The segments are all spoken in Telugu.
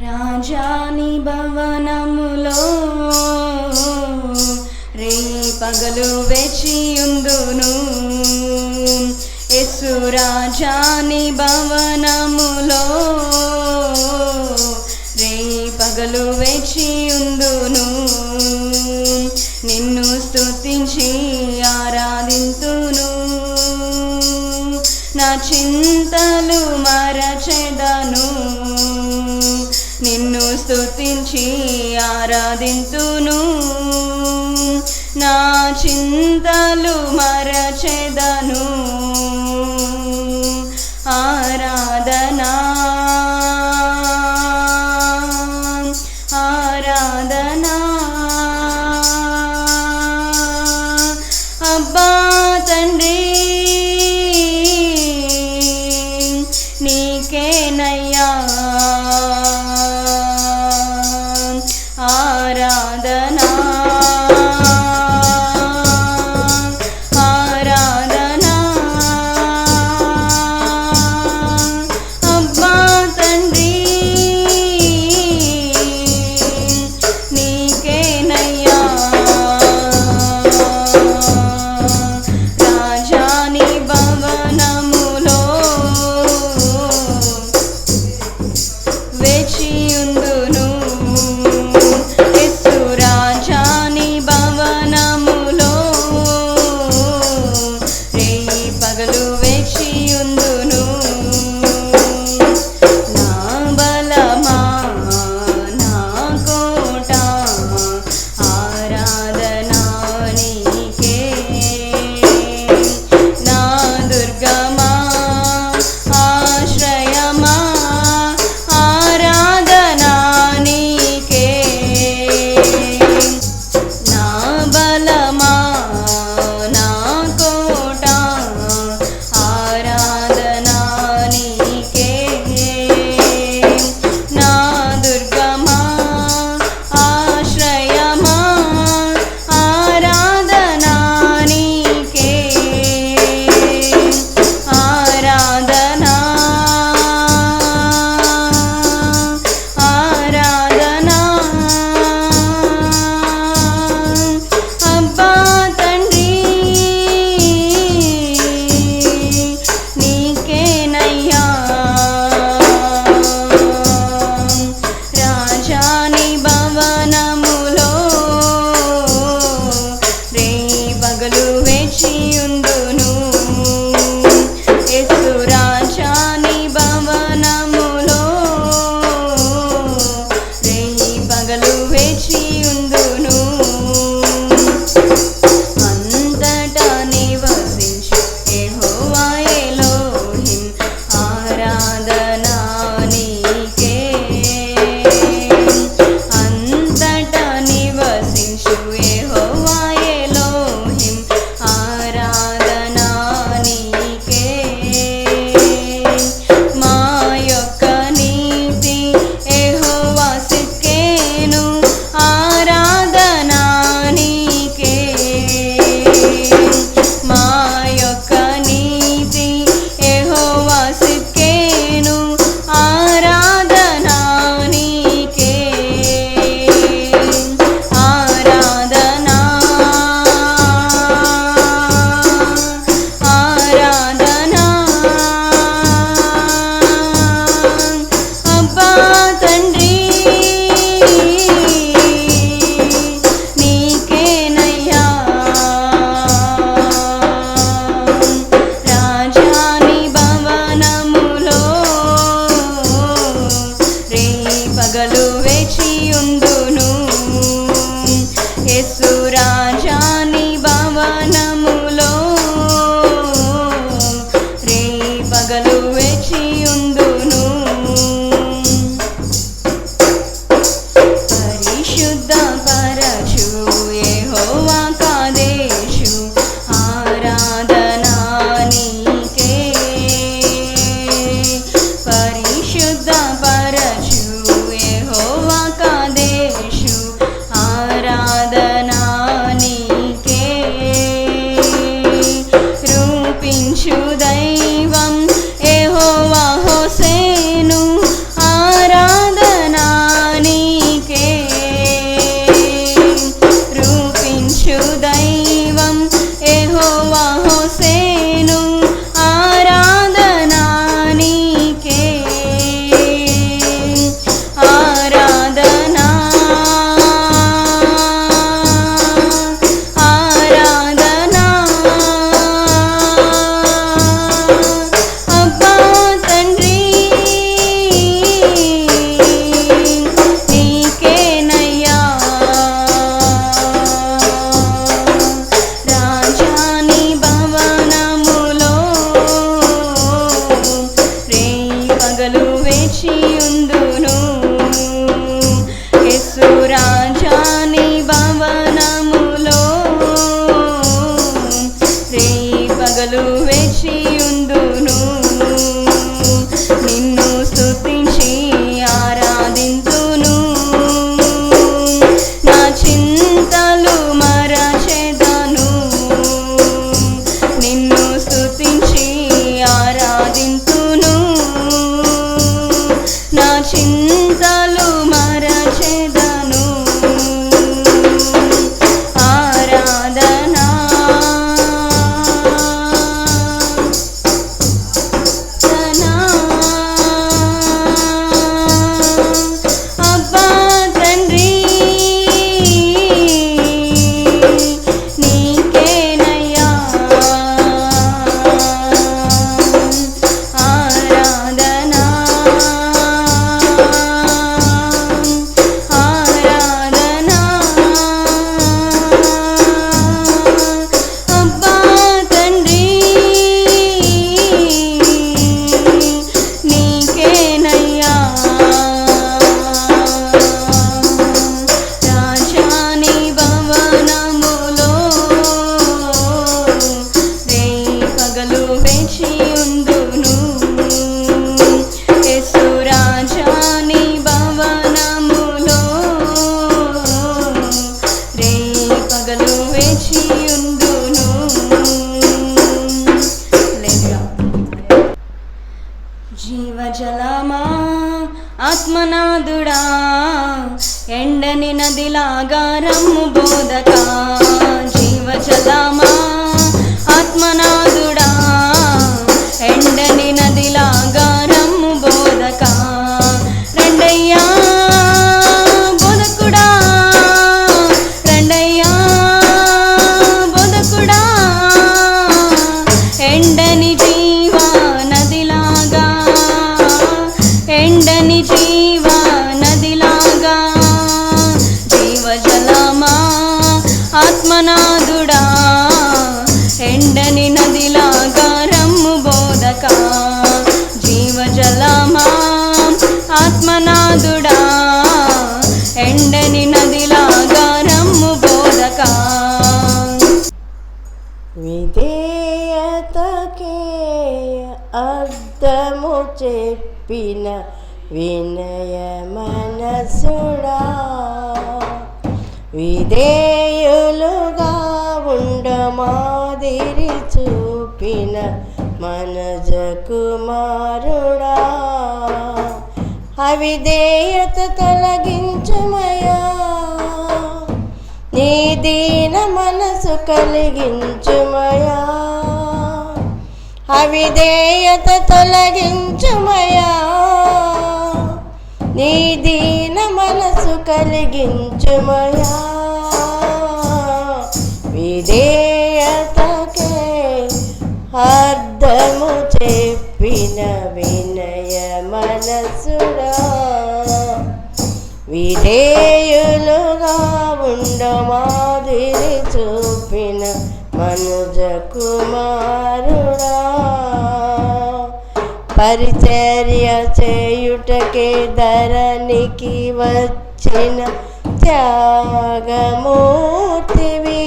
రాజాని భవనములో రే పగలు వేచియుందును. యేసు రాజాని భవనములో రే పగలు వేచియుందును. నిన్ను స్తుతించి ఆరాధింతును. నా చింతలు మరచెదను. నిన్ను స్తుతించి ఆరాధింతును. నా చింతలు మరచెదను. ఆరాధనా ఆరాధనా అబ్బా తండ్రి నీకేనయ్యా. ఆరాధనా ఆరాధనా అబ్బా తండ్రి నీకేనయ్యా. రాజాని భవనములో వేచియుందును. యేసు రాజాని భవనములో రేయి పగలు వేచియుందును. నా బలమా నా కోట ఆరాధనా నీకే. నా దుర్గమా ఆశ్రయమా ఆరాధనా నీకే. నా బలమా నా కోట ఆరాధనా నీకే. నా దుర్గమా ఆశ్రయమా ఆరాధనా నీకే. ఆరాధనా ఆరాధనా అబ్బా తండ్రి నీకేనయ్యా. రాజాని భవనములో రే పగలు వేచియుందును. యేసు రాజాని భవనములో రే పగలు వేచియుందును. అంతటా నివసించు యెహోవా ఎలోహిం ఆరాధనా నీకే. అంతటా నివసించు యెహోవా ఎలోహిం ఆరాధనా నీకే. మా యొక్క నీతి యెహోవా సిక్కేను ఆరాధనా నీకే. మా యొక్క నీతి యెహోవా సిక్కేను ఆరాధనా నీకే. ఆరాధనా ఆరాధనా అబ్బా తండ్రి నీకేనయ్యా. రాజాని భవనములో రే పగలు వేచియుందును. యేసు రాజాని భవనములో రే పగలు వేచియుందును. పరిశుద్ధ పరచు యెహోవా కాదేశు ఆరాధనా నీకే. పరిశుద్ధ పరచు యెహోవా కాదేశు ఆరాధనా నీకే. రూపించు దైవం జీవజలమా ఆత్మనాథుడా ఎండని నదిలాగా రమ్ము బోధకా జీవజలమా ఆత్మనాథుడా ఎండని నదిలాగా రమ్ము బోధకా రెండయ్యా బోధకుడా రెండయ్యా బోధకుడా ఎండని జీవా నదిలాగా ఎండని జీవా నదిలాగా జీవజలమా ఆత్మనాథుడా ఎండని నదిలాగా రమ్ము బోధకా జీవజలమా ఆత్మనాథుడా ఎండని నదిలాగా రమ్ము బోధకా విధేయతకే అర్థము చెప్పిన వినయ మనసుడా విధేయులుగా ఉండమాదిరి చూపిన మనజ కుమారుడా అవిధేయత తొలగించుమయా నీ దీన మనసు కలిగించుమయా అవిధేయత తొలగించుమయా నీ దీన మనసు కలిగించుమయా విధేయతకే అర్థము చెప్పిన వినయ మనసుడా విధేయులుగా ఉండమాదిరి చూపిన మనుజ కుమారుడా పరిచర్య చేయుటకే ధరణికి వచ్చిన త్యాగమూర్తివి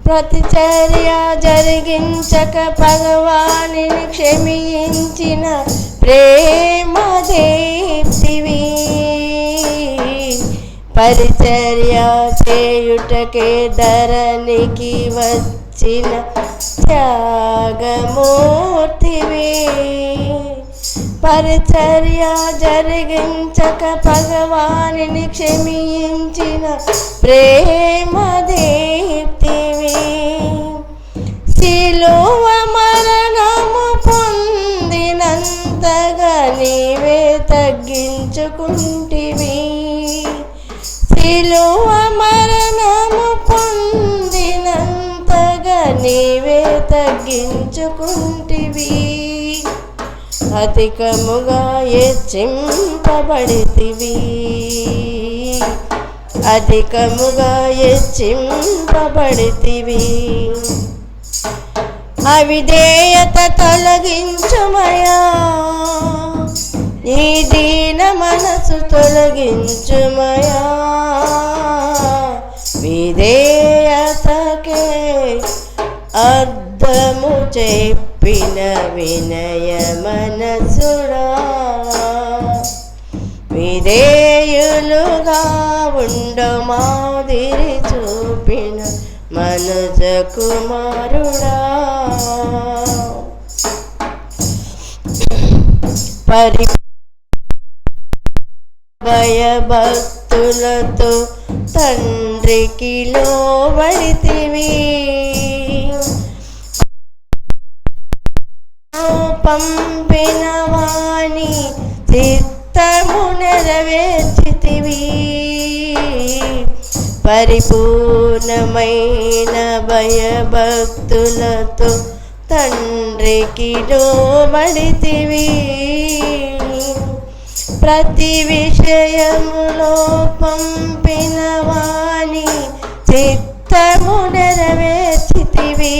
ప్రతిచర్య జరిగించక భగవానిని క్షమించిన ప్రేమ దీప్తివి పరిచర్య చేయుటకే ధరణికి వచ్చిన త్యాగమూర్తివి పరిచర్య జరిగించక భగవానిని క్షమించిన ప్రేమ దీప్తివి శిలువ మరణము పొందినంతగా నీవే తగ్గించుకుంటివి శిలువ మరణము పొందినంతగా నీవే తగ్గించుకుంటివి అధికముగా హెచ్చింపబడితివి అధికముగా హెచ్చింపబడితివి అవిధేయత తొలగించుమయా నీ దీన మనసు తొలగించుమయా విధేయతకే అర్థము చెప్పిన వినయ మనసుడా విధేయులుగా ఉండమాదిరి చూపిన మనుజ కుమారుడా భయభక్తులతో తండ్రికి లోబడితివి పంపిన వాణి చిత్తము నెరవేర్చితివి పరిపూర్ణమైన భయభక్తులతో తండ్రికి లోబడితివి ప్రతి విషయములో పంపిన వాణి చిత్తము నెరవేర్చితివి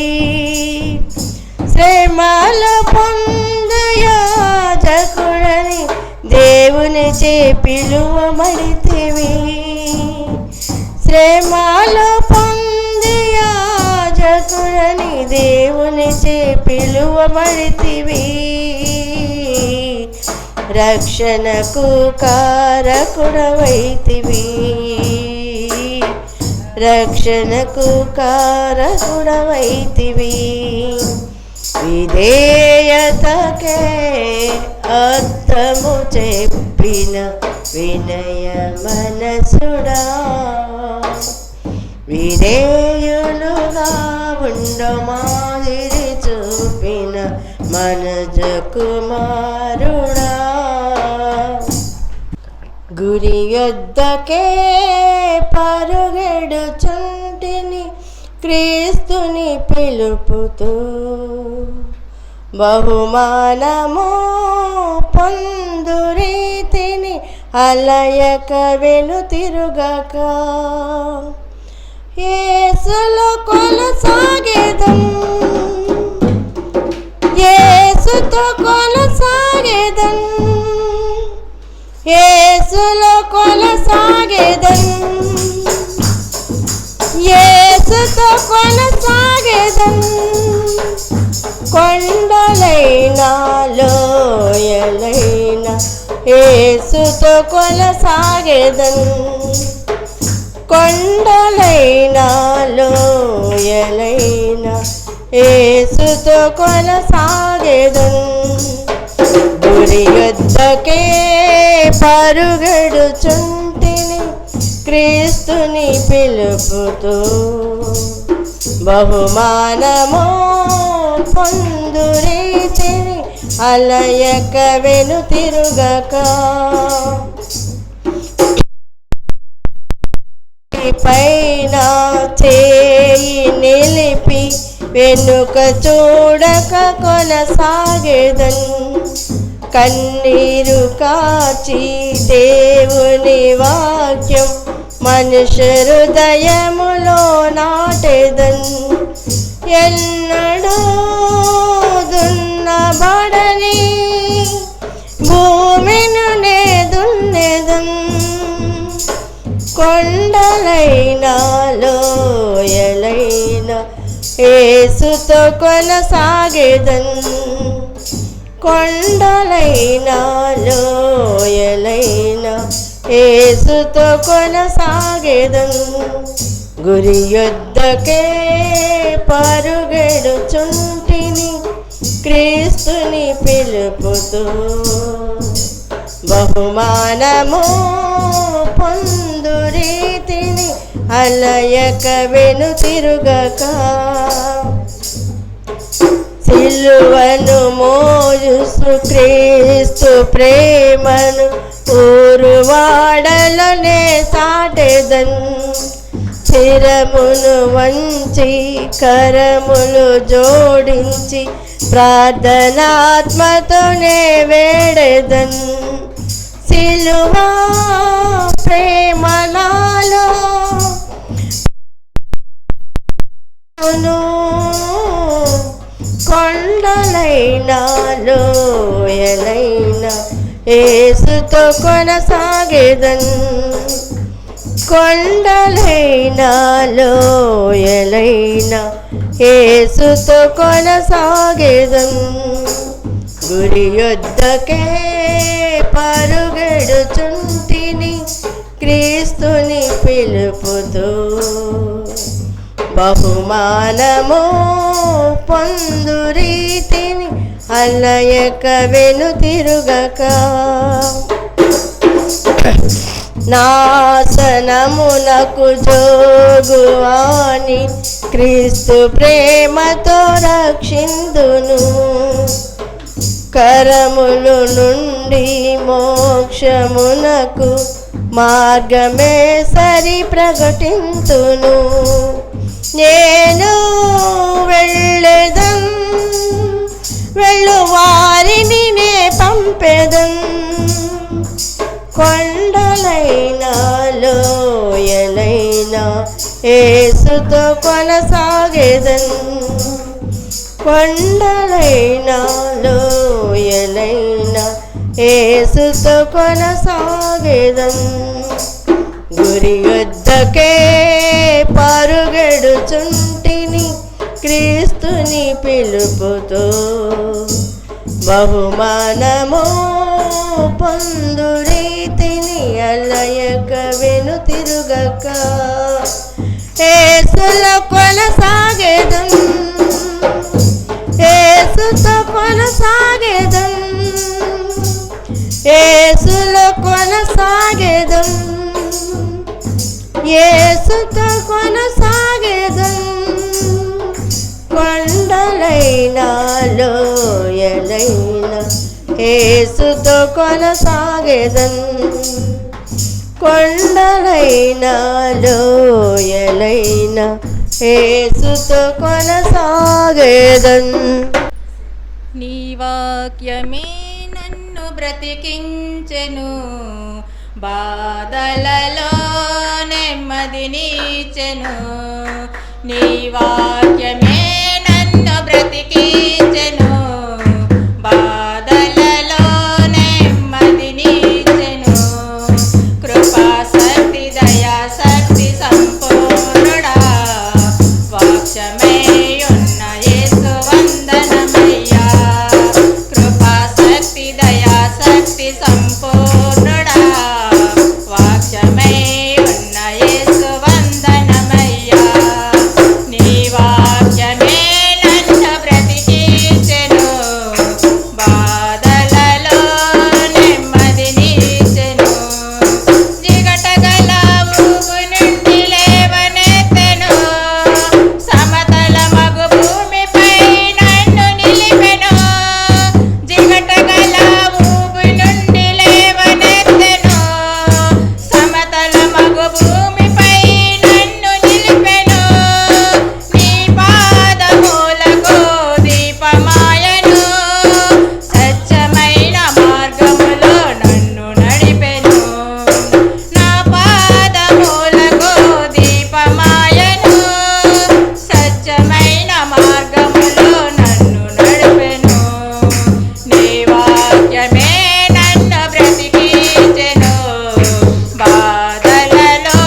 శ్రమలు పొందు యాజకుడని దేవుని చే పిలువబడితివి శ్రమలు పొంది యాజకుడని దేవుని చే పిలువబడితివి రక్షణకు కారకుడవైతివి రక్షణకు కారకుడవైతివి విధేయ విధేయతకే అర్థము చెప్పిన వినయ మనసుడా, విధేయులుగా ఉండమాదిరి చూపిన మనజ కుమారుడా, గురి యొద్దకే పరుగెడుచుంటిని క్రీస్తుని పిలుపుతూ, బహుమానము పొందు రీతిని అలయక వెనుతిరుగక, యేసులో కొనసాగేదం, యేసుతో కొనసాగేదం, యేసులో కొనసాగేదం, యేసుతో కొనసాగేదం, కొండలైనా లోయలైనా యేసుతో కొనసాగేదం, కొండలైనా లోయలైనా యేసుతో కొనసాగేదం, గురి యొద్దకే పరుగెడుచుంటిని క్రీస్తుని పిలుపుతూ, బహుమానము పొందు రీతిని అలయక వెనుతిరుగక, పైన చేయి నిలిపి వెనుక చూడక కొనసాగేదన్, కన్నీరు కాచి దేవుని వాక్యం మనుష్య హృదయములో నాటెదన్, ఎన్నడూ దున్నబడని భూమిను నే దున్నెదన్, కొండలైనా లోయలైనా యేసుతో కొనసాగేదన్, కొండలైనా లోయలైనా యేసుతో కొనసాగేదన్, గురి యొద్దకే పరుగెడుచుంటిని క్రీస్తుని పిలుపుతూ, బహుమానము పొందు రీతిని అలయక వెనుతిరుగక, సిలువను మోయుసు క్రీస్తు ప్రేమను ఊరువాడలనే సాటెదన్, శిరమును వంచి కరములు జోడించి ప్రార్థనాత్మతోనే వేడెదన్, సిలువా ప్రేమనాలో కొండలైనా లోయలైనా యేసుతో కొనసాగేదన్, కొండలైనా లోయలైనా యేసుతో కొనసాగేదన్, గురి యొద్దకే పరుగెడుచుంటిని క్రీస్తుని పిలుపుతూ, బహుమానము పొందు రీతిని అలయక వెనుతిరుగక, నాశనమునకు జోగువాని క్రీస్తు ప్రేమతో రక్షిందును, కరములు నుండి మోక్షమునకు మార్గమే సరి ప్రకటింతును, నేను వెళ్ళెదన్ వెళ్ళు వారిని నే పంపెదన్, కొండలైనా లోయలైనా యేసుతో కొనసాగేదన్, కొండలైనా లోయలైనా యేసుతో కొనసాగేదన్, గురి యొద్దకే పరుగెడుచుంటిని క్రీస్తుని పిలుపుతూ, బహుమానము పొందు రీతిని అలయక వెనుతిరుగక, యేసులో కొనసాగేదన్, యేసుతో కొనసాగేదన్, యేసులో కొనసాగేదం, యేసుతో కొనసాగేదం. కొండలైనా లోయలైనా యేసుతో కొనసాగేదం. కొండలైనా లోయలైనా యేసుతో కొనసాగేదం. నీ వాక్యమే నన్ను బ్రతికించెను, బాధలలో నెమ్మదినిచ్చెను. నీ వాక్యమే నన్ను బ్రతికించెను, బాధలలో నెమ్మదినిచ్చెను. కృపా శక్తి దయా శక్తి సంపూర్ణుడా, వాక్యమే ఉన్న యేసు వందనమయ్యా. కృపా శక్తి దయా శక్తి సంపూర్ణుడా, వాక్యమే ఉన్న యేసు వందనమయ్యా. నీ వాక్యమే నన్ను బ్రతికించెను, బాధలలో నెమ్మదినిచ్చెను. జిగటగల ఊగు నుండి లేవనెత్తెను, సమతల మగు భూమిపై నన్ను నిలిపెను. జిగటగల ఊగు నుండి లేవనెత్తెను, సమతల మగు భూమిపై నన్ను నిలిపెను. నీ పాదములకు దీపమాయను, సత్యమైన మార్గములో నన్ను నడిపెను. నా పాదములకు దీపమాయను, సత్యమైన మార్గములో నన్ను నడిపెను. నీ వాక్యమే నన్ను బ్రతికించెను, బాధలలో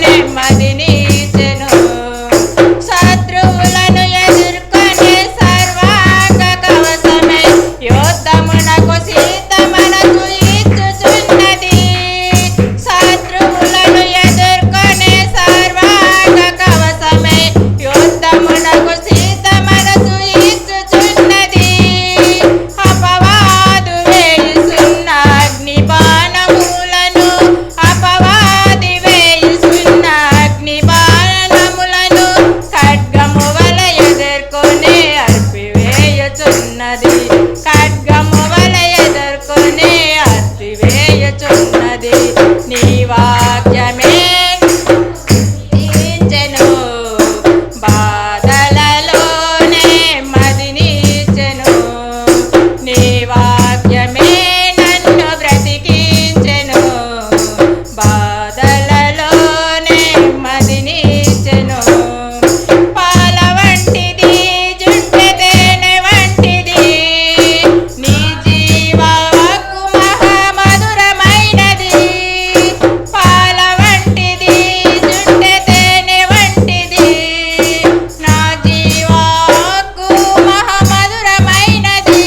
నెమ్మదినిచ్చెను. శత్రువులను ఎదుర్కొనే సర్వాంగ కవచమే యోద్ధమునకు సిద్ధ మనసు ఇచ్చుచున్నది. శత్రువులను ఎదుర్కొనే సర్వాంగ కవచమే యోద్ధమునకు సిద్ధ మనసు ఇచ్చుచున్నది. అపవాదు వేయుచున్న అగ్ని బాణములను, అపవాది వేయుచున్న అగ్ని బాణములను ఖడ్గము వల ఎదుర్కొనే అర్పివేయుచున్నది. ఖడ్గము వల ఎదుర్కొనే అర్పివేయుచున్నది. నీ వాక్యమే బ్రతికించెను, బాధలలో నెమ్మదినిచ్చెను. నీ వాక్యమే నన్ను బ్రతికించెను, బాధలలో నెమ్మదినిచ్చెను. పాల వంటిది జుంటె తేనె వంటిది, నీ జీవవాక్కు మహామధురమైనది. పాల వంటిది జుంటె తేనె వంటిది, నా జీవవాక్కు మహామధురమైనది.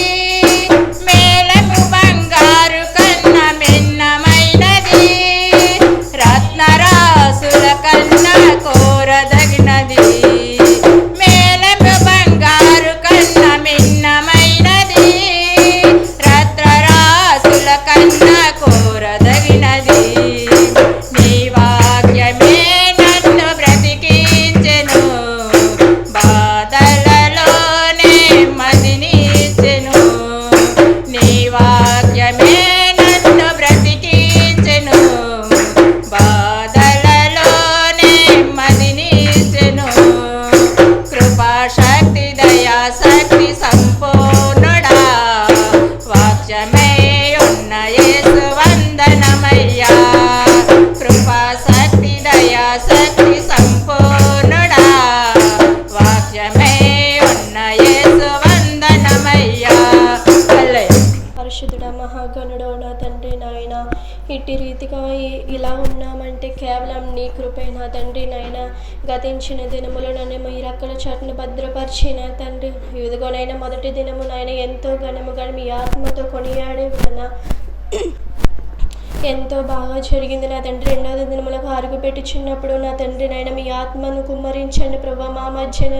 మేలము బంగారు కన్నా మిన్నమైనది, రత్నరాసుల కన్నా కోరదగినది. మేలము బంగారు కన్నా మిన్నమైనది, రత్నరాసుల కన్నా కోరదగినది. నీ వాక్యమే నన్ను బ్రతికించెను, బాధలలో నెమ్మదినిచ్చెను. నీ వాక్యమే నన్ను బ్రతికించెను, బాధలలో నెమ్మదినిచ్చెను. కృపా శక్తి దయా శక్తి సంపూర్ణుడా, వాక్యమే ఉన్న యేసు వందనమయ్యా. కృపా శక్తి దయా శక్తి సంపూర్ణుడా, వాక్యమే ఉన్న యేసు వందనమయ్యా. పరిశుద్ధుడ మహాగణుడో నా తండ్రి నాయన, ఇట్టి రీతిగా ఇలా ఉన్నామంటే కేవలం నీ కృపే నా తండ్రి నాయన. గతించిన దినములు నన్ను మీ రెక్కల చాటును భద్రపరిచిన తండ్రి, ఇదిగోనైనా మొదటి దినము నాయన ఎంతో ఘనముగా మీ ఆత్మతో కొనియాడే వలన ఎంతో బాగా జరిగింది నా తండ్రి. రెండవ దినములకు అరుగు పెట్టుచున్నప్పుడు నా తండ్రి నాయన మీ ఆత్మను కుమ్మరించండి ప్రభా మా మధ్యన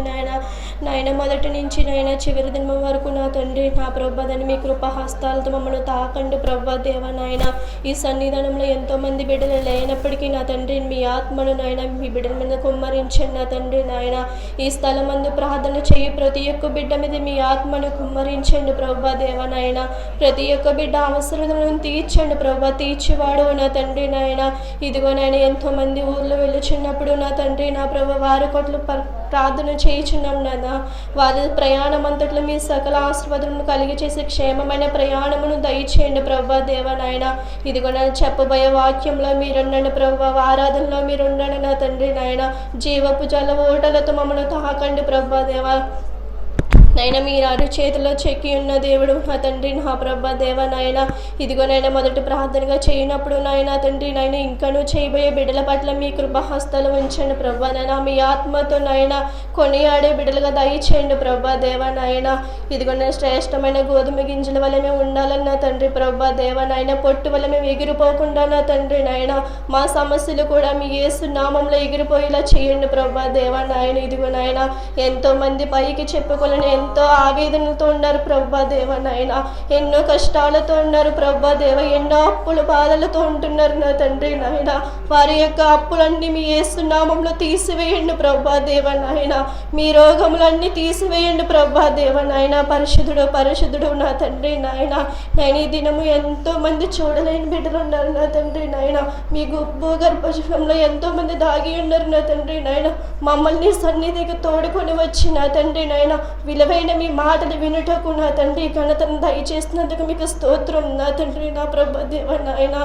నాయన మొదటి నుంచి నాయన చివరి దినం వరకు నా తండ్రి నా ప్రభా దాన్ని మీ కృపహస్తాలతో మమ్మల్ని తాకండి ప్రభా దేవ నాయన. ఈ సన్నిధానంలో ఎంతోమంది బిడ్డలు లేనప్పటికీ నా తండ్రి మీ ఆత్మను నాయన మీ బిడ్డల మీద కుమ్మరించండి నా తండ్రి నాయన. ఈ స్థలం మందు ప్రార్థన చేయి ప్రతి ఒక్క బిడ్డ మీద మీ ఆత్మను కుమ్మరించండి ప్రభా దేవ నాయన. ప్రతి ఒక్క బిడ్డ అవసరాలను తీర్చండి ప్రభా, తీర్చివాడు నా తండ్రి నాయన. ఇదిగో నాయన ఎంతోమంది ఊర్లో వెళ్ళుచున్నప్పుడు నా తండ్రి నా ప్రభా వారి కొట్లు ప్రార్థన చేయుచున్నాం నాదా. వారి ప్రయాణం అంతట్లో మీ సకల ఆశీర్వాదమును కలిగి చేసే క్షేమమైన ప్రయాణమును దయచేయండి ప్రభా దేవ నాయన. ఇదిగో నేను చెప్పబోయే వాక్యంలో మీరుండండి ప్రభా, ఆరాధనలో మీరుండండి నా తండ్రి నాయన. జీవపు జల ఓటలతో మమ్మల్ని తాకండి ప్రభా దేవ నాయన. మీరు అరు చేతిలో చెక్కి ఉన్న దేవుడు నా తండ్రి నా ప్రభా దేవ నాయన. ఇదిగో నాయన మొదటి ప్రార్థనగా చేయనప్పుడు నాయన తండ్రి నాయన ఇంకనూ చేయబోయే బిడ్డల పట్ల మీ కృపహస్తాలు ఉంచండి ప్రభా నాయన. మీ ఆత్మతో నాయన కొనియాడే బిడ్డలుగా దయచేయండి ప్రభా దేవ నాయన. ఇదిగో నేను శ్రేష్టమైన గోధుమ గింజల వల్ల మేము ఉండాలని నా తండ్రి ప్రభా దేవ నాయన. పొట్టు వల్ల మేము ఎగిరిపోకుండా నా తండ్రి నాయన మా సమస్యలు కూడా మీ యేసు నామంలో ఎగిరిపోయేలా చేయండి ప్రభా దేవ నాయన. ఇదిగో నాయన ఎంతోమంది పైకి చెప్పుకోలేని ఎంతో ఆవేదనతో ఉన్నారు ప్రభా దేవ నాయన. ఎన్నో కష్టాలతో ఉన్నారు ప్రభా దేవ, ఎన్నో అప్పుల బాధలతో ఉంటున్నారు నా తండ్రి నాయన. వారి యొక్క అప్పులన్నీ మీ యేసు నామంలో తీసివేయండి ప్రభా దేవ నాయన. మీ రోగములన్నీ తీసివేయండి ప్రభా దేవ నాయన. పరిశుద్ధుడు పరిశుద్ధుడు నా తండ్రి నాయన. నేను ఈ దినము ఎంతో మంది చూడలేని బిడ్డలు ఉన్నారు నా తండ్రి నాయన. మీ భూగర్భంలో ఎంతో మంది దాగి ఉన్నారు నా తండ్రి నాయన. మమ్మల్ని సన్నిధికి తోడుకొని వచ్చి నా తండ్రి నాయన విలువైన మీ మాటలు వినుటకు నా తండ్రి ఘనతను దయచేసినందుకు మీకు స్తోత్రం నా తండ్రి నా ప్రభా దేవ నాయన.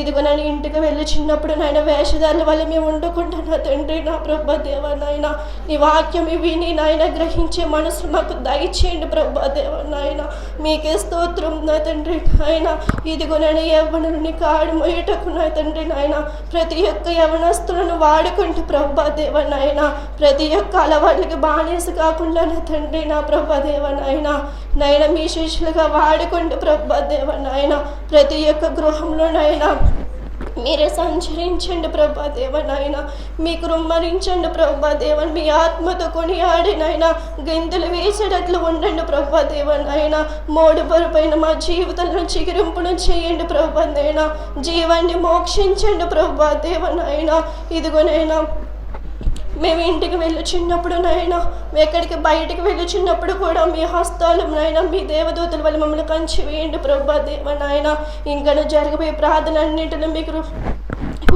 ఇదిగో నేను ఇంటికి వెళ్ళుచున్నప్పుడు నాయన వేషధారుల వల్ల మేము ఉండకుండా నా తండ్రి నా ప్రభా దేవ నాయన నీ వాక్యం విని నాయన గ్రహించే మనసు మాకు దయచేయండి ప్రభా దేవ నాయన. మీకే స్తోత్రం నా తండ్రి నాయన. ఇదిగో నేను యవ్వనుని కాడు మోయటకు నా తండ్రి నాయన ప్రతి ఒక్క యవనస్తులను వాడుకుంటూ ప్రభా దేవ నాయన ప్రతి ఒక్క అలవాట్లకి బానేసి కాకుండా నా తండ్రి నా ప్రభా దేవ నాయన నాయన మీ శిష్యులుగా వాడుకోండి ప్రభా దేవ నాయన. ప్రతి ఒక్క గృహంలో నాయన మీరే సంచరించండి ప్రభా దేవ నాయన. మీకు రుమ్మరించండి ప్రభా దేవ. మీ ఆత్మతో కొనియాడి నాయన గెంతులు వేసేటట్లు ఉండండి ప్రభా దేవ నాయన. మోడు బరుపైన మా జీవితాలను చిగురింపును చేయండి ప్రభా నాయన. జీవాన్ని మోక్షించండి ప్రభా దేవ నాయన. ఇదిగోనైనా మేము ఇంటికి వెళ్ళుచున్నప్పుడు నాయన ఎక్కడికి బయటికి వెళ్ళుచున్నప్పుడు కూడా మీ హస్తాలు నాయన మీ దేవదూతల వల్ల మమ్మల్ని కంచి వేయండి ప్రభా దేవ నాయన. ఇంకా జరగబోయే ప్రార్థనలన్నింటినీ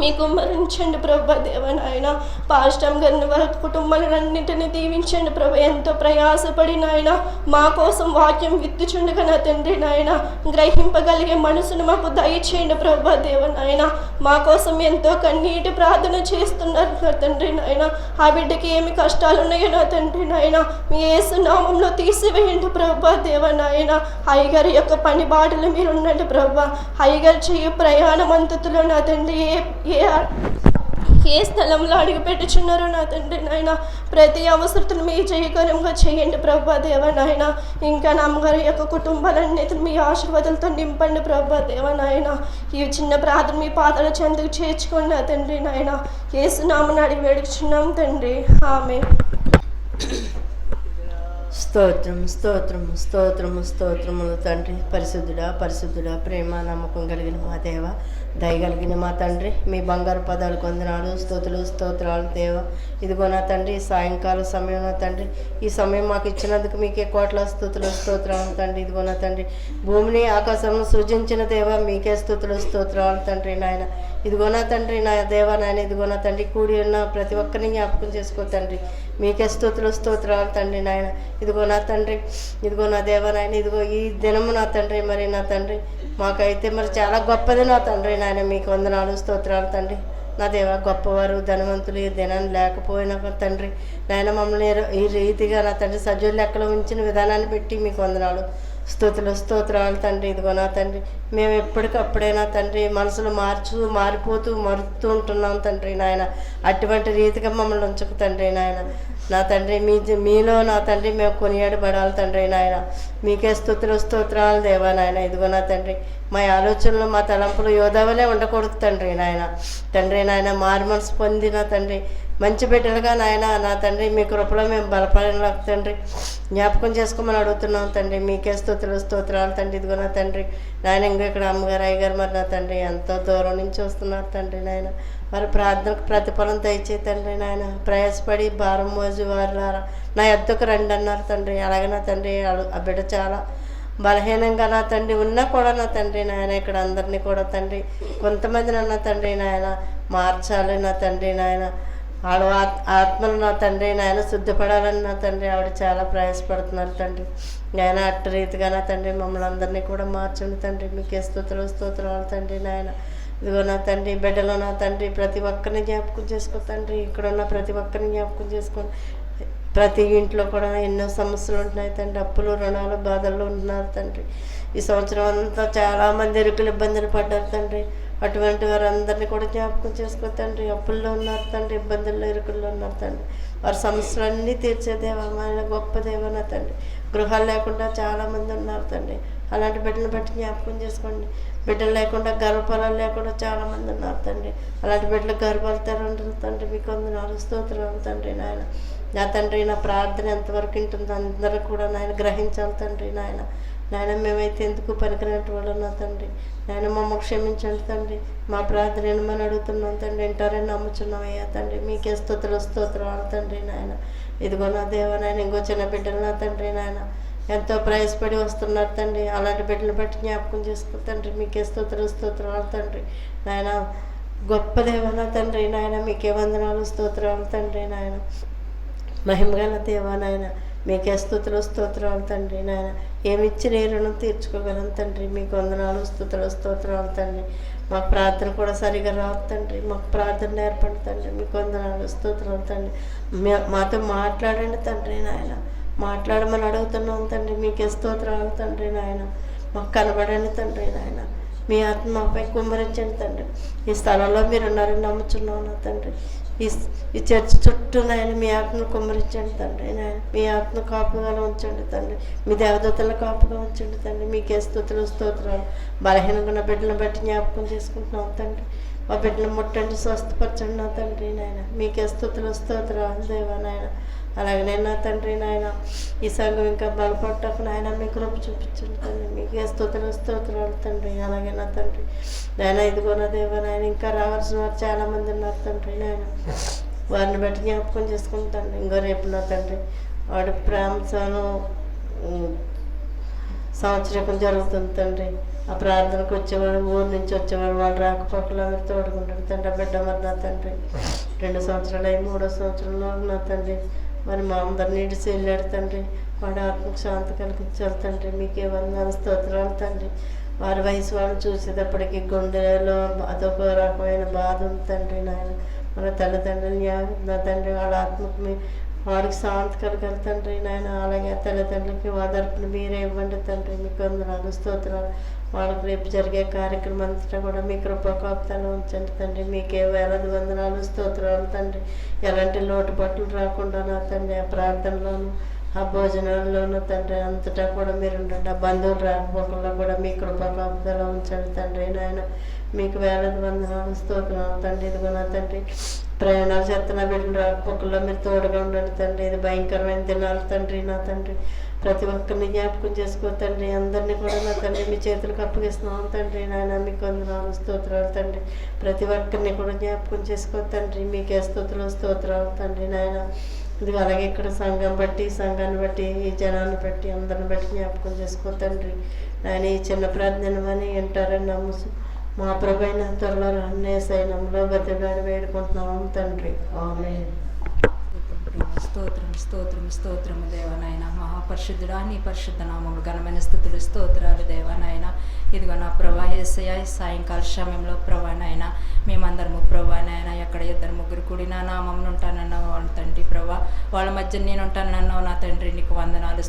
మీకు మరించండి ప్రభా దేవ నాయన. పాస్టమ్ గారిని వారి కుటుంబాలన్నింటినీ దీవించండి ప్రభా. ఎంతో ప్రయాసపడి నాయన మా కోసం వాక్యం విత్తుచుండగా నా తండ్రి నాయన గ్రహింపగలిగే మనసును మాకు దయచేయండి ప్రభా దేవ నాయన. మా కోసం ఎంతో కన్నీటి ప్రార్థన చేస్తున్నారు నా తండ్రి నాయన. ఆ బిడ్డకి ఏమి కష్టాలు ఉన్నాయో నా తండ్రి నాయన మీ యేసు నామంలో తీసివేయండి ప్రభా దేవ నాయన. అయ్యగారి యొక్క పని బాటలు మీరు ఉండండి ప్రభా. అయ్యగారు చెయ్యి ప్రయాణం అంతలో నా తండ్రి ఏ స్థలంలో అడుగు పెట్టుచున్నారో నా తండ్రి నాయన ప్రతి అవసరతను మీ జయకరంగా చేయండి ప్రభా దేవ నాయన. ఇంకా నా అమ్మగారి యొక్క కుటుంబాలన్నిటిని మీ ఆశీర్వాదాలతో నింపండి ప్రభా దేవ నాయన. ఈ చిన్న ప్రార్థన మీ పాదాల చెందుకు చేర్చుకోండి నా తండ్రి నాయన. యేసు నామమున అడిగి వేడుచున్నాం తండ్రి, ఆమేన్. స్తోత్రం స్తోత్రం స్తోత్రము స్తోత్రములు తండ్రి. పరిశుద్ధుడా పరిశుద్ధుడా ప్రేమ నమ్మకం కలిగిన మా దేవ, దయగలిగిన మా తండ్రి, మీ బంగారు పదాలు కొందనాలు స్తోతులు స్తోత్రాలు దేవ. ఇదిగో నా తండ్రి సాయంకాల సమయం నా తండ్రి ఈ సమయం మాకు ఇచ్చినందుకు మీకే కోట్ల స్తుతులు స్తోత్రాలు తండ్రి. ఇదిగో నా తండ్రి భూమిని ఆకాశంను సృజించిన దేవ మీకే స్తుతులు స్తోత్రాలు తండ్రి నాయన. ఇదిగో నా తండ్రి నా దేవ నాయన. ఇదిగో నా తండ్రి కూడి ఉన్న ప్రతి ఒక్కరిని జ్ఞాపకం చేసుకో తండ్రి. మీకే స్తుతులు స్తోత్రాలు తండ్రి నాయన. ఇదిగో నా తండ్రి ఇదిగో నా దేవ నాయన. ఇదిగో ఈ దినము నా తండ్రి మరి నా తండ్రి మాకైతే మరి చాలా గొప్పది నా తండ్రి నాయన. మీకు వందనాలు స్తోత్రాలు తండ్రి. నా దేవ గొప్పవారు ధనవంతులు ఈ దినాన్ని లేకపోయినా తండ్రి నాయన మమ్మల్ని ఈ రీతిగా నా తండ్రి సజీవ లెక్కలో ఉంచిన విధానాన్ని పెట్టి మీకు వందనాలు స్తుతులు స్తోత్రాలు తండ్రి. ఇదిగో నా తండ్రి మేము ఎప్పటికప్పుడైనా తండ్రి మనసులు మారిపోతూ మరుతూ ఉంటున్నాం తండ్రి నాయన. అటువంటి రీతిగా మమ్మల్ని ఉంచకు తండ్రి నాయన. నా తండ్రి మీలో నా తండ్రి మేము కొనియాడబడాలి తండ్రి నాయన. మీకే స్తోత్రాలు దేవా నాయన. ఇదిగో నా తండ్రి మా ఆలోచనలు మా తలంపులు యోధావలే ఉండకూడదు తండ్రి నాయన. తండ్రి నాయన మారు మనసు పొంది నా తండ్రి మంచి బిడ్డలుగా నాయన నా తండ్రి మీ కృపలో మేము బలపడిన తండ్రి జ్ఞాపకం చేసుకోమని అడుగుతున్నాం తండ్రి. మీకే స్తోత్రాలు తండ్రి. ఇదిగో నా తండ్రి నాయన ఇంకా ఇక్కడ అమ్మగారు అయ్యగారు మరి నా తండ్రి ఎంతో దూరం నుంచి వస్తున్నారు తండ్రి నాయన. వారి ప్రార్థనకు ప్రతిఫలం దయచే తండ్రి నాయన. ప్రయాసపడి భారం మోజు వారు నా ఎద్దకు రండి అన్నారు తండ్రి. అలాగే నా తండ్రి ఆ బిడ్డ చాలా బలహీనంగా నా తండ్రి ఉన్నా కూడా నా తండ్రి నాయన ఇక్కడ అందరినీ కూడా తండ్రి కొంతమంది నా తండ్రి నాయన మార్చాలి నా తండ్రి నాయన. ఆడ ఆత్మలు నా తండ్రి నాయన శుద్ధపడాలని నా తండ్రి ఆవిడ చాలా ప్రయాసపడుతున్నారు తండ్రి నాయన. అట్టు రీతిగా నా తండ్రి మమ్మల్ని అందరినీ కూడా మార్చండి తండ్రి. మీకే స్తోత్రాలు తండ్రి నాయన. ఇదిగో నా తండ్రి బిడ్డలో నా తండ్రి ప్రతి ఒక్కరిని జ్ఞాపకం చేసుకో తండ్రి. ఇక్కడ ఉన్న ప్రతి ఒక్కరిని జ్ఞాపకం చేసుకోండి. ప్రతి ఇంట్లో కూడా ఎన్నో సమస్యలు ఉంటున్నాయి తండ్రి. అప్పులు రుణాలు బాధల్లో ఉంటున్నారు తండ్రి. ఈ సంవత్సరం అంతా చాలామంది ఇరుకులు ఇబ్బందులు పడ్డారు తండ్రి. అటువంటి వారందరినీ కూడా జ్ఞాపకం చేసుకో తండ్రి. అప్పుల్లో ఉన్నారు తండ్రి, ఇబ్బందుల్లో ఇరుకుల్లో ఉన్నారు తండ్రి. వారి సమస్యలన్నీ తీర్చే దేవమైన గొప్ప దేవన తండ్రి. గృహాలు లేకుండా చాలామంది ఉన్నారు తండ్రి. అలాంటి బిడ్డలను బట్టి జ్ఞాపకం చేసుకోండి. బిడ్డలు లేకుండా గర్భఫలాలు లేకుండా చాలామంది ఉన్నారు తండ్రి. అలాంటి బిడ్డలు గర్భాలు తెరంటారు తండ్రి. మీకు స్తోత్రాలు తండ్రి నాయన. నా తండ్రి నా ప్రార్థన ఎంతవరకు ఉంటుందో అందరూ కూడా నాయన గ్రహించాలి తండ్రి నాయన. నాయన మేమైతే ఎందుకు పనికినట్టు వాళ్ళు నా తండ్రి నాయన మమ్మల్ని క్షమించండి తండ్రి. మా ప్రార్థన ఏమని అడుగుతున్నాం తండ్రి. వింటారని నమ్ముచున్నామయ్యా తండ్రి. మీకే స్తోత్రాలు తండ్రి నాయన. ఇదిగో నా దేవ నాయన ఇంకో చిన్న బిడ్డలు నా తండ్రి నాయన ఎంతో ప్రయాసపడి వస్తున్నారు తండ్రి. అలాంటి బిడ్డలు బట్టి జ్ఞాపకం చేసుకో తండ్రి. మీకే స్తోత్రాలు తండ్రి నాయన. గొప్ప దేవనా తండ్రి నాయన. మీకే స్తోత్రాలు తండ్రి నాయన. మహిమగల దేవా నాయన. మీకే స్తోత్రాలు తండ్రి నాయన. ఏమిచ్చి నీ రుణం తీర్చుకోగలం తండ్రి. మీకు స్తోత్రాలు తండ్రి. మాకు ప్రార్థన కూడా సరిగా రాదు తండ్రి. మాకు ప్రార్థన నేర్పండి తండ్రి. మీకు స్తోత్రాలు తండ్రి. మాతో మాట్లాడండి తండ్రి నాయన. మాట్లాడమని అడుగుతున్నాం తండ్రి. మీకే స్తోత్రాలు తండ్రి నాయన. మాకు కనబడండి తండ్రి నాయన. మీ ఆత్మ మాపై కుమ్మరించండి తండ్రి. ఈ స్థలంలో మీరు ఉన్నారని నమ్ముచున్నాం నా తండ్రి. ఈ చర్చ చుట్టూ నాయన మీ ఆత్మను కుమ్మరించండి తండ్రి నాయన. మీ ఆత్మ కాపుగా ఉంచండి తండ్రి. మీ దేవదూతల కాపుగా ఉంచండి తండ్రి. మీకే స్తోత్రాలు. బలహీనంగా ఉన్న బిడ్డలను బట్టి జ్ఞాపకం చేసుకుంటున్నాం తండ్రి. మా బిడ్డను ముట్టండి, స్వస్థపరచండి నా తండ్రి నాయన. మీకే స్తోత్రాలు దేవా నాయన. అలాగనే నా తండ్రి నాయన ఈ సంఘం ఇంకా బలపడటకు నాయన మీ కృప చూపించండి తండ్రి. మీకే స్తోత్రాలు తండ్రి. అలాగే నా తండ్రి నాయన ఇదిగో నా దేవ నాయన ఇంకా రావాల్సిన వారు చాలామంది ఉన్నారు తండ్రి నాయన. వారిని బట్టి జ్ఞాపకం చేసుకుంటాను. ఇంకో రేపు నా తండ్రి వాడి ప్రేమను సంవత్సరం జరుగుతుంది తండ్రి. ఆ ప్రార్థనకు వచ్చేవాడు ఊరు నుంచి వచ్చేవాడు వాళ్ళు రాకపోకలు అందరూ తోడుకుంటాడు తండ్రి. ఆ బిడ్డ మరి నా తండ్రి 2 సంవత్సరాలు అయి 3వ సంవత్సరంలో నా తండ్రి మరి మా అందరినీ ఇడిసి వెళ్ళాడు తండ్రి. వాడు ఆత్మకు శాంతి కలిగించాలి తండ్రి. మీకే స్తోత్రాలు తండ్రి. వారి వయసు వాళ్ళు చూసేటప్పటికి గుండెలో అదొక రకమైన బాధ ఉంది తండ్రి నాయన. మన తల్లిదండ్రులు నా తండ్రి వాళ్ళ ఆత్మకు వారికి శాంతి కలగాలి తండ్రి నాయన. అలాగే తల్లిదండ్రులకి ఓదార్పును మీరే ఇవ్వండి తండ్రి. మీకు స్తోత్రాలు. వాళ్ళకి రేపు జరిగే కార్యక్రమం అంతా కూడా మీ కృపకాప్తాలు ఉంచండి తండ్రి. మీకే వేలాది స్తోత్రాలు తండ్రి. ఎలాంటి లోటుపాట్లు రాకుండా నా తండ్రి ఆ ప్రార్థనలోను ఆ భోజనాల్లోనూ తండ్రి అంతటా కూడా మీరు ఉండండి. ఆ బంధువులు రాకపోకల్లో కూడా మీ కృపకాప్తాలు ఉంచండి తండ్రి నాయన. మీకు వేలాది స్తోత్రాలు తండ్రి. ఇదిగో నా తండ్రి ప్రయాణాలు చేస్తున్న బిడ్డలు రాకపోకల్లో మీరు తోడుగా ఉండండి తండ్రి. ఇది భయంకరమైన దినాలు తండ్రి నా తండ్రి. ప్రతి ఒక్కరిని జ్ఞాపకం చేసుకో తండ్రి. అందరినీ కూడా నా తండ్రి మీ చేతులకు అప్పగిస్తున్నాం తండ్రి నాయన. మీకు స్తోత్రాలు తండ్రి. ప్రతి ఒక్కరిని కూడా జ్ఞాపకం చేసుకో తండ్రి. మీకే స్తోత్రాలు తండ్రి నాయన. ఇది అలాగే ఇక్కడ సంఘాన్ని బట్టి ఈ జనాన్ని బట్టి అందరిని బట్టి జ్ఞాపకం చేసుకో తండ్రి నాయన. ఈ చిన్న ప్రార్థన అని వింటారని నమ్ము మా ప్రభైన త్వరలో అన్నే సైనంలో బతిలాడి వేడుకుంటున్నాం తండ్రి. ఆమేన్. స్తోత్రము దేవనాయన. మహాపరిశుద్ధుడా నీ పరిశుద్ధ నామములు ఘనమైన స్తుతులు స్తోత్రాలు దేవనాయన. ఇదిగో నా ప్రభా యేసయ్య ఈ సాయంకాల సమయంలో ప్రభా నాయన మేమందరము ప్రభా నాయన ఎక్కడ 2-3 కూడి నా నామం ఉంటానన్నావు తండ్రి ప్రభా. వాళ్ళ మధ్య నేను ఉంటానన్నావు నా తండ్రి. నీకు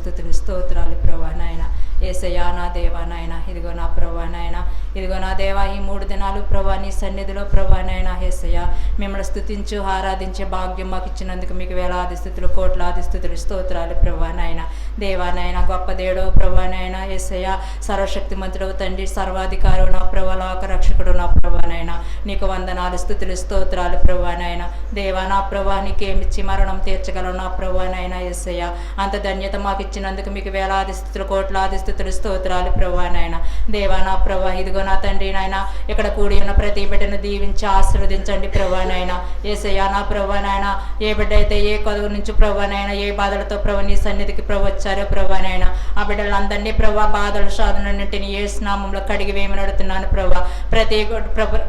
స్తుతులు స్తోత్రాలు ప్రభా నాయన. యేసయ్యా నా దేవా నాయన ఇదిగో నా ప్రభా నాయన ఇదిగో నా దేవా ఈ 3 దినాలు ప్రభా నీ సన్నిధిలో ప్రభా నాయన యేసయ్యా మిమ్మల్ని స్తుతించు ఆరాధించే భాగ్యం మాకు ఇచ్చినందుకు మీకు వేలాది స్తుతులు కోట్లాది స్తుతులు స్తోత్రాలు ప్రభా నాయన దేవా నాయన గొప్ప దేవుడు ప్రభా నాయన యేసయ్యా సర్వశక్తిమంతుడు తండ్రి సర్వాధికారు నా ప్రభా లోక రక్షకుడు నా ప్రభా నాయన నీకు వందనాలు స్తుతులు స్తోత్రాలు ప్రభా నాయన దేవా నా ప్రభా నీకేమిచ్చి మరణం తీర్చగలవు నా ప్రభా నాయన యేసయ్యా అంత ధన్యత మాకు ఇచ్చినందుకు మీకు వేలాది స్తుతులు కోట్లాది స్తుతులు స్తోత్రాలు ప్రభా నాయన దేవా నా ప్రభా ఇదిగో నా తండ్రి నాయన ఇక్కడ కూడి ఉన్న ప్రతి బిడ్డను దీవించి ఆశీర్వదించండి ప్రభా నాయన యేసయ్యా నా ప్రభా నాయన ఏ బిడ్డ అయితే ఏ కదువు నుంచి ప్రభా నాయన ఏ బాధలతో ప్రభు నీ సన్నిధికి ప్రభు వచ్చారో ప్రభా నాయన ఆ బిడ్డలందరినీ ప్రభా బాధలు సాధనన్నింటినీ ఏ స్నామంలో కడిగి వేయమనడుతున్నాను ప్రభా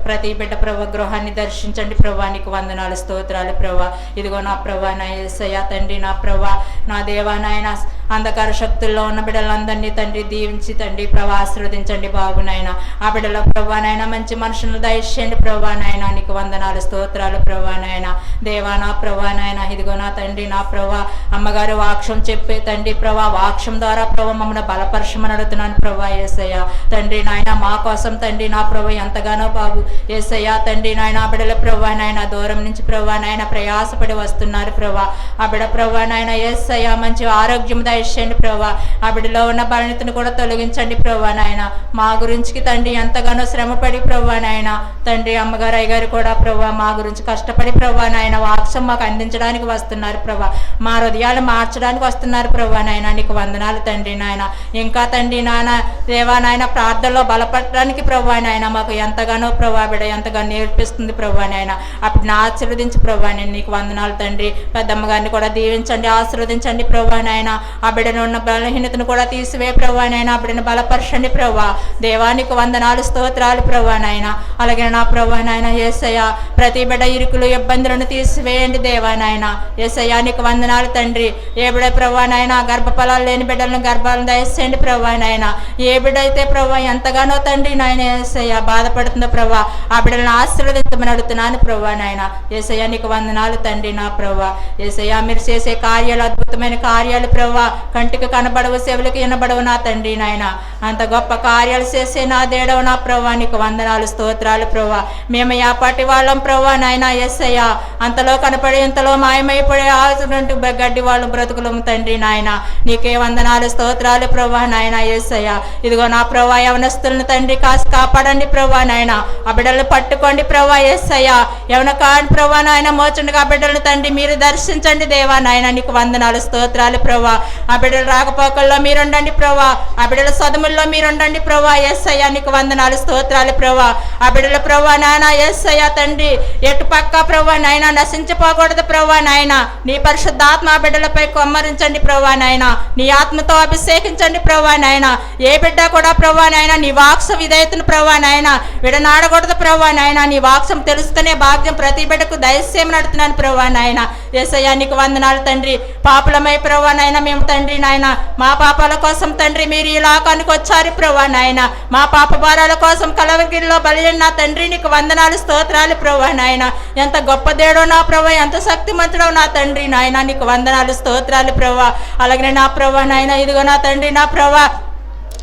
ప్రతి బిడ్డ ప్రభు గృహాన్ని దర్శించండి ప్రభా నీకు వందనాలు స్తోత్రాలు ప్రభా ఇదిగో నా ప్రభా నా యేసయ్యా తండ్రి నా ప్రభా నా దేవా నాయన అంధకార శక్తుల్లో ఉన్న బిడ్డలందరినీ తండ్రి దీవించి తండ్రి ప్రభా ఆశీర్వదించండి బాబు నాయన ఆ బిడ్డల ప్రభా నాయన మంచి మనుషులను దయచేయండి ప్రభా నాయన నీకు వందనాలు స్తోత్రాలు ప్రభా నాయన దేవా నా ప్రభా నాయన ఇదిగో నా తండ్రి నా ప్రభా అమ్మగారు వాక్యం చెప్పే తండ్రి ప్రభా వాక్యం ద్వారా ప్రభా మమ్మల్ని బలపరచమని అడుగుతున్నాను ప్రభా యేసయ్య తండ్రి నాయన మా కోసం తండ్రి నా ప్రభా ఎంతగానో బాబు యేసయ్య తండ్రి నాయన ఆ బిడ్డల ప్రభా నాయన దూరం నుంచి ప్రభా నాయన ప్రయాసపడి వస్తున్నారు ప్రభా ఆ బిడ్డ ప్రభా నాయన యేసయ్య మంచి ఆరోగ్యం దయచేయండి ప్రభా ఆ బిడ్డలో ఉన్న బలహీనతను కూడా తొలగించండి ప్రభా నాయన మా గురించి తండ్రి ఎంతగానో శ్రమపడి ప్రభా నాయన తండ్రి అమ్మగారు అయ్యగారు కూడా ప్రభా మా గురించి కష్టపడి ప్రభా నాయన వాక్యం మాకు అందించడానికి వస్తున్నారు ప్రభా మా హృదయాలు మార్చడానికి వస్తున్నారు ప్రభా నాయన నీకు వందనాలు తండ్రి నాయన ఇంకా తండ్రి నాయన దేవా నాయన ప్రార్థనలో బలపడడానికి ప్రభా నాయన మాకు ఎంతగానో ప్రభా బిడ్డ ఎంతగానో నేర్పిస్తుంది ప్రభా నాయన అప్పుడు నా ఆశీర్వదించి ప్రభా నేను నీకు వందనాలు తండ్రి పెద్దమ్మ గారిని కూడా దీవించండి ఆశీర్వదించండి ప్రభా నాయన ఆ బిడ్డను ఉన్న బలహీనతను కూడా తీసివే ప్రభా నాయన ఆ బిడ్డను బలపరచండి ప్రభా దేవానికి వందనాలు స్తోత్రాలు ప్రభా నాయన అలాగే నా ప్రభా నాయన యేసయ్య ప్రతి బిడ్డ ఇరుకులు ఇబ్బందులను తీసివేయండి దేవా నాయన యేసయ్య నీకు వందనాలు తండ్రి ఏ బిడ్డ ప్రభా నాయన గర్భఫలాలు లేని బిడ్డలను గర్భాలను దయచేయండి ప్రభా నాయన ఏ బిడ్డ అయితే ప్రభా ఎంతగానో తండ్రి నాయన యేసయ్య బాధపడుతుందో ప్రభా ఆ బిడ్డలను ఆశీర్వదించమని అడుగుతున్నాను ప్రభా నాయన యేసయ్య నీకు వందనాలు తండ్రి నా ప్రభా యేసయ్య మీరు చేసే కార్యాలు అద్భుతమైన కార్యాలు ప్రభా కంటికి కనబడవు చెవులకు వినబడవు నా తండ్రి నాయన అంత గొప్ప కార్యాలు చేసే నా దేడవు నా ప్రభా నీకు వందనాలు స్తోత్రాలు ప్రభా మేము యాపాటి వాళ్ళం ప్రభా నాయన యేసయ్య అంతలో కనపడి ఇంతలో మాయమైపోయే ఆసునంటూ గడ్డి వాళ్ళు బ్రతుకులము తండ్రి నాయన నీకే వందనాలు స్తోత్రాలు ప్రభా నాయన యేసయ్య ఇదిగో నా ప్రభా యవనస్తులను తండ్రి కాసి కాపాడండి ప్రభా నాయన ఆ బిడ్డలను పట్టుకోండి ప్రభా యేసయ్య యవన కాని ప్రభా నాయన మోచండిగా ఆ బిడ్డలను తండ్రి మీరు దర్శించండి దేవా నాయన నీకు వందనాలు స్తోత్రాలు ప్రభా ఆ బిడ్డలు రాకపోకల్లో మీరుండండి ప్రభా ఆ బిడ్డల సదముల్లో మీరుండండి ప్రభా యేసయ్య నీకు వందనాలు స్తోత్రాలు ప్రభా ఆ బిడ్డల ప్రభా నాయన యేసయ్య తండ్రి ఎటు పక్క ప్రభా నాయన నశించిపోకూడదు ప్రభా నాయన నీ పరిశుద్ధాత్మ ఆ బిడ్డలపై కొమ్మరించండి ప్రభా నాయన నీ ఆత్మతో అభిషేకించండి ప్రభా నాయన ఏ బిడ్డ కూడా ప్రభా నాయన నీ వాక్స విధేయతను ప్రభా నాయన విడనాడకూడదు ప్రభా నాయన నీ వాక్సం తెలుస్తూనే భాగ్యం ప్రతి బిడ్డకు దయచేయమని అడుగుతున్నాను ప్రభా నాయన యేసయ్య నీకు వందనాలు తండ్రి పాపులమై ప్రభా నాయన మేము తండ్రి నాయన మా పాపాల కోసం తండ్రి మీరు ఈ లోకానికి వచ్చారు ప్రభా నాయన మా పాప భారాల కోసం కలవగిరిలో బలియన్న నా తండ్రి నీకు వందనాలు స్తోత్రాలు ప్రభా నాయన ఎంత గొప్ప దేవుడో నా ప్రభా ఎంత శక్తిమంతుడో నా తండ్రి నాయన నీకు వందనాలు స్తోత్రాలు ప్రభా అలాగే నా ప్రభా నాయన ఇదిగో నా తండ్రి నా ప్రభా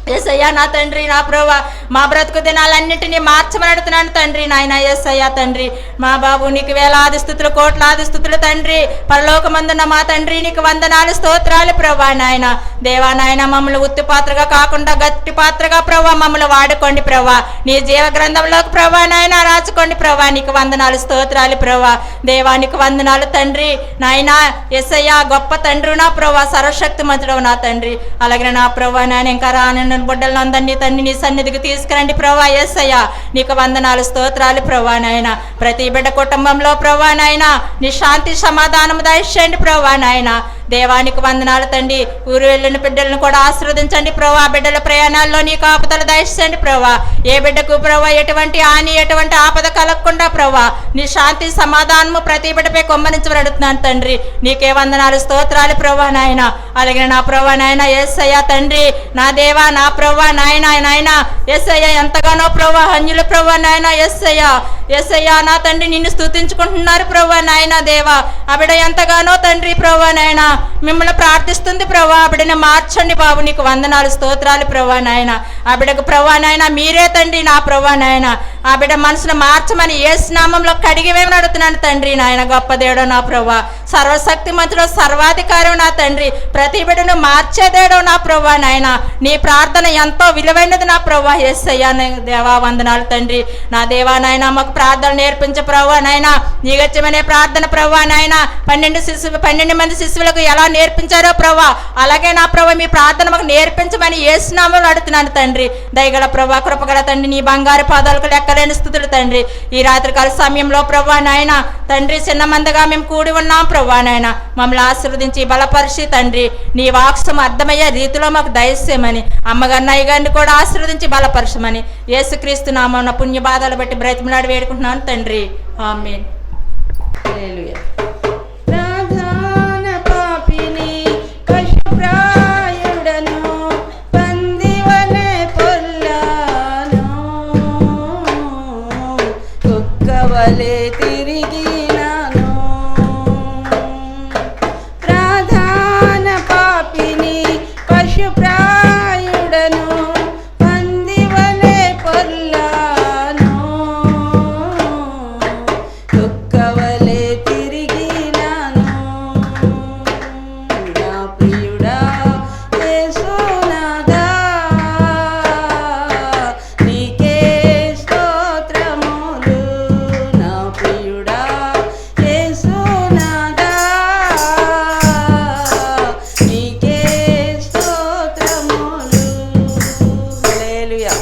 యేసయ్య నా తండ్రి నా ప్రభా మా బ్రతుకు దినాలన్నింటినీ మార్చమని అడుగుతున్నాను తండ్రి నాయన యేసయ్య తండ్రి మా బాబు నీకు వేలాది స్తుతులు కోట్లాది స్తుతులు తండ్రి పరలోకమందున్న మా తండ్రి నీకు వందనాలు స్తోత్రాలు ప్రభా నాయన దేవా నాయన మమ్మల్ని ఉత్తి పాత్రగా కాకుండా గట్టి పాత్రగా ప్రభా మమ్మల్ని వాడుకోండి ప్రభా నీ జీవ గ్రంథంలోకి ప్రభా నాయన రాసుకోండి ప్రభా నీకు వందనాలు స్తోత్రాలు ప్రభా దేవానికి వందనాలు తండ్రి నాయన యేసయ్య గొప్ప తండ్రి నా ప్రభా సర్వశక్తిమంతుడవు నా తండ్రి అలాగే నా ప్రభా నాయన ఇంకా రాను బిడ్డలందరినీ తండ్రి నీ సన్నిధికి తీసుకురండి ప్రభా యేసయ్య నీకు వందనాలు స్తోత్రాలు ప్రభా నాయన ప్రతి బిడ్డ కుటుంబంలో ప్రభా నాయన నీ శాంతి సమాధానం దయచేయండి ప్రభా నాయన దేవానికి వందనాలు తండ్రి ఊరు వెళ్ళిన బిడ్డలను కూడా ఆశీర్వదించండి ప్రభా బిడ్డల ప్రయాణాల్లో నీ కాపుదల దయచేయండి ప్రభా ఏ బిడ్డకు ప్రభా ఎటువంటి హాని ఎటువంటి ఆపద కలగకుండా ప్రభా నీ శాంతి సమాధానము ప్రతి బిడ్డపై కొమ్మరించమని అడుగుతున్నాను తండ్రి నీకే వందనాలు స్తోత్రాలు ప్రభా నాయన అలాగే నా ప్రభా నాయన యేసయ్య తండ్రి నా దేవా నా ప్రభా నాయన నాయన యేసయ్య ఎంతగానో ప్రభా హన్యుల ప్రభా నాయన యేసయ్య యేసయ్యా నా తండ్రి నిన్ను స్తుతించుకుంటున్నారు ప్రభా నాయన దేవా. ఆ బిడ్డ ఎంతగానో తండ్రి ప్రభా నాయన మిమ్మల్ని ప్రార్థిస్తుంది ప్రభా. ఆ బిడ్డని మార్చండి బాబు, నీకు వందనాలు స్తోత్రాలు ప్రభా నాయన. ఆ బిడ్డకు ప్రభా నాయన మీరే తండ్రి నా ప్రభా నాయన. ఆ బిడ్డ మనసును మార్చమని యేసు నామంలో కడిగివేమని అడుగుతున్నాను తండ్రి నాయన. గొప్ప దేవుడు నా ప్రభా, సర్వశక్తి మంతుడు, సర్వాధికారం నా తండ్రి, ప్రతి బిడ్డను మార్చేదేడో నా ప్రభా నాయన. నీ ప్రార్థన ఎంతో విలువైనది నా ప్రభా యేసయ్యా దేవా. వందనాలు తండ్రి నా దేవా నాయన. మాకు ప్రార్థన నేర్పించే ప్రభా నాయన. నీగచ్చమనే ప్రార్థన ప్రభా నాయన 12 మంది శిశువులకు ఎలా నేర్పించారో ప్రభా, అలాగే నా ప్రభా మీ ప్రార్థన మాకు నేర్పించమని యేసు నామములో అడుగుతున్నాను తండ్రి. దయగల ప్రభా, కృపగల తండ్రి, నీ బంగారు పాదాలకు లెక్కలేని స్థుతులు తండ్రి. ఈ రాత్రికాల సమయంలో ప్రభా నాయన తండ్రి చిన్న మందిగా మేము కూడి ఉన్నాం ప్రభా నాయన. మమ్మల్ని ఆశీర్వదించి బలపరిచి తండ్రి నీ వాక్సం అర్థమయ్యే రీతిలో మాకు దయచేయమని, అమ్మగారిని అయ్యగారిని కూడా ఆశీర్వదించి బలపరచమని యేసుక్రీస్తు నామమున పుణ్య బాధలు బట్టి బ్రతిమలాడి వేడుకుంటున్నాను తండ్రి. ఆమేన్. హల్లెలూయా. ప్రధాన పాపిని పశుప్రాయుడను పందివలె పొల్లాను కుక్కవలె తిరిగినాను. ప్రధాన పాపిని పశుప్రాయుడను పందివలె పొల్లాను కుక్కవలె తిరిగినాను. నా ప్రియుడా యేసునాథా నీకే స్తోత్రములు. నా ప్రియుడా యేసునాథా నీకే స్తోత్రములు. హల్లెలూయా.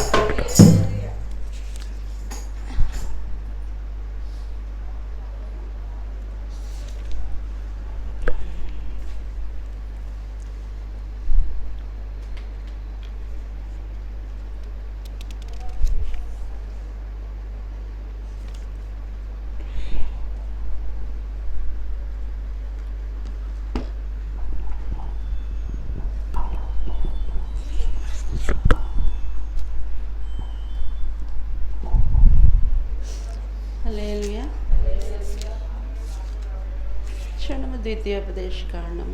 హల్లెలూయా. క్షణము ద్వితీయోపదేశ కాండం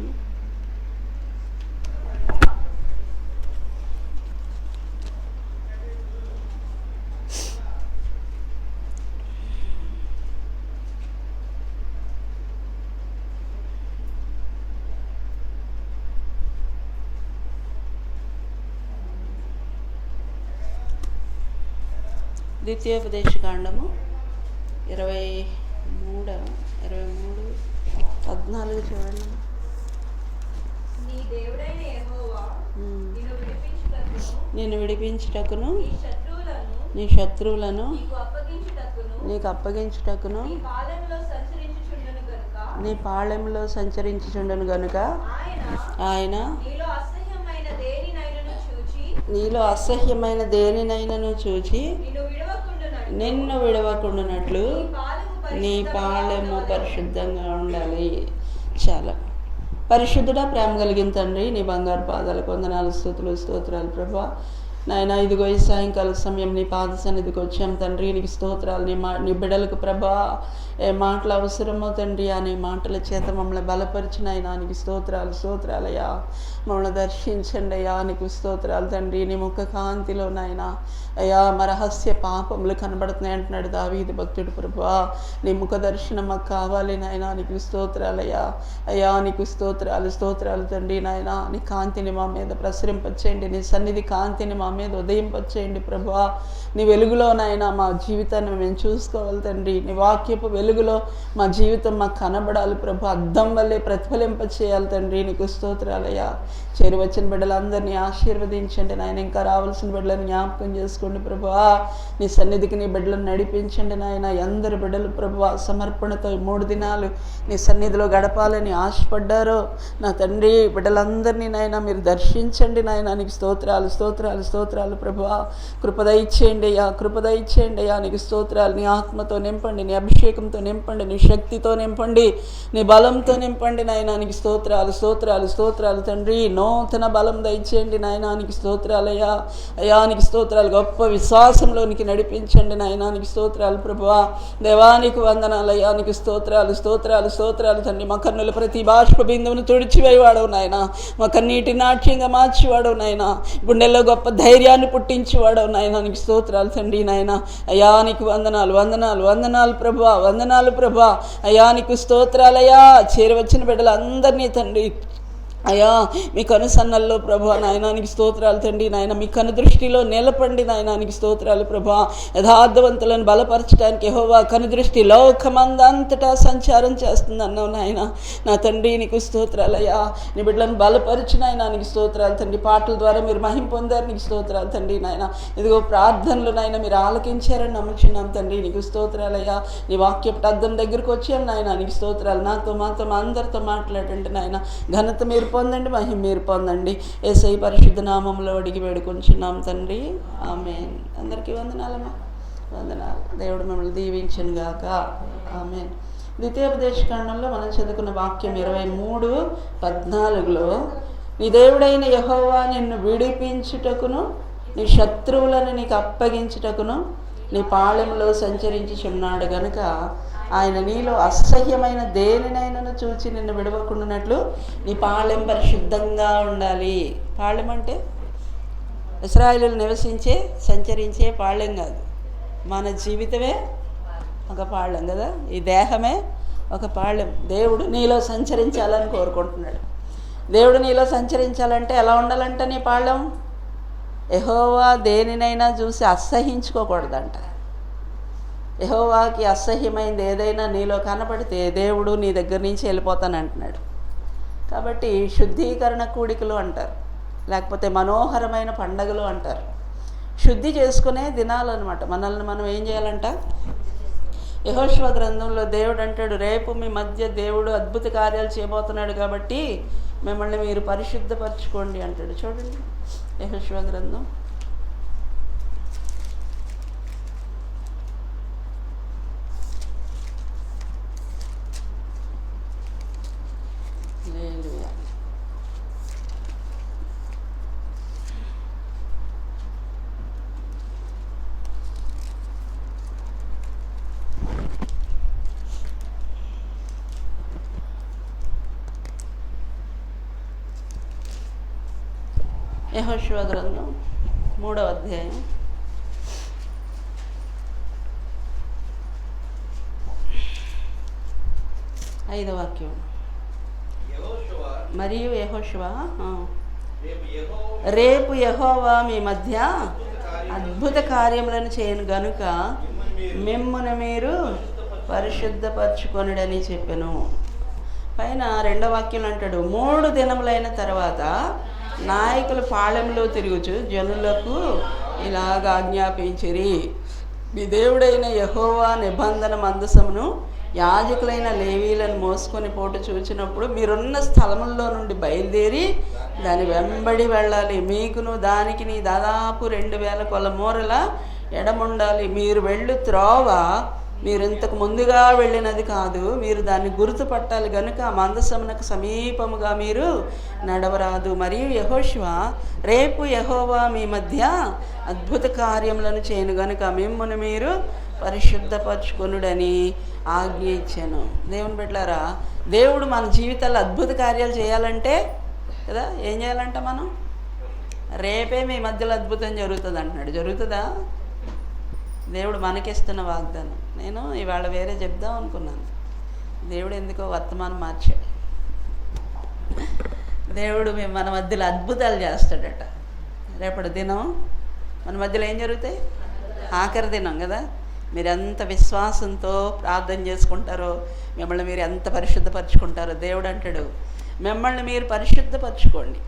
23:14 చూడండి. నేను విడిపించుటకును నీ శత్రువులను నీకు అప్పగించుటకును నీ పాళెంలో సంచరించుచుండను గనుక ఆయన నీలో అసహ్యమైన దేనినైనను చూచి నిన్ను విడవకుండానట్లు నీ పాళెము పరిశుద్ధంగా ఉండాలి. చాలా పరిశుద్ధుడా, ప్రేమ కలిగిన తండ్రి, నీ బంగారు పాదాలకు వందనాలు, స్తుతులు, స్తోత్రాలు ప్రభా నాయన. ఇదిగో ఈ సాయంకాల సమయం నీ పాద సన్నిధికి వచ్చాం తండ్రి. నీకు స్తోత్రాలు. నీ బిడ్డలకు ప్రభా ఏ మాటలు అవసరమో తండ్రి అనే మాటల చేత మమ్మల్ని బలపరిచిన అయినా నీకు స్తోత్రాలు. స్తోత్రాలయ్యా, మమ్మల్ని దర్శించండి అయ్యా. నీకు స్తోత్రాలు తండ్రి. నీ ముఖ కాంతిలో నాయన అయ్యా మా రహస్య పాపములు కనబడుతున్నాయి అంటున్నాడు దావీదు భక్తుడు. ప్రభా నీ ముఖ దర్శనం మాకు కావాలి నాయన. నీకు స్తోత్రాలయ్యా. అయ్యా నీకు స్తోత్రాలు. స్తోత్రాలు తండ్రి నాయన. నీ కాంతిని మా మీద ప్రసరింపచేయండి. నీ సన్నిధి కాంతిని మా మీద ఉదయింపచేయండి ప్రభా. నీ వెలుగులో నాయన మా జీవితాన్ని మేము చూసుకోవాలి తండ్రి. నీ వాక్యపు వెలుగులో మా జీవితం మాకు కనబడాలి ప్రభా. అద్దం వల్లే ప్రతిఫలింపచేయాలి తండ్రి. నీకు స్తోత్రాలయ్యా. చేరి వచ్చిన బిడ్డలందరినీ ఆశీర్వదించండి నాయన. ఇంకా రావాల్సిన బిడ్డలను జ్ఞాపకం చేసుకోండి ప్రభా. నీ సన్నిధికి నీ బిడ్డలను నడిపించండి నాయన. అందరి బిడ్డలు ప్రభా సమర్పణతో 3 దినాలు నీ సన్నిధిలో గడపాలని ఆశపడ్డారో నా తండ్రి బిడ్డలందరినీ నాయన మీరు దర్శించండి నాయన. నీకు స్తోత్రాలు. స్తోత్రాలు. స్తోత్రాలు ప్రభువా. కృప దయచేయండి అయ్యా, కృప దయచేయండి అయ్యా. నీకు స్తోత్రాలు. నీ ఆత్మతో నింపండి, నీ అభిషేకంతో నింపండి, నీ శక్తితో నింపండి, నీ బలంతో నింపండి నాయనా. నీకు స్తోత్రాలు స్తోత్రాలు స్తోత్రాలు తండ్రి. నూతన బలం దయచేయండి నాయనా. నీకు స్తోత్రాలయ్యా. అయ్యా నీకు స్తోత్రాలు. గొప్ప విశ్వాసంలోనికి నడిపించండి నాయనా. నీకు స్తోత్రాలు ప్రభువా. దేవానికి వందనాలయ్యా. నీకు స్తోత్రాలు స్తోత్రాలు స్తోత్రాలు తండ్రి. మా కన్నుల ప్రతి బాష్ప బిందువును తుడిచివేవాడవు నాయన. మా కన్నీటి నాట్యంగా మార్చివాడవు నాయన. గుండెల్లో గొప్ప ధైర్యాన్ని పుట్టించేవాడవు నాయన. నీకు స్తోత్రాలు తండ్రి నాయన. అయ్యా నీకు వందనాలు వందనాలు వందనాలు ప్రభువా, వందనాలు ప్రభువా. అయ్యా నీకు స్తోత్రాలయ్యా. చేరవచ్చిన బిడ్డలందరినీ తండ్రి అయ్యా మీ కనుసన్నల్లో ప్రభా నాయనానికి స్తోత్రాలు తండ్రి నాయన. మీ కను దృష్టిలో నిలపండి నాయనానికి స్తోత్రాలు ప్రభా. యథార్థవంతులను బలపరచడానికి యెహోవా కను దృష్టి లోకమందంతటా సంచారం చేస్తుంది అన్నావు నాయన. నా తండ్రి నీకు స్తోత్రాలయ్యా. నీ బిడ్డలను బలపరిచిన నాయనానికి స్తోత్రాలు తండ్రి. పాటల ద్వారా మీరు మహిమ పొందారు, నీకు స్తోత్రాలు తండ్రి నాయన. ఇదిగో ప్రార్థనలు నాయన మీరు ఆలకించారని నమ్ముచున్నాం తండ్రి. నీకు స్తోత్రాలయ్యా. నీ వాక్యపు అద్దం దగ్గరకు వచ్చాను నాయన. నీకు స్తోత్రాలు. నాతో మాతో మా అందరితో మాట్లాడండి నాయన. ఘనత మీరు పొందండి, మహిమ మీరు పొందండి. యేసయ్య పరిశుద్ధ నామంలో అడిగి వేడుకొంచున్నాం తండ్రి. ఆమేన్. అందరికీ వందనాలమ్మా, వందనాలు. దేవుడు మిమ్మల్ని దీవించను గాక. ఆమేన్. ద్వితీయోపదేశకాండంలో మనం చదువుకున్న వాక్యం 23:14 నీ దేవుడైన యెహోవా నిన్ను విడిపించుటకును నీ శత్రువులను నీకు అప్పగించుటకును నీ పాళెంలో సంచరించుచున్నాడు గనుక ఆయన నీలో అసహ్యమైన దేనినైనా చూచి నిన్ను విడవకుండానట్లు నీ పాళెం పరిశుద్ధంగా ఉండాలి. పాళెం అంటే ఇశ్రాయేలీయులు నివసించే సంచరించే పాళెం కాదు. మన జీవితమే ఒక పాళెం కదా. ఈ దేహమే ఒక పాళెం. దేవుడు నీలో సంచరించాలని కోరుకుంటున్నాడు. దేవుడు నీలో సంచరించాలంటే ఎలా ఉండాలంట నీ పాళెం? యెహోవా దేనినైనా చూసి అసహ్యించుకోకూడదంట. యెహోవాకి అసహ్యమైంది ఏదైనా నీలో కనపడితే దేవుడు నీ దగ్గర నుంచి వెళ్ళిపోతానంటున్నాడు. కాబట్టి శుద్ధీకరణ కూడికలు అంటారు, లేకపోతే మనోహరమైన పండగలు అంటారు. శుద్ధి చేసుకునే దినాలు అనమాట. మనల్ని మనం ఏం చేయాలంట? యెహోషువ గ్రంథంలో దేవుడు అంటాడు, రేపు మీ మధ్య దేవుడు అద్భుత కార్యాలు చేయబోతున్నాడు కాబట్టి మిమ్మల్ని మీరు పరిశుద్ధపరచుకోండి అంటాడు. చూడండి యెహోషువ గ్రంథం 3వ అధ్యాయం 5వ వాక్యం. మరియు యెహోషువ రేపు యెహోవా మీ మధ్య అద్భుత కార్యములను చేయను గనుక మిమ్మును మీరు పరిశుద్ధపరచుకొనుడని చెప్పెను. పైన 2వ వాక్యం అంటాడు, 3 దినములైన తర్వాత నాయకులు పాళెంలో తిరుగుచు జనులకు ఇలాగ ఆజ్ఞాపించిరి, మీ దేవుడైన యెహోవా నిబంధన మందసమును యాజకులైన లేవీలను మోసుకొని పోటు చూచినప్పుడు మీరున్న స్థలముల్లో నుండి బయలుదేరి దాని వెంబడి వెళ్ళాలి. మీకును దానికి దాదాపు 2000 కొలమూరల ఎడముండాలి. మీరు వెళ్ళు త్రోవ మీరు ఇంతకు ముందుగా వెళ్ళినది కాదు, మీరు దాన్ని గుర్తుపట్టాలి గనుక మందసమునకు సమీపముగా మీరు నడవరాదు. మరియు యెహోషువ రేపు యెహోవా మీ మధ్య అద్భుత కార్యములను చేయను గనుక మిమ్మును మీరు పరిశుద్ధపరచుకొనుడని ఆజ్ఞ ఇచ్చాను. దేవుని బిడ్డలారా, దేవుడు మన జీవితాల్లో అద్భుత కార్యాలు చేయాలంటే కదా ఏం చేయాలంట? మనం రేపే మీ మధ్యలో అద్భుతం జరుగుతుంది అంటున్నాడు. జరుగుతుందా? దేవుడు మనకిస్తున్న వాగ్దానం. నేను ఇవాళ వేరే చెప్దాం అనుకున్నాను, దేవుడు ఎందుకో వర్తమానం మార్చాడు. దేవుడు మేము మన మధ్యలో అద్భుతాలు చేస్తాడట. రేపటి దినం మన మధ్యలో ఏం జరుగుతాయి? ఆఖరి దినం కదా. మీరు ఎంత విశ్వాసంతో ప్రార్థన చేసుకుంటారో, మిమ్మల్ని మీరు ఎంత పరిశుద్ధపరచుకుంటారో దేవుడు అంటాడు, మిమ్మల్ని మీరు పరిశుద్ధపరచుకోండి.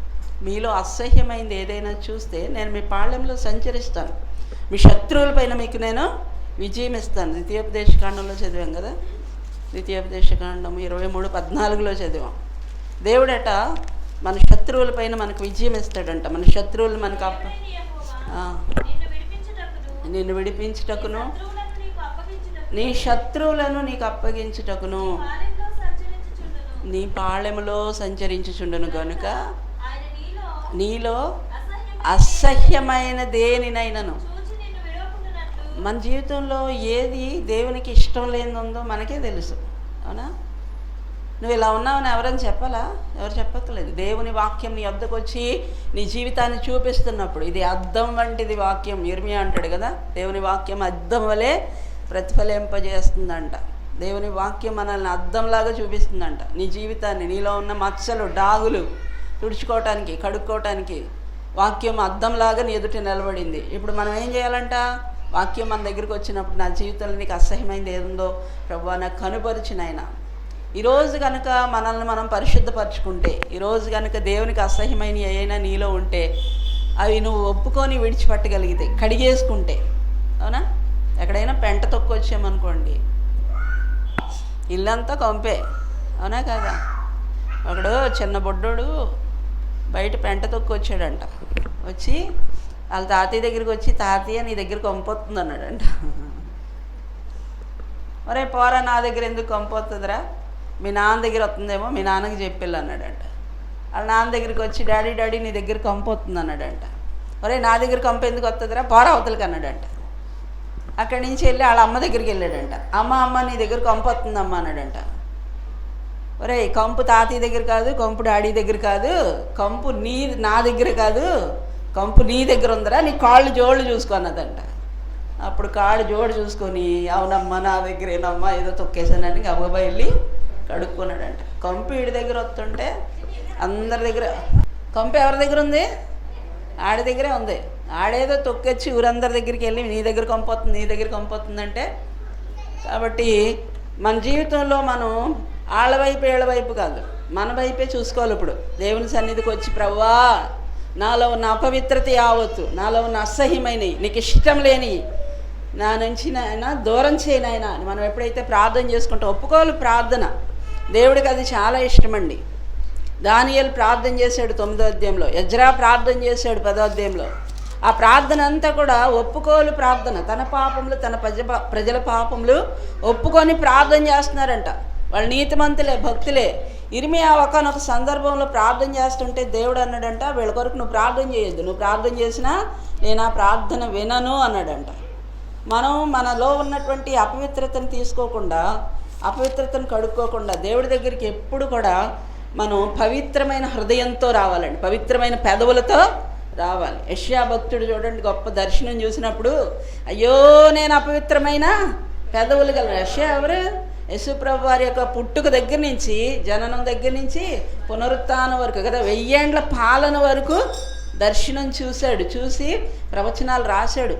మీలో అసహ్యమైంది ఏదైనా చూస్తే నేను మీ పాళెంలో సంచరిస్తాను, మీ శత్రువులపైన మీకు నేను విజయం ఇస్తాను. ద్వితీయోపదేశకాండంలో చదివాం కదా. ద్వితీయోపదేశకాండం 23:14 చదివాం. దేవుడట మన శత్రువులపైన మనకు విజయం ఇస్తాడంట. మన శత్రువులు మనకు నిన్ను విడిపించుటకును నీ శత్రువులను నీకు అప్పగించుటకును నీ పాళెములో సంచరించుచుండును గనుక నీలో అసహ్యమైన దేనినైనను. మన జీవితంలో ఏది దేవునికి ఇష్టం లేనిది ఉందో మనకే తెలుసు, అవునా? నువ్వు ఇలా ఉన్నావని ఎవరైనా చెప్పాలా? ఎవరు చెప్పక్కలేదు. దేవుని వాక్యం నీ వద్దకు వచ్చి నీ జీవితాన్ని చూపిస్తున్నప్పుడు ఇది అద్దం వంటిది వాక్యం. ఇర్మియా అంటాడు కదా, దేవుని వాక్యం అద్దం వలె ప్రతిఫలింపజేస్తుందంట. దేవుని వాక్యం మనల్ని అద్దంలాగా చూపిస్తుందంట. నీ జీవితాన్ని, నీలో ఉన్న మచ్చలు డాగులు తుడుచుకోవటానికి, కడుక్కోవటానికి వాక్యం అద్దంలాగా నీ ఎదుట నిలబడింది. ఇప్పుడు మనం ఏం చేయాలంట? వాక్యం మన దగ్గరికి వచ్చినప్పుడు నా జీవితంలో నీకు అసహ్యమైంది ఏదుందో ప్రభువా నాకు కనుపరిచిన ఆయన. ఈరోజు కనుక మనల్ని మనం పరిశుద్ధపరచుకుంటే, ఈరోజు కనుక దేవునికి అసహ్యమైన ఏమైనా నీలో ఉంటే అవి నువ్వు ఒప్పుకొని విడిచిపెట్టగలిగితే, కడిగేసుకుంటే, అవునా? ఎక్కడైనా పెంట తొక్కొచ్చామనుకోండి, ఇల్లంతా కంపే, అవునా కదా? ఒకడు చిన్న బొడ్డోడు బయట పెంట తొక్కొచ్చాడంట. వచ్చి వాళ్ళ తాతయ్య దగ్గరికి వచ్చి, తాతయ్య నీ దగ్గర కంపొస్తుంది అన్నాడంట. ఒరే పోరా, నా దగ్గర ఎందుకు కంపొస్తుందిరా, మీ నాన్న దగ్గర వస్తుందేమో, మీ నాన్నకి చెప్పిల్లు అన్నాడంట. వాళ్ళ నాన్న దగ్గరికి వచ్చి, డాడీ నీ దగ్గర కంపొస్తుంది అన్నాడంట. ఒరే నా దగ్గర కంప ఎందుకు వస్తుందిరా, పోరా అవతలకి అన్నాడంట. అక్కడి నుంచి వెళ్ళి వాళ్ళ అమ్మ దగ్గరికి వెళ్ళాడంట. అమ్మ నీ దగ్గర కంపు వస్తుందమ్మా అన్నాడంట. ఒరే కంపు తాతయ్య దగ్గర కాదు, కంపు డాడీ దగ్గర కాదు, కంపు నా దగ్గర కాదు, కంపు నీ దగ్గర ఉందరా, నీ కాళ్ళు జోళ్ళు చూసుకున్నదంట. అప్పుడు కాళ్ళు జోడు చూసుకొని, అవునమ్మా నా దగ్గరేనమ్మా, ఏదో తొక్కేసానని గబగబా వెళ్ళి కడుక్కున్నాడంట. కంపు వీడి దగ్గర వస్తుంటే అందరి దగ్గర, కంపు ఎవరి దగ్గర ఉంది? ఆడి దగ్గరే ఉంది. ఆడేదో తొక్కొచ్చి ఊరందరి దగ్గరికి వెళ్ళి నీ దగ్గర కంపొస్తుంది, నీ దగ్గర కంపొస్తుందంటే. కాబట్టి మన జీవితంలో మనం వాళ్ళ వైపు వీళ్ళ వైపు కాదు, మన వైపే చూసుకోవాలి. ఇప్పుడు దేవుని సన్నిధికి వచ్చి, ప్రభువా నాలో ఉన్న అపవిత్రత యావత్తు, నాలో ఉన్న అసహ్యమైనవి, నీకు ఇష్టం లేనివి నా నుంచి నాయన దూరం చేయనాయన అని మనం ఎప్పుడైతే ప్రార్థన చేసుకుంటాం, ఒప్పుకోవాలి ప్రార్థన. దేవుడికి అది చాలా ఇష్టమండి. దానియేలు ప్రార్థన చేశాడు 9వ అధ్యాయంలో, ఎజ్రా ప్రార్థన చేశాడు 10వ అధ్యాయంలో. ఆ ప్రార్థన అంతా కూడా ఒప్పుకోలు ప్రార్థన. తన పాపములు, తన ప్రజల పాపములు ఒప్పుకొని ప్రార్థన చేస్తున్నారంట. వాళ్ళు నీతిమంతులే, భక్తులే. ఇర్మియా ఒకనొక సందర్భంలో ప్రార్థన చేస్తుంటే దేవుడు అన్నాడంట, వీళ్ళ కొరకు నువ్వు ప్రార్థన చేయొద్దు, నువ్వు ప్రార్థన చేసినా నేను ఆ ప్రార్థన వినను అన్నాడంట. మనం మనలో ఉన్నటువంటి అపవిత్రతను తీసుకోకుండా, అపవిత్రతను కడుక్కోకుండా దేవుడి దగ్గరికి ఎప్పుడు కూడా మనం పవిత్రమైన హృదయంతో రావాలండి, పవిత్రమైన పెదవులతో రావాలి. యెషయా భక్తుడు చూడండి, గొప్ప దర్శనం చూసినప్పుడు, అయ్యో నేను అపవిత్రమైన పెదవులు గల. యెషయా ఎవరు? యేసుప్రభు వారి యొక్క పుట్టుక దగ్గర నుంచి, జననం దగ్గర నుంచి పునరుత్థానం వరకు కదా, 1000 ఏండ్ల పాలన వరకు దర్శనం చూశాడు. చూసి ప్రవచనాలు రాశాడు.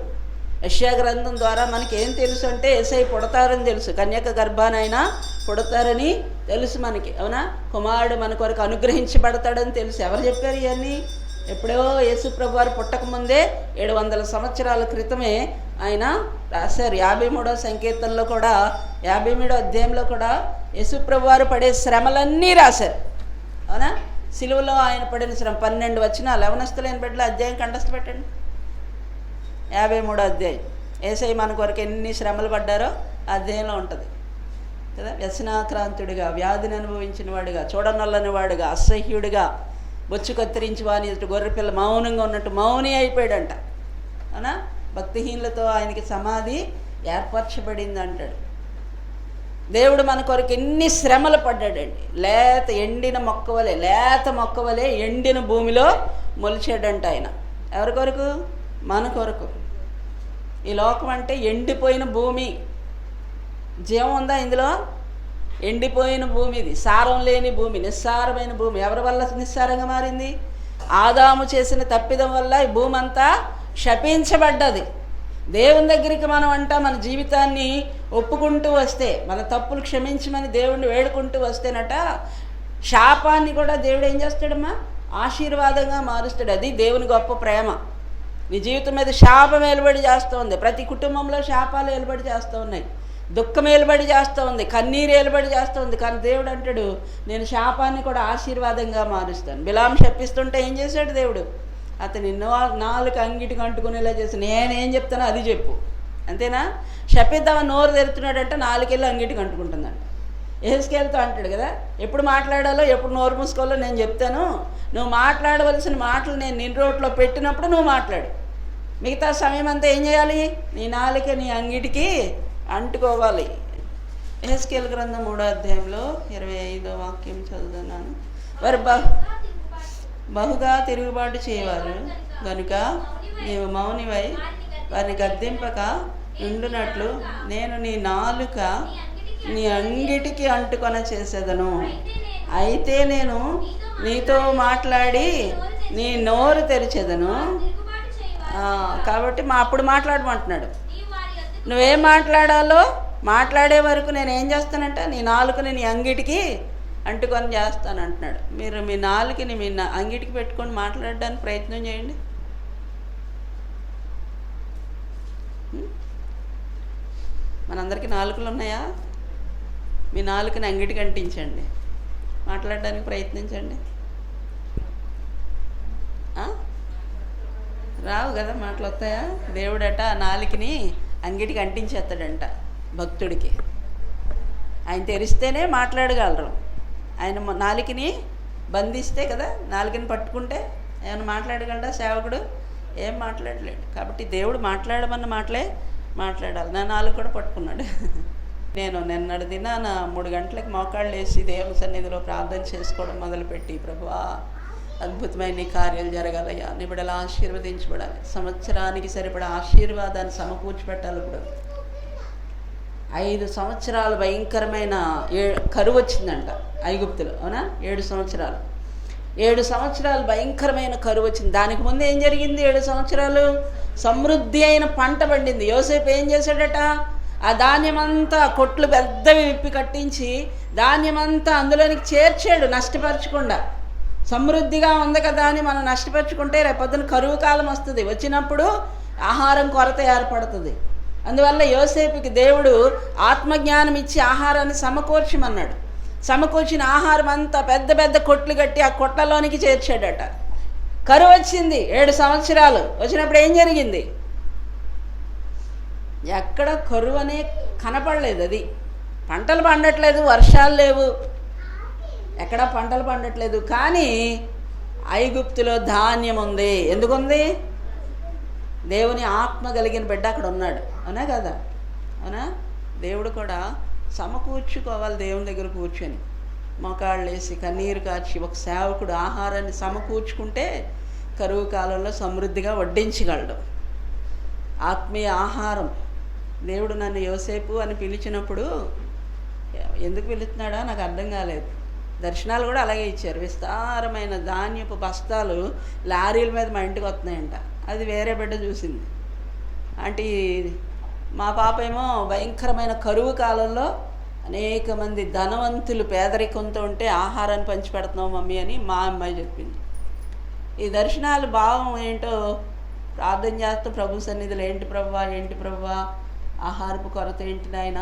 యెషయా గ్రంథం ద్వారా మనకి ఏం తెలుసు అంటే, యేసయ్య పుడతారని తెలుసు, కన్యక గర్భానైనా పుడతారని తెలుసు మనకి, అవునా? కుమారుడు మన కొరకు అనుగ్రహించబడతాడని తెలుసు. ఎవరు చెప్పారు ఇవన్నీ? ఎప్పుడో యేసుప్రభు వారు పుట్టకముందే 700 సంవత్సరాల క్రితమే ఆయన రాశారు. 53వ సంకీర్తనలో కూడా, 53వ అధ్యాయంలో కూడా యేసుప్రభు వారు పడే శ్రమలన్నీ రాశారు, అవునా? సిలువలో ఆయన పడిన శ్రమ 12 వచనాలు. యవనస్తులైన బిడ్డలు అధ్యాయం కంఠస్థ పెట్టండి. 53వ అధ్యాయం. యేసయ్య మన కొరకు ఎన్ని శ్రమలు పడ్డారో అధ్యాయంలో ఉంటుంది కదా. వ్యసనాక్రాంతుడిగా, వ్యాధిని అనుభవించిన వాడుగా, చూడనొల్లని వాడుగా, అసహ్యుడిగా, బొచ్చు కత్తిరించి వాని గొర్రెపిల్ల మౌనంగా ఉన్నట్టు మౌని అయిపోయాడంట, అవునా? భక్తిహీనులతో ఆయనకి సమాధి ఏర్పరచబడింది అంటాడు. దేవుడు మన కొరకు ఎన్ని శ్రమలు పడ్డాడండి. ఎండిన మొక్కవలే, లేత మొక్కవలే ఎండిన భూమిలో మొలిచాడంట ఆయన. ఎవరి కొరకు? మన కొరకు. ఈ లోకం అంటే ఎండిపోయిన భూమి. జీవం ఉందా ఇందులో? ఎండిపోయిన భూమి ఇది, సారం లేని భూమి, నిస్సారమైన భూమి. ఎవరి వల్ల నిస్సారంగా మారింది? ఆదాము చేసిన తప్పిదం వల్ల ఈ భూమి అంతా శపించబడ్డది. దేవుని దగ్గరికి మనం మన జీవితాన్ని ఒప్పుకుంటూ వస్తే, మన తప్పులు క్షమించమని దేవుణ్ణి వేడుకుంటూ వస్తేనట, శాపాన్ని కూడా దేవుడు ఏం చేస్తాడమ్మా? ఆశీర్వాదంగా మారుస్తాడు. అది దేవుని గొప్ప ప్రేమ. నీ జీవితం మీద శాపం ఏలుబడి చేస్తూ ఉంది. ప్రతి కుటుంబంలో శాపాలు ఏలుబడి చేస్తూ ఉన్నాయి, దుఃఖం ఏలుబడి చేస్తూ ఉంది, కన్నీరు ఏలుబడి చేస్తూ ఉంది. కానీ దేవుడు అంటాడు, నేను శాపాన్ని కూడా ఆశీర్వాదంగా మారుస్తాను. బిలాం శపిస్తుంటే ఏం చేశాడు దేవుడు? అతని నాలుక అంగిటికి అంటుకునేలా చేసి నేనేం చెప్తానో అది చెప్పు, అంతేనా? శపిద్దామని నోరు తెరుతున్నాడంటే నాలుకెళ్ళి అంగిటికి అంటుకుంటుందంట. ఎహెజ్కేలుతో అంటాడు కదా, ఎప్పుడు మాట్లాడాలో ఎప్పుడు నోరు మూసుకోవాలో నేను చెప్తాను, నువ్వు మాట్లాడవలసిన మాటలు నేను నీ రోట్లో పెట్టినప్పుడు నువ్వు మాట్లాడు, మిగతా సమయం అంతా ఏం చేయాలి? నీ నాలుక నీ అంగిటికి అంటుకోవాలి. ఎహెజ్కేలు గ్రంథం 3వ అధ్యాయంలో 25వ వాక్యం చదువుతున్నాను. వారు బహుగా తిరుగుబాటు చేయవారు గనుక నీవు మౌనివై వారిని గద్దింపక ఉండునట్లు నేను నీ నాలుక నీ అంగిటికి అంటుకొన చేసేదను. అయితే నేను నీతో మాట్లాడి నీ నోరు తెరిచేదను. కాబట్టి అప్పుడు మాట్లాడమంటున్నాడు. నువ్వేం మాట్లాడాలో మాట్లాడే వరకు నేను ఏం చేస్తానంటే నీ నాలుకని నీ అంగిటికి అంటుకొని చేస్తాను అంటున్నాడు. మీరు మీ నాలుకని మీ అంగిటికి పెట్టుకొని మాట్లాడడానికి ప్రయత్నం చేయండి. మనందరికీ నాలుకలు ఉన్నాయా? మీ నాలుకని అంగిటికి అంటించండి, మాట్లాడడానికి ప్రయత్నించండి. రావు కదా, మాటలు వస్తాయా? దేవుడట నాలుకని అంగిటికి అంటించేస్తాడంట భక్తుడికి. ఆయన తెరిస్తేనే మాట్లాడగలరు. ఆయన నాలుకని బంధిస్తే కదా, నాలుకని పట్టుకుంటే ఏమైనా మాట్లాడగలడా సేవకుడు? ఏం మాట్లాడలేడు. కాబట్టి దేవుడు మాట్లాడమన్న మాటలే మాట్లాడాలి. నా నాలుగు కూడా పట్టుకున్నాడు. నేను నిన్నటి దినాన 3 గంటలకు మోకాళ్ళు వేసి దేవుని సన్నిధిలో ప్రార్థన చేసుకోవడం మొదలుపెట్టి, ప్రభువా అద్భుతమైన నీ కార్యాలు జరగాలయ్యా, నీ బిడ్డలు ఆశీర్వదించబడాలి, సంవత్సరానికి సరిపడా ఆశీర్వాదాన్ని సమకూర్చిపెట్టాలి. ఇప్పుడు 5 సంవత్సరాలు భయంకరమైన కరువు వచ్చిందంట ఐగుప్తులో, అవునా? 7 సంవత్సరాలు 7 సంవత్సరాలు భయంకరమైన కరువు వచ్చింది. దానికి ముందు ఏం జరిగింది? 7 సంవత్సరాలు సమృద్ధి అయిన పంట పండింది. యోసేపు ఏం చేశాడట? ఆ ధాన్యమంతా కొట్లు పెద్దవి విప్పి కట్టించి ధాన్యమంతా అందులోనికి చేర్చాడు, నష్టపరచకుండా. సమృద్ధిగా ఉంది కదా అని మనం నష్టపరుచుకుంటే రేపొద్దున కరువు కాలం వస్తుంది. వచ్చినప్పుడు ఆహారం కొరత ఏర్పడుతుంది. అందువల్ల యోసేపుకి దేవుడు ఆత్మజ్ఞానం ఇచ్చి ఆహారాన్ని సమకూర్చమన్నాడు. సమకూర్చిన ఆహారం అంతా పెద్ద పెద్ద కొట్లు కట్టి ఆ కొట్లలోనికి చేర్చాడట. కరువు వచ్చింది 7 సంవత్సరాలు. వచ్చినప్పుడు ఏం జరిగింది? ఎక్కడ కరువు అనే కనపడలేదు. అది పంటలు పండట్లేదు, వర్షాలు లేవు, ఎక్కడ పంటలు పండట్లేదు. కానీ ఐగుప్తులో ధాన్యం ఉంది. ఎందుకుంది? దేవుని ఆత్మ కలిగిన బిడ్డ అక్కడ ఉన్నాడు, అవునా కదా? అవునా? దేవుడు కూడా సమకూర్చుకోవాలి. దేవుని దగ్గర కూర్చొని మోకాళ్ళు వేసి కన్నీరు కార్చి ఒక సేవకుడు ఆహారాన్ని సమకూర్చుకుంటే కరువు కాలంలో సమృద్ధిగా వడ్డించగలడు. ఆత్మీయ ఆహారం. దేవుడు నన్ను యోసేపు అని పిలిచినప్పుడు ఎందుకు పిలుస్తున్నాడో నాకు అర్థం కాలేదు. దర్శనాలు కూడా అలాగే ఇచ్చారు. విస్తారమైన ధాన్యపు బస్తాలు లారీల మీద మా ఇంటికి వస్తున్నాయంట. అది వేరే బిడ్డ చూసింది. అంటే మా పాప ఏమో భయంకరమైన కరువు కాలంలో అనేక మంది ధనవంతులు పేదరికంతో ఉంటే ఆహారాన్ని పంచిపెడుతున్నావు మమ్మీ అని మా అమ్మాయి చెప్పింది. ఈ దర్శనాలు భావం ఏంటో ప్రార్థన చేస్తూ ప్రభు సన్నిధిలో ఏంటి ప్రభువా ఆహారపు కొరత ఏంటి నాయన,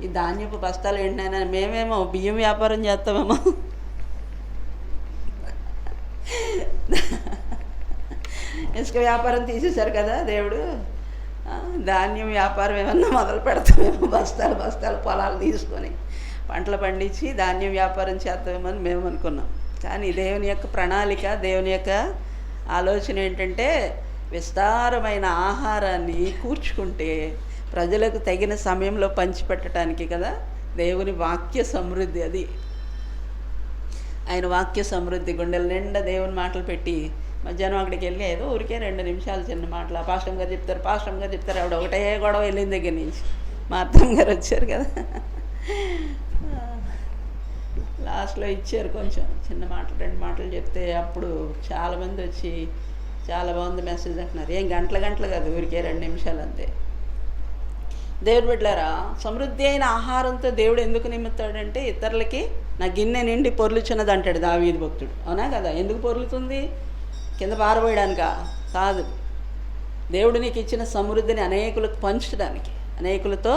ఈ ధాన్యపు బస్తాలు ఏంటి నాయన. మేమేమో బియ్యం వ్యాపారం చేస్తామేమో, ఇసుక వ్యాపారం తీసేశారు కదా దేవుడు. ధాన్యం వ్యాపారం ఏమన్నా మొదలు పెడతామేమో, బస్తాలు పొలాలు తీసుకొని పంటలు పండించి ధాన్యం వ్యాపారం చేస్తామేమో అని మేము అనుకున్నాం. కానీ దేవుని యొక్క ప్రణాళిక, దేవుని యొక్క ఆలోచన ఏంటంటే విస్తారమైన ఆహారాన్ని కూర్చుకుంటే ప్రజలకు తగిన సమయంలో పంచిపెట్టడానికి కదా. దేవుని వాక్య సమృద్ధి అది. ఆయన వాక్య సమృద్ధి గుండెల నిండా దేవుని మాటలు పెట్టి మధ్యాహ్నం అక్కడికి వెళ్ళి ఏదో ఊరికే 2 నిమిషాలు చిన్న మాటలు పాస్టమ్ గారు చెప్తారు. ఆవిడ ఒకటే గొడవ వెళ్ళిన దగ్గర నుంచి మా అత్తమ్మ గారు వచ్చారు కదా, లాస్ట్లో ఇచ్చారు కొంచెం చిన్న మాటలు 2 మాటలు చెప్తే అప్పుడు చాలామంది వచ్చి చాలా బాగుంది మెసేజ్ అంటున్నారు. ఏం గంటలు కాదు, ఊరికే 2 నిమిషాలు అంతే. దేవుడు బిడ్డలారా, సమృద్ధి అయిన ఆహారంతో దేవుడు ఎందుకు నిమ్ముతాడంటే ఇతరులకి నా గిన్నె నిండి పొర్లుచున్నది అంటాడు దావీదు భక్తుడు, అవునా కదా? ఎందుకు పొర్లుతుంది? కింద పారబోయడానికా? కాదు, దేవుడు నీకు ఇచ్చిన సమృద్ధిని అనేకులకు పంచడానికి, అనేకులతో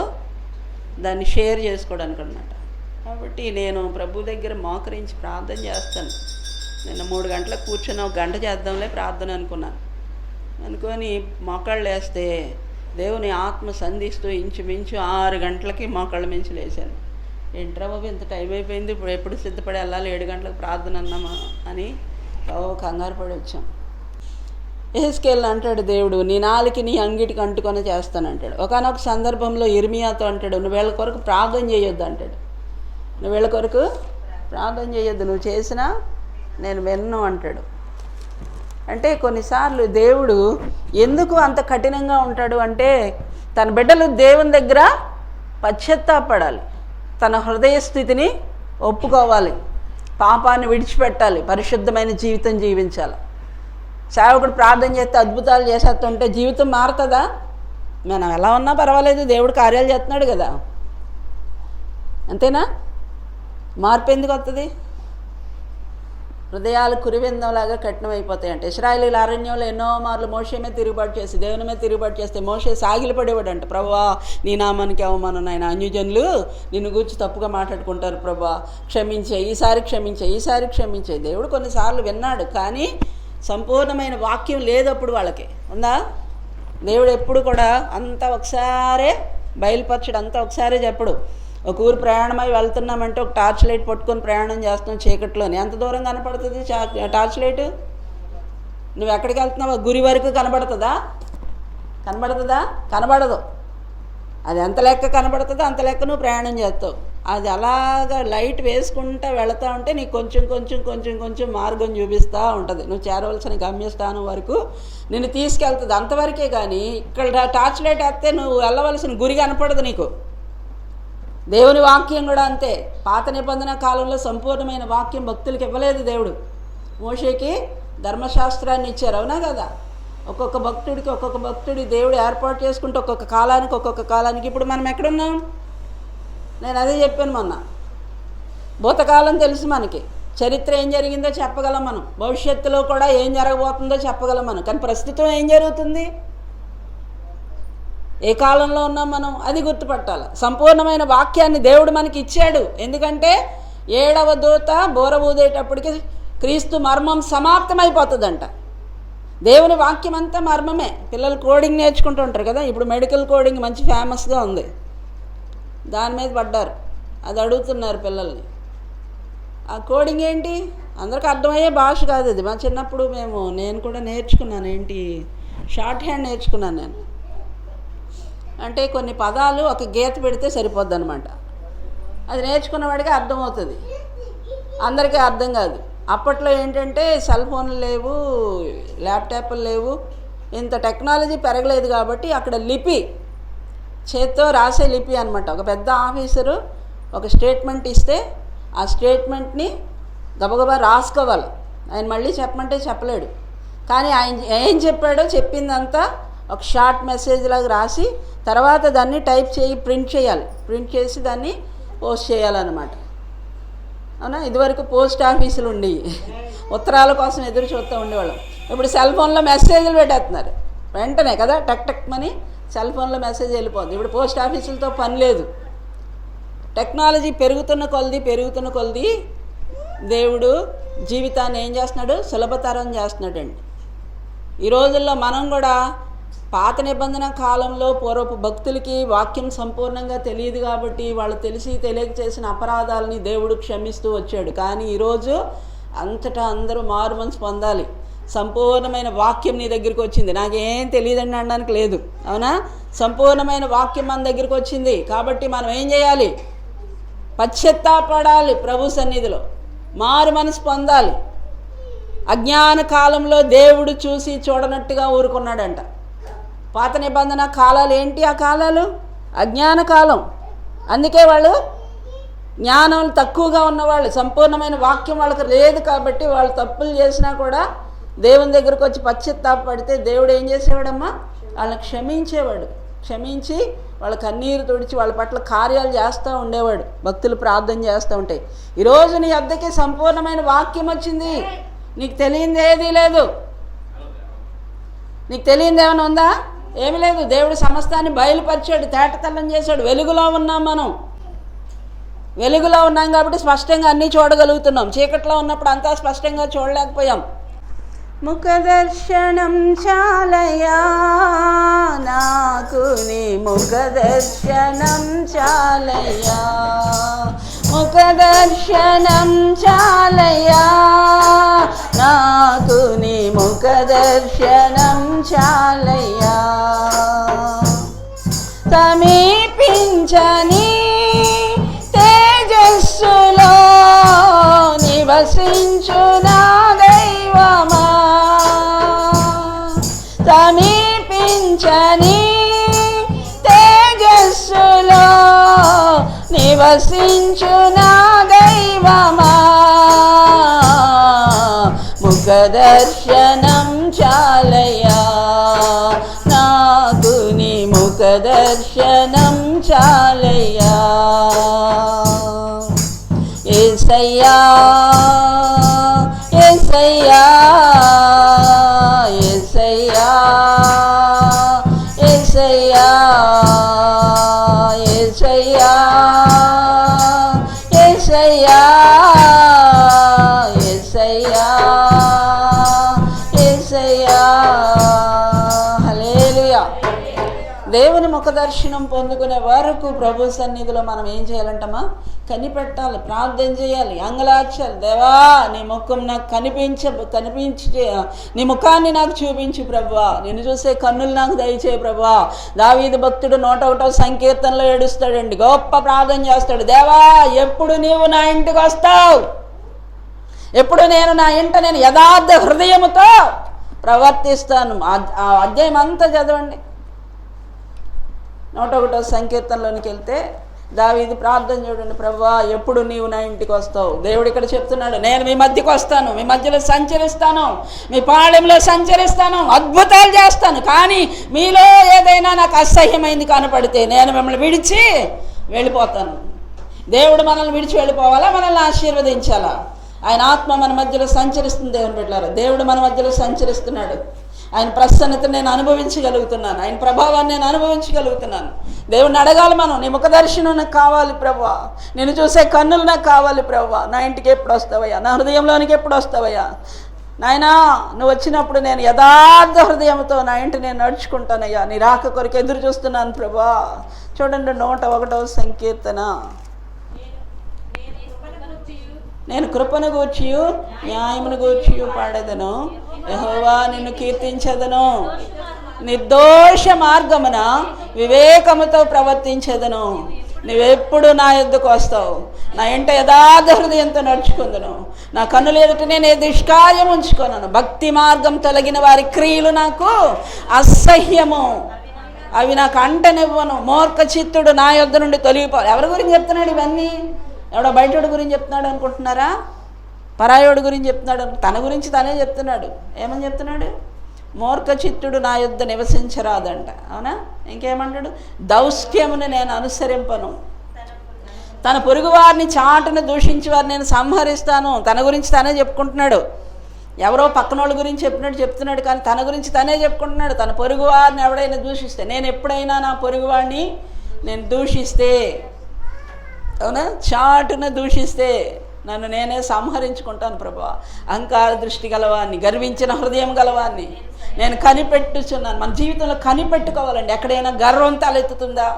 దాన్ని షేర్ చేసుకోవడానికి అన్నమాట. కాబట్టి నేను ప్రభు దగ్గర మోకరించి ప్రార్థన చేస్తాను. నిన్న 3 గంటలకు కూర్చొని 1 గంట చేద్దాంలే ప్రార్థన అనుకున్నాను. అనుకొని మోకాళ్ళు వేస్తే దేవుని ఆత్మ సంధిస్తూ ఇంచుమించు 6 గంటలకి మోకాళ్ళ మించి లేచాను. ఏంట్రా బాబు ఇంత టైం అయిపోయింది, ఇప్పుడు ఎప్పుడు సిద్ధపడి వెళ్ళాలి, 7 గంటలకు ప్రార్థన అన్నామా అని కంగారు పడి వచ్చాం. యెహెజ్కేలు అంటాడు దేవుడు, నీ నాలికి నీ అంగిటికి అంటుకొని చేస్తానంటాడు. ఒకానొక సందర్భంలో ఇర్మియాతో అంటాడు, నువ్వు వీళ్ళ కొరకు ప్రార్థన చేయొద్దు అంటాడు. నువ్వు వీళ్ళ కొరకు ప్రార్థన చేయొద్దు, నువ్వు చేసినా నేను విన్ను అంటాడు. అంటే కొన్నిసార్లు దేవుడు ఎందుకు అంత కఠినంగా ఉంటాడు అంటే తన బిడ్డలు దేవుని దగ్గర పశ్చాత్తాపడాలి, తన హృదయ స్థితిని ఒప్పుకోవాలి, పాపాన్ని విడిచిపెట్టాలి, పరిశుద్ధమైన జీవితం జీవించాలి. సేవకుడు ప్రార్థన చేస్తే అద్భుతాలు చేసేస్తుంటే జీవితం మారుతుందా? మనం ఎలా ఉన్నా పర్వాలేదు, దేవుడు కార్యాలు చేస్తున్నాడు కదా, అంతేనా? మార్పు ఎందుకు వస్తుంది? హృదయాలు కురివిందంలాగా కఠినమైపోతాయి అంటే ఇశ్రాయేలీయుల అరణ్యంలో ఎన్నో మార్లు మోషే మీద తిరుగుబాటు చేసి దేవుని మీద తిరుగుబాటు చేస్తే మోషే సాగిలపడేవాడంట, ప్రభువా నీ నామానికి అవమానం నాయన, అన్యజనులు నిన్ను గురించి తప్పుగా మాట్లాడుకుంటారు, ప్రభువా క్షమించే, ఈసారి క్షమించే, ఈసారి క్షమించే. దేవుడు కొన్నిసార్లు విన్నాడు, కానీ సంపూర్ణమైన వాక్యం లేదప్పుడు వాళ్ళకి. ఉందా? దేవుడు ఎప్పుడు కూడా అంతా ఒకసారే బయలుపరచడు, అంతా ఒకసారే చెప్పడు. ఒక ఊరు ప్రయాణమై వెళ్తున్నామంటే ఒక టార్చ్ లైట్ పట్టుకొని ప్రయాణం చేస్తాం చీకట్లోని, ఎంత దూరం కనపడుతుంది టార్చ్ లైట్? నువ్వు ఎక్కడికి వెళ్తున్నావు? గురి వరకు కనబడుతుందా? కనబడదు. అది ఎంత లెక్క కనబడుతుందో అంత లెక్క నువ్వు ప్రయాణం చేస్తావు. అది అలాగా లైట్ వేసుకుంటూ వెళతా ఉంటే నీకు కొంచెం కొంచెం కొంచెం కొంచెం మార్గం చూపిస్తూ ఉంటుంది, నువ్వు చేరవలసిన గమ్యస్థానం వరకు నిన్ను తీసుకెళ్తుంది, అంతవరకే. కానీ ఇక్కడ టార్చ్ లైట్ వేస్తే నువ్వు వెళ్ళవలసిన గురి కనపడదు నీకు. దేవుని వాక్యం కూడా అంతే. పాత నిబంధన కాలంలో సంపూర్ణమైన వాక్యం భక్తులకు ఇవ్వలేదు దేవుడు. మోషేకి ధర్మశాస్త్రాన్ని ఇచ్చారు, అవునా కదా? ఒక్కొక్క భక్తుడి దేవుడు ఏర్పాటు చేసుకుంటే ఒక్కొక్క కాలానికి. ఇప్పుడు మనం ఎక్కడున్నాం? నేను అదే చెప్పాను మొన్న. భూతకాలం తెలుసు మనకి, చరిత్ర ఏం జరిగిందో చెప్పగలం మనం, భవిష్యత్తులో కూడా ఏం జరగబోతుందో చెప్పగలం మనం. కానీ ప్రస్తుతం ఏం జరుగుతుంది, ఏ కాలంలో ఉన్నాం మనం, అది గుర్తుపట్టాలి. సంపూర్ణమైన వాక్యాన్ని దేవుడు మనకి ఇచ్చాడు. ఎందుకంటే 7వ దూత బోర ఊదేటప్పటికి క్రీస్తు మర్మం సమాప్తమైపోతుందంట. దేవుని వాక్యం అంతా మర్మమే. పిల్లలు కోడింగ్ నేర్చుకుంటూ ఉంటారు కదా, ఇప్పుడు మెడికల్ కోడింగ్ మంచి ఫేమస్గా ఉంది, దాని మీద పడ్డారు, అది అడుగుతున్నారు పిల్లల్ని. ఆ కోడింగ్ ఏంటి? అందరికి అర్థమయ్యే భాష కాదు అది. మా చిన్నప్పుడు నేను కూడా నేర్చుకున్నాను, ఏంటి షార్ట్ హ్యాండ్ నేర్చుకున్నాను నేను. అంటే కొన్ని పదాలు ఒక గీత పెడితే సరిపోద్ది అనమాట, అది నేర్చుకున్నవాడికి అర్థమవుతుంది, అందరికీ అర్థం కాదు. అప్పట్లో ఏంటంటే సెల్ ఫోన్లు లేవు, ల్యాప్టాప్లు లేవు, ఇంత టెక్నాలజీ పెరగలేదు కాబట్టి అక్కడ లిపి, చేత్తో రాసే లిపి అనమాట. ఒక పెద్ద ఆఫీసరు ఒక స్టేట్మెంట్ ఇస్తే ఆ స్టేట్మెంట్ని గబగబా రాసుకోవాలి, ఆయన మళ్ళీ చెప్పమంటే చెప్పలేడు. కానీ ఆయన ఏం చెప్పాడో చెప్పిందంతా ఒక షార్ట్ మెసేజ్ లాగా రాసి తర్వాత దాన్ని టైప్ చేయి ప్రింట్ చేయాలి, ప్రింట్ చేసి దాన్ని పోస్ట్ చేయాలన్నమాట. అవునా? ఇదివరకు పోస్ట్ ఆఫీసులు ఉండి ఉత్తరాల కోసం ఎదురు చూస్తూ ఉండేవాళ్ళం. ఇప్పుడు సెల్ ఫోన్లో మెసేజ్లు పెట్టేస్తున్నారు వెంటనే కదా, టక్ టక్ మని సెల్ ఫోన్లో మెసేజ్ వెళ్ళిపోతుంది. ఇప్పుడు పోస్ట్ ఆఫీసులతో పని లేదు. టెక్నాలజీ పెరుగుతున్న కొలది దేవుడు జీవితాన్ని ఏం చేస్తున్నాడు? సులభతరం చేస్తున్నాడండి. ఈ రోజుల్లో మనం కూడా పాత నిబంధన కాలంలో పూర్వపు భక్తులకి వాక్యం సంపూర్ణంగా తెలియదు కాబట్టి వాళ్ళు తెలిసి తెలియక చేసిన అపరాధాలని దేవుడు క్షమిస్తూ వచ్చాడు. కానీ ఈరోజు అంతటా అందరూ మారు మనసు పొందాలి. సంపూర్ణమైన వాక్యం నీ దగ్గరికి వచ్చింది, నాకేం తెలియదండి అనడానికి లేదు, అవునా? సంపూర్ణమైన వాక్యం మన దగ్గరికి వచ్చింది కాబట్టి మనం ఏం చేయాలి? పశ్చాత్తాపడాలి, ప్రభు సన్నిధిలో మారు మనసు పొందాలి. అజ్ఞాన కాలంలో దేవుడు చూసి చూడనట్టుగా ఊరుకున్నాడంట. పాత నిబంధన కాలాలు ఏంటి? ఆ కాలాలు అజ్ఞాన కాలం. అందుకే వాళ్ళు జ్ఞానం తక్కువగా ఉన్నవాళ్ళు, సంపూర్ణమైన వాక్యం వాళ్ళకి లేదు కాబట్టి వాళ్ళు తప్పులు చేసినా కూడా దేవుని దగ్గరకు వచ్చి పశ్చాత్తాపడితే దేవుడు ఏం చేసేవాడమ్మా? వాళ్ళని క్షమించేవాడు. క్షమించి వాళ్ళ కన్నీరు తుడిచి వాళ్ళ పట్ల కార్యాలు చేస్తూ ఉండేవాడు. భక్తులు ప్రార్థన చేస్తూ ఉంటాయి. ఈరోజు నీ వద్దకే సంపూర్ణమైన వాక్యం వచ్చింది, నీకు తెలియంది ఏదీ లేదు. నీకు తెలియంది ఏమైనా ఉందా? ఏమి లేదు. దేవుడు సమస్తాన్ని బయలుపరిచాడు, తేటతెల్లం చేశాడు. వెలుగులో ఉన్నాం మనం. వెలుగులో ఉన్నాం కాబట్టి స్పష్టంగా అన్నీ చూడగలుగుతున్నాం. చీకట్లో ఉన్నప్పుడు అంతా స్పష్టంగా చూడలేకపోయాం. ముఖదర్శనం చాలయా నాకు, నీ ముఖదర్శనం చాలయా, ముఖదర్శనం చాలయా నాకు, నీ ముఖదర్శనం చాలయా. సమీపించని తేజస్సులో నివసించు నా దైవమా, సమీపించని తేజస్సులో నివసించు నా దైవమా, ముఖదర్శనం చాలయా నాకు, నీ ముఖదర్శనం చాలయా. యేసయ్యా యేసయ్యా యేసయ్యా యేసయ్యా యేసయ్యా యేసయ్యా యేసయ్యా యేసయ్యా. హల్లెలూయా. దేవుని ముఖదర్శనం పొందుకునే వరకు ప్రభు సన్నిధిలో మనం ఏం చేయాలంటమ్మా? కనిపెట్టాలి, ప్రార్థన చేయాలి, అంగలార్చాలి. దేవా, నీ ముఖం నాకు కనిపించి నీ ముఖాన్ని నాకు చూపించు ప్రభువా, నిన్ను చూసే కన్నులు నాకు దయచేయి ప్రభువా. దావీదు భక్తుడు 101వ సంకీర్తనలో ఏడుస్తాడండి, గొప్ప ప్రార్థన చేస్తాడు. దేవా, ఎప్పుడు నీవు నా ఇంటికి వస్తావు? ఎప్పుడు నేను నా ఇంట యథార్థ హృదయముతో ప్రవర్తిస్తాను? ఆ అధ్యాయం అంతా చదవండి. 101వ సంకీర్తనలోనికి వెళ్తే దావీదు ప్రార్థన చూడండి, ప్రభువా ఎప్పుడు నీవు నా ఇంటికి వస్తావు? దేవుడు ఇక్కడ చెప్తున్నాడు, నేను మీ మధ్యకి వస్తాను, మీ మధ్యలో సంచరిస్తాను, మీ పాళెంలో సంచరిస్తాను, అద్భుతాలు చేస్తాను. కానీ మీలో ఏదైనా నాకు అసహ్యమైంది కనపడితే నేను మిమ్మల్ని విడిచి వెళ్ళిపోతాను. దేవుడు మనల్ని విడిచి వెళ్ళిపోవాలా, మనల్ని ఆశీర్వదించాలా? ఆయన ఆత్మ మన మధ్యలో సంచరిస్తుంది. దేవుని బిడ్డలారా, దేవుడు మన మధ్యలో సంచరిస్తున్నాడు. ఆయన ప్రసన్నత నేను అనుభవించగలుగుతున్నాను, ఆయన ప్రభావాన్ని నేను అనుభవించగలుగుతున్నాను. దేవుడిని అడగాలి మనం, నీ ముఖదర్శనం నాకు కావాలి ప్రభువా, నేను చూసే కన్నులు నాకు కావాలి ప్రభువా. నా ఇంటికి ఎప్పుడు వస్తావయ్యా? నా హృదయంలోనికి ఎప్పుడు వస్తావయ్యా? నాయనా, నువ్వు వచ్చినప్పుడు నేను యథార్థ హృదయంతో నా ఇంటి నేను నడుచుకుంటానయ్యా. నీ రాక కొరకు ఎదురు చూస్తున్నాను ప్రభువా. చూడండి 101వ సంకీర్తన. నేను కృపను గూర్చియు న్యాయమును గూర్చియు పాడేదను, యెహోవా నిన్ను కీర్తించెదను. నిర్దోష మార్గమున వివేకముతో ప్రవర్తించెదను. నువ్వెప్పుడు నా యొద్దకు వస్తావు? నా ఇంట యథార్థ హృదయంతో నడుచుకుందును. నా కన్నుల ఎదుట నేను ఏ దుష్కార్యం ఉంచుకోను. భక్తి మార్గం తొలగిన వారి క్రియలు నాకు అసహ్యము, అవి నాకు అంటనివ్వను. మూర్ఖ చిత్తుడు నా యొద్ద నుండి తొలగిపోవాలి. ఎవరి గురించి చెప్తున్నాడు ఇవన్నీ? ఎవడో బయటోడి గురించి చెప్తున్నాడు అనుకుంటున్నారా? పరాయోడి గురించి చెప్తున్నాడు? తన గురించి తనే చెప్తున్నాడు. ఏమని చెప్తున్నాడు? మూర్ఖ చిత్తుడు నా యొద్ద నివసించరాదంట. అవునా? ఇంకేమంటాడు? దౌష్ట్యమును నేను అనుసరింపను, తన పొరుగు వారిని చాటును దూషించి వారిని నేను సంహరిస్తాను. తన గురించి తనే చెప్పుకుంటున్నాడు. ఎవరో పక్కనోళ్ళ గురించి చెప్పినట్టు చెప్తున్నాడు, కానీ తన గురించి తనే చెప్పుకుంటున్నాడు. తన పొరుగు వారిని ఎవడైనా దూషిస్తే, నేను ఎప్పుడైనా నా పొరుగు వాడిని నేను దూషిస్తే, అవునా, చాటున దూషిస్తే నన్ను నేనే సంహరించుకుంటాను ప్రభువా. అహంకార దృష్టి గలవాన్ని, గర్వించిన హృదయం గలవాన్ని నేను కనిపెట్టుచున్నాను. మన జీవితంలో కనిపెట్టుకోవాలండి. ఎక్కడైనా గర్వం తలెత్తుతుందా?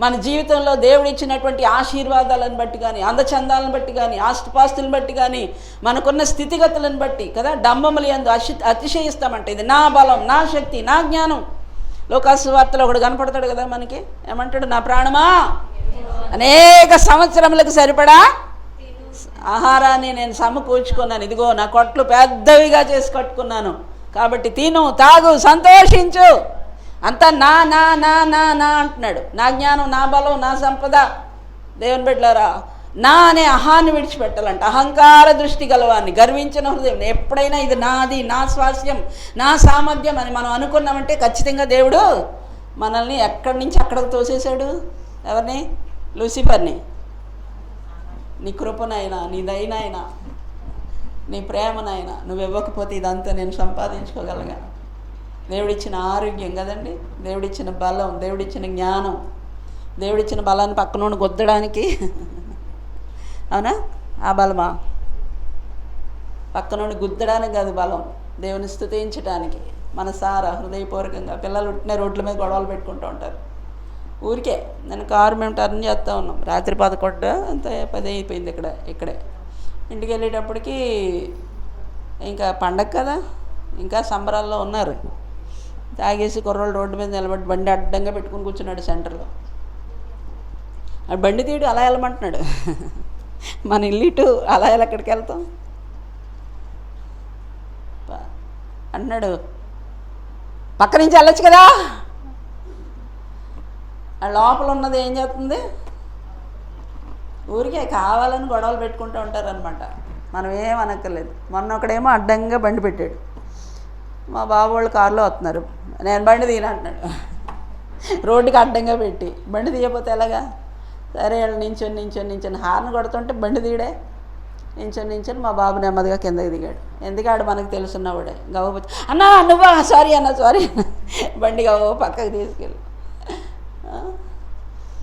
మన జీవితంలో దేవుడు ఇచ్చినటువంటి ఆశీర్వాదాలను బట్టి కానీ, అందచందాలను బట్టి కానీ, ఆస్తిపాస్తులను బట్టి కానీ, మనకున్న స్థితిగతులను బట్టి కదా, డంబములు యందు అతిశయిస్తామంటే ఇది నా బలం, నా శక్తి, నా జ్ఞానం. లోకాసు వార్తలో ఒకడు కనపడతాడు కదా మనకి. ఏమంటాడు? నా ప్రాణమా, అనేక సంవత్సరములకు సరిపడా ఆహారాన్ని నేను సమకూర్చుకున్నాను. ఇదిగో నా కొట్లు పెద్దవిగా చేసి కట్టుకున్నాను. కాబట్టి తిను, తాగు, సంతోషించు. అంతా నా నా నా నా నా అంటున్నాడు. నా జ్ఞానం, నా బలం, నా సంపద. దేవుని బిడ్డలారా, నా అనే అహాన్ని విడిచిపెట్టాలంట. అహంకార దృష్టి గలవాన్ని, గర్వించిన హృదయం. ఎప్పుడైనా ఇది నాది, నా స్వాస్యం, నా సామర్థ్యం అని మనం అనుకున్నామంటే ఖచ్చితంగా దేవుడు మనల్ని ఎక్కడి నుంచి అక్కడికి తోసేశాడు. ఎవరిని? లూసిఫర్ని. నీ కృపనైనా, నీ దయనైనా, నీ ప్రేమనైనా నువ్వు ఇవ్వకపోతే ఇదంతా నేను సంపాదించుకోగలగా. దేవుడిచ్చిన ఆరోగ్యం కదండి, దేవుడిచ్చిన బలం, దేవుడిచ్చిన జ్ఞానం, దేవుడిచ్చిన బలాన్ని పక్కనోడు గుద్దడానికి అవునా? ఆ బలమా? పక్కనుండి గుద్దడానికి కాదు బలం, దేవుని స్తుతించడానికి మనసారా హృదయపూర్వకంగా. పిల్లలు ఉంటున్న రోడ్ల మీద గొడవలు పెట్టుకుంటూ ఉంటారు ఊరికే. నేను కారు మేము టర్న్ చేస్తూ ఉన్నాం, రాత్రి 11 అంత 10 అయిపోయింది ఇక్కడే. ఇంటికి వెళ్ళేటప్పటికి ఇంకా పండగ కదా, ఇంకా సంబరాల్లో ఉన్నారు. తాగేసి కుర్రోళ్ళు రోడ్డు మీద నిలబడి బండి అడ్డంగా పెట్టుకుని కూర్చున్నాడు సెంటర్లో. ఆ బండి తీయడు, అలా వెళ్ళమంటున్నాడు. మన ఇల్లు ఇటు, అలా ఎక్కడికి వెళ్తాం అంటున్నాడు. పక్క నుంచి వెళ్ళొచ్చు కదా. ఆ లోపల ఉన్నది ఏం చేస్తుంది? ఊరికే కావాలని గొడవలు పెట్టుకుంటూ ఉంటారనమాట. మనం ఏం అనక్కర్లేదు. మొన్న ఒకడేమో అడ్డంగా బండి పెట్టాడు. మా బాబు వాళ్ళు కారులో వస్తున్నారు, నేను బండి తీయను అంటున్నాడు. రోడ్డుకి అడ్డంగా పెట్టి బండి తీయకపోతే ఎలాగా? సరే వాళ్ళు నించొని హార్న్ కొడుతుంటే బండి తీయడే. నించొని మా బాబు నెమ్మదిగా కిందకి దిగాడు. ఎందుకాడు మనకు తెలుసున్నవాడే. గవ్వ అన్నా నువ్వా, సారీ అన్న బండి గవ్వ పక్కకు తీసుకెళ్ళి.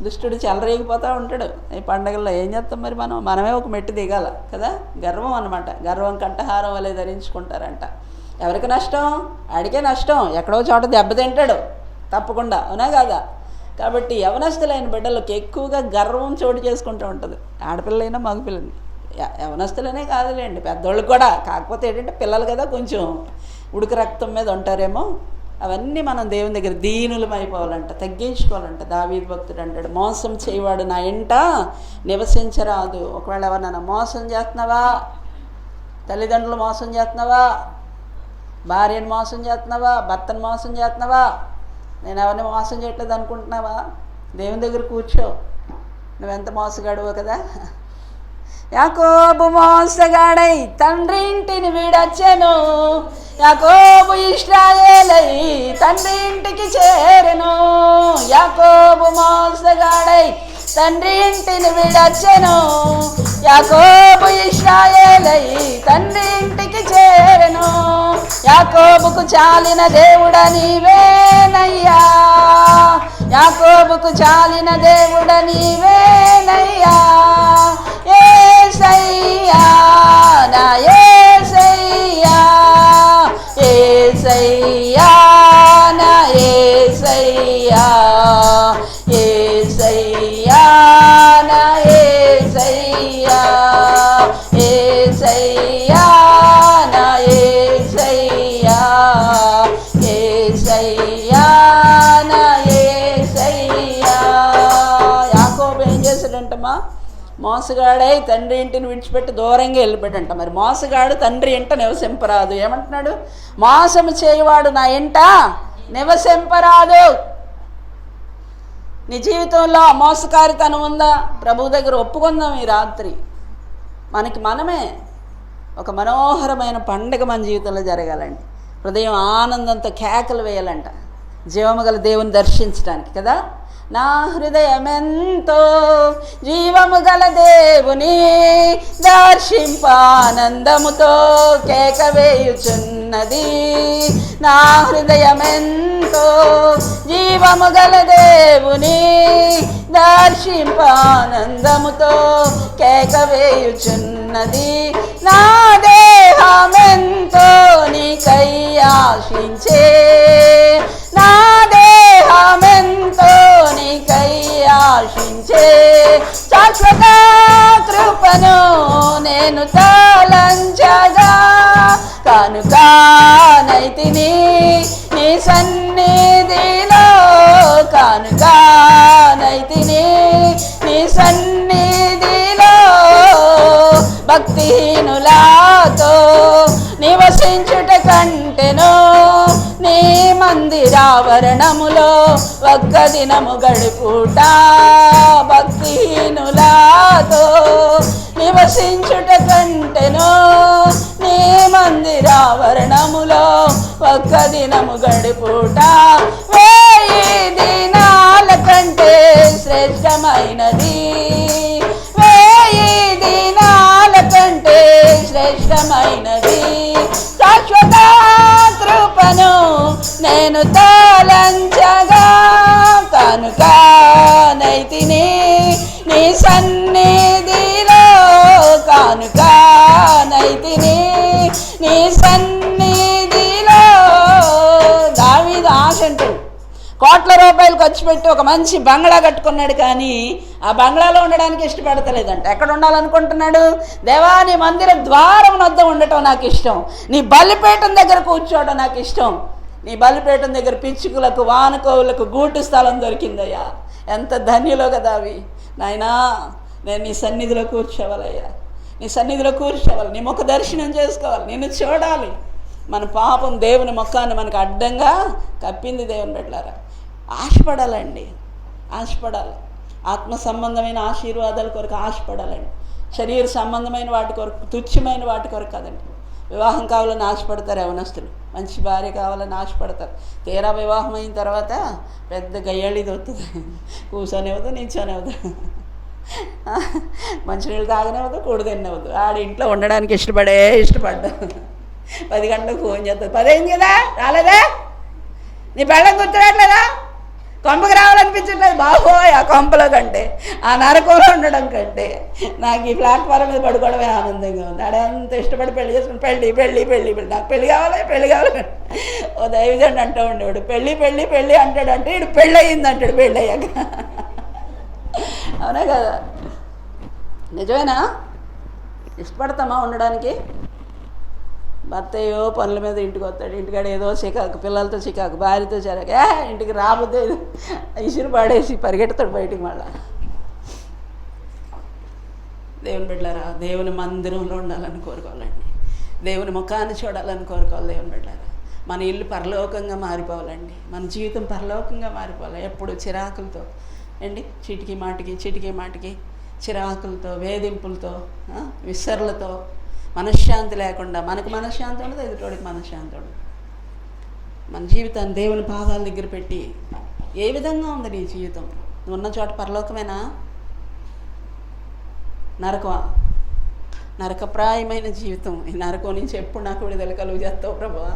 దుష్టుడు చెలరేగిపోతూ ఉంటాడు ఈ పండగల్లో. ఏం చేస్తాం మరి? మనమే ఒక మెట్టు దిగాల కదా. గర్వం అన్నమాట. గర్వం కంఠహారం వలె ధరించుకుంటారంట. ఎవరికి నష్టం? ఆడికే నష్టం. ఎక్కడో చోట దెబ్బతింటాడు తప్పకుండా, అవునా కాదా? కాబట్టి యవనస్తులైన బిడ్డలకు ఎక్కువగా గర్వం చోటు చేసుకుంటూ ఉంటుంది. ఆడపిల్లలైనా మగపిల్లని, యవనస్తులనే కాదులేండి, పెద్దోళ్ళకి కూడా. కాకపోతే ఏంటంటే పిల్లలు కదా, కొంచెం ఉడుకు రక్తం మీద ఉంటారేమో. అవన్నీ మనం దేవుని దగ్గర దీనులం అయిపోవాలంట, తగ్గించుకోవాలంట. దావీదు భక్తుడు అంటాడు, మోసం చేయవాడు నా ఇంట నివసించరాదు. ఒకవేళ ఎవరినైనా మోసం చేస్తున్నావా, తల్లిదండ్రులు మోసం చేస్తున్నావా, భార్యను మోసం చేస్తున్నావా, భర్తను మోసం చేస్తున్నావా, నేను ఎవరిని మోసం చేయట్లేదు అనుకుంటున్నావా? దేవుని దగ్గర కూర్చో, నువ్వెంత మోసగాడువో కదా. యాకోబు మోసగాడై తండ్రి ఇంటిని వీడొచ్చెను, యాకోబు ఇశ్రాయేలై తండ్రి ఇంటికి చేరెను. యాకోబు మోసగాడై తండ్రి ఇంటిని వీడొచ్చెను, యాకోబు ఇశ్రాయేలై తండ్రి ఇంటికి చేరెను. యాకోబుకు చాలిన దేవుడ నీవేనయ్యా, యాకోబుకు చాలిన దేవుడ నీవేనయ్యా. యేసయ్యా నా యేసయ్యా, యేసయ్యా నా యేసయ్యా, యేసయ్యా నా యేసయ్యా, యేసయ్యా నా యేసయ్యా, యేసయ్యా నా యేసయ్యా. యాకోబు ఏం చేశాడంటమ్మా? మోసగాడై తండ్రి ఇంటిని విడిచిపెట్టి దూరంగా వెళ్ళిపోయాడంట. మరి మోసగాడు తండ్రి ఇంట నివసింపరాదు. ఏమంటున్నాడు? మోసము చేయవాడు నా ఇంట నివసింపరాదు. నీ జీవితంలో మోసకారితనం ఉందా? ప్రభు దగ్గర ఒప్పుకుందాం ఈ రాత్రి. మనమే ఒక మనోహరమైన పండుగ మన జీవితంలో జరగాలండి. హృదయం ఆనందంతో కేకలు వేయాలంట, జీవము గల దేవుని దర్శించడానికి కదా. నా హృదయమెంతో జీవము గల దేవుని దర్శింపానందముతో కేక వేయుచున్నది. నా హృదయమెంతో జీవము గల దేవుని దర్శింపానందముతో కేక వేయుచున్నది. నా దేహమెంతో నీకై ఆశించే, నా దేహమెంతో నీకై ఆశించే. శాశ్వత కృపను నేను తలంచగా కానుకానైతిని నీ సన్నిధిలో, కానుకానైతిని నీ సన్నిధిలో. భక్తిహీనులతో నివసించుట కంటెను నీ మందిరావరణములో ఒక్క దినము గడుపుట. భక్తిహీనులతో నివసించుట కంటెను నీ మందిరావరణములో ఒక్క దినము గడుపుట. 1000 దినాల కంటే శ్రేష్టమైనది, 1000 దినాల కంటే శ్రేష్టమైనది. శాశ్వత కృపను నేను తలంచగా కానుకానైతిని నీ సన్నిధిలో, కోట్ల రూపాయలు ఖర్చు పెట్టి ఒక మంచి బంగ్లా కట్టుకున్నాడు, కానీ ఆ బంగ్లాలో ఉండడానికి ఇష్టపడతలేదంట. ఎక్కడ ఉండాలనుకుంటున్నాడు? దేవా, నీ మందిర ద్వారం వద్ద ఉండటం నాకు ఇష్టం, నీ బలిపీఠం దగ్గర కూర్చోవడం నాకు ఇష్టం. నీ బలిపీఠం దగ్గర పిచ్చుకులకు, వానకోవులకు గూటు స్థలం దొరికిందయ్యా. ఎంత ధన్యులో కదా అవి. నాయనా, నేను నీ సన్నిధిలో కూర్చోవాలయ్యా, నీ సన్నిధిలో కూర్చోవాలి, నీ ముఖ దర్శనం చేసుకోవాలి, నిన్ను చూడాలి. మన పాపం దేవుని ముఖాన్ని మనకు అడ్డంగా కప్పింది. దేవుని బిడ్డలారా, ఆశపడాలండి, ఆశపడాలి. ఆత్మ సంబంధమైన ఆశీర్వాదాల కొరకు ఆశపడాలండి. శరీర సంబంధమైన వాటి కొరకు, తుచ్చమైన వాటి కొరకు కాదండి. వివాహం కావాలని ఆశపడతారు యవనస్తులు, మంచి భార్య కావాలని ఆశపడతారు. తీరా వివాహం అయిన తర్వాత పెద్ద గయ్యాళిది వస్తుంది. కూర్చొనివ్వదు, నిల్చొనివ్వదు, మంచినీళ్ళు తాగనివ్వదు, కూడు తినవద్దు. ఇంట్లో ఉండడానికి ఇష్టపడ్డా 10 గంటలకు ఫోన్ చేస్తుంది. 10 అయింది కదా, రాలేదా? నీ బెళ్ళం గుర్తురాట్లేదా? కొంపకి రావాలనిపించట్లేదు బాబోయ్. ఆ కొంపలో కంటే, ఆ నరకంలో ఉండడం కంటే నాకు ఈ ప్లాట్ఫారం మీద పడుకోవడమే ఆనందంగా ఉంది. ఆడంత ఇష్టపడి పెళ్లి చేసుకుని పెళ్ళి నాకు పెళ్ళి కావాలి. ఓ దైవజండి అంటూ ఉండేవాడు, పెళ్ళి అంటాడంటే ఇటు పెళ్ళి అయ్యింది అంటాడు పెళ్ళి అయ్యాక. అవునా కదా? నిజమేనా? ఇష్టపడతామా ఉండడానికి? భర్త ఏవో పనుల మీద ఇంటికి వస్తాడు, ఇంటికాడ ఏదో చికాకు, పిల్లలతో చికాకు, భార్యతో చిరాకు, ఇంటికి రాబోతే ఇసురు పాడేసి పరిగెడతాడు బయటికి. మళ్ళా దేవుని బిడ్డలారా, దేవుని మందిరంలో ఉండాలని కోరుకోవాలండి, దేవుని ముఖాన్ని చూడాలని కోరుకోవాలి. దేవుని బిడ్డలారా, మన ఇల్లు పరలోకంగా మారిపోవాలండి, మన జీవితం పరలోకంగా మారిపోవాలి. ఎప్పుడు చిరాకులతో అండి, చీటికి మాటికి చిరాకులతో, వేధింపులతో, విసర్లతో, మనశ్శాంతి లేకుండా, మనకు మనశ్శాంతి ఉండదు, ఎదుటోడికి మనశ్శాంతి ఉండదు. మన జీవితాన్ని దేవుని పాదాల దగ్గర పెట్టి, ఏ విధంగా ఉంది నీ జీవితం? నువ్వు ఉన్న చోట పరలోకమేనా, నరకమా? నరకప్రాయమైన జీవితం. ఈ నరకం నుంచి ఎప్పుడు నాకు విడుదల కలుగు చేస్తావు ప్రభువా?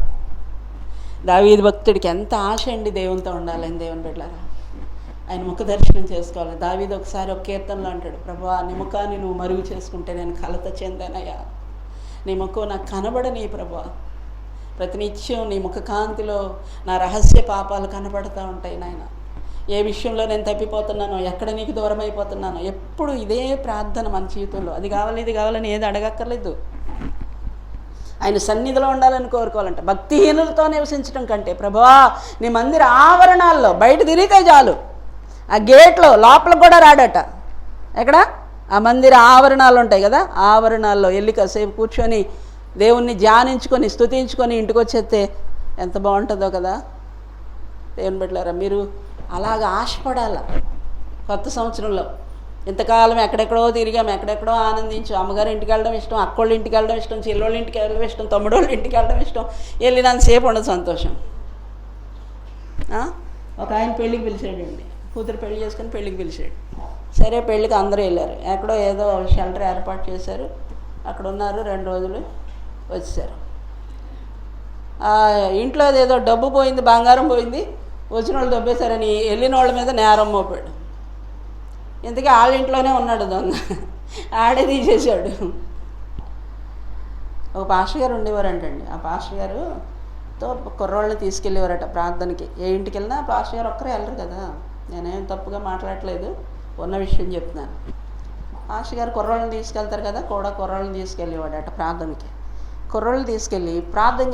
దావీదు భక్తుడికి ఎంత ఆశ అండి దేవునితో ఉండాలని. దేవుని బిడ్డలారా, ఆయన ముఖ దర్శనం చేసుకోవాలి. దావీదు ఒకసారి ఒక కీర్తనలో అంటాడు, ప్రభువా, నీ ముఖాన్ని నువ్వు మరుగు చేసుకుంటే నేను కలత చెందానయ్యా. నీ ముఖం నాకు కనబడని ప్రభువా, ప్రతినిత్యం నీ ముఖ కాంతిలో నా రహస్య పాపాలు కనబడుతూ ఉంటాయి నాయన. ఏ విషయంలో నేను తప్పిపోతున్నానో, ఎక్కడ నీకు దూరం అయిపోతున్నానో, ఎప్పుడు ఇదే ప్రార్థన మన జీవితంలో. అది కావాలి, ఇది కావాలని ఏది అడగక్కర్లేదు. ఆయన సన్నిధిలో ఉండాలని కోరుకోవాలంట. భక్తిహీనులతో నివసించడం కంటే, ప్రభువా, నీ మందిర ఆవరణాల్లో బయట తిరిగితే చాలు. ఆ గేట్లో లోపల కూడా రాడట. ఎక్కడ? ఆ మందిర ఆవరణాలు ఉంటాయి కదా, ఆవరణాల్లో వెళ్ళి కాసేపు కూర్చొని దేవుణ్ణి ధ్యానించుకొని, స్తుతించుకొని ఇంటికి వచ్చేస్తే ఎంత బాగుంటుందో కదా. దేవుని బిడ్డలారా, మీరు అలాగ ఆశపడాల. కొత్త సంవత్సరంలో ఇంతకాలం ఎక్కడెక్కడో తిరిగాం, ఎక్కడెక్కడో ఆనందించాం. అమ్మగారి ఇంటికి వెళ్ళడం ఇష్టం, అక్కోళ్ళ ఇంటికి వెళ్ళడం ఇష్టం, చెల్లోళ్ళ ఇంటికి వెళ్ళడం ఇష్టం, తమ్ముడోళ్ళ ఇంటికి వెళ్ళడం ఇష్టం. వెళ్ళినంతసేపు ఉండదు సంతోషం. ఒక ఆయన పెళ్ళికి పిలిచాడండి, కూతురు పెళ్లి చేసుకుని పెళ్ళికి పిలిచాడు. సరే, పెళ్ళికి అందరూ వెళ్ళారు. ఎక్కడో ఏదో షెల్టర్ ఏర్పాటు చేశారు, అక్కడ ఉన్నారు. 2 రోజులు వచ్చారు. ఇంట్లో ఏదో డబ్బు పోయింది, బంగారం పోయింది, వచ్చిన వాళ్ళు దొబ్బేశారని వెళ్ళిన వాళ్ళ మీద నేరం మోపాడు. ఇంతకీ వాళ్ళ ఇంట్లోనే ఉన్నాడు దొంగ, ఆడే తీసేశాడు. ఒక పాస్టర్ గారు ఉండేవారంటండి. ఆ పాస్టర్ గారుతో కుర్రోళ్ళని తీసుకెళ్ళేవారట ప్రార్థనకి. ఏ ఇంటికి వెళ్ళినా పాస్టర్ గారు ఒక్కరే వెళ్ళరు కదా. నేనేం తప్పుగా మాట్లాడట్లేదు, ఉన్న విషయం చెప్తున్నాను. పాస్టర్ గారు కుర్రోళ్ళని తీసుకెళ్తారు కదా, కూడా కుర్రోళ్ళని తీసుకెళ్ళేవాడట ప్రార్థనకి. కుర్రోళ్ళు తీసుకెళ్ళి ప్రార్థన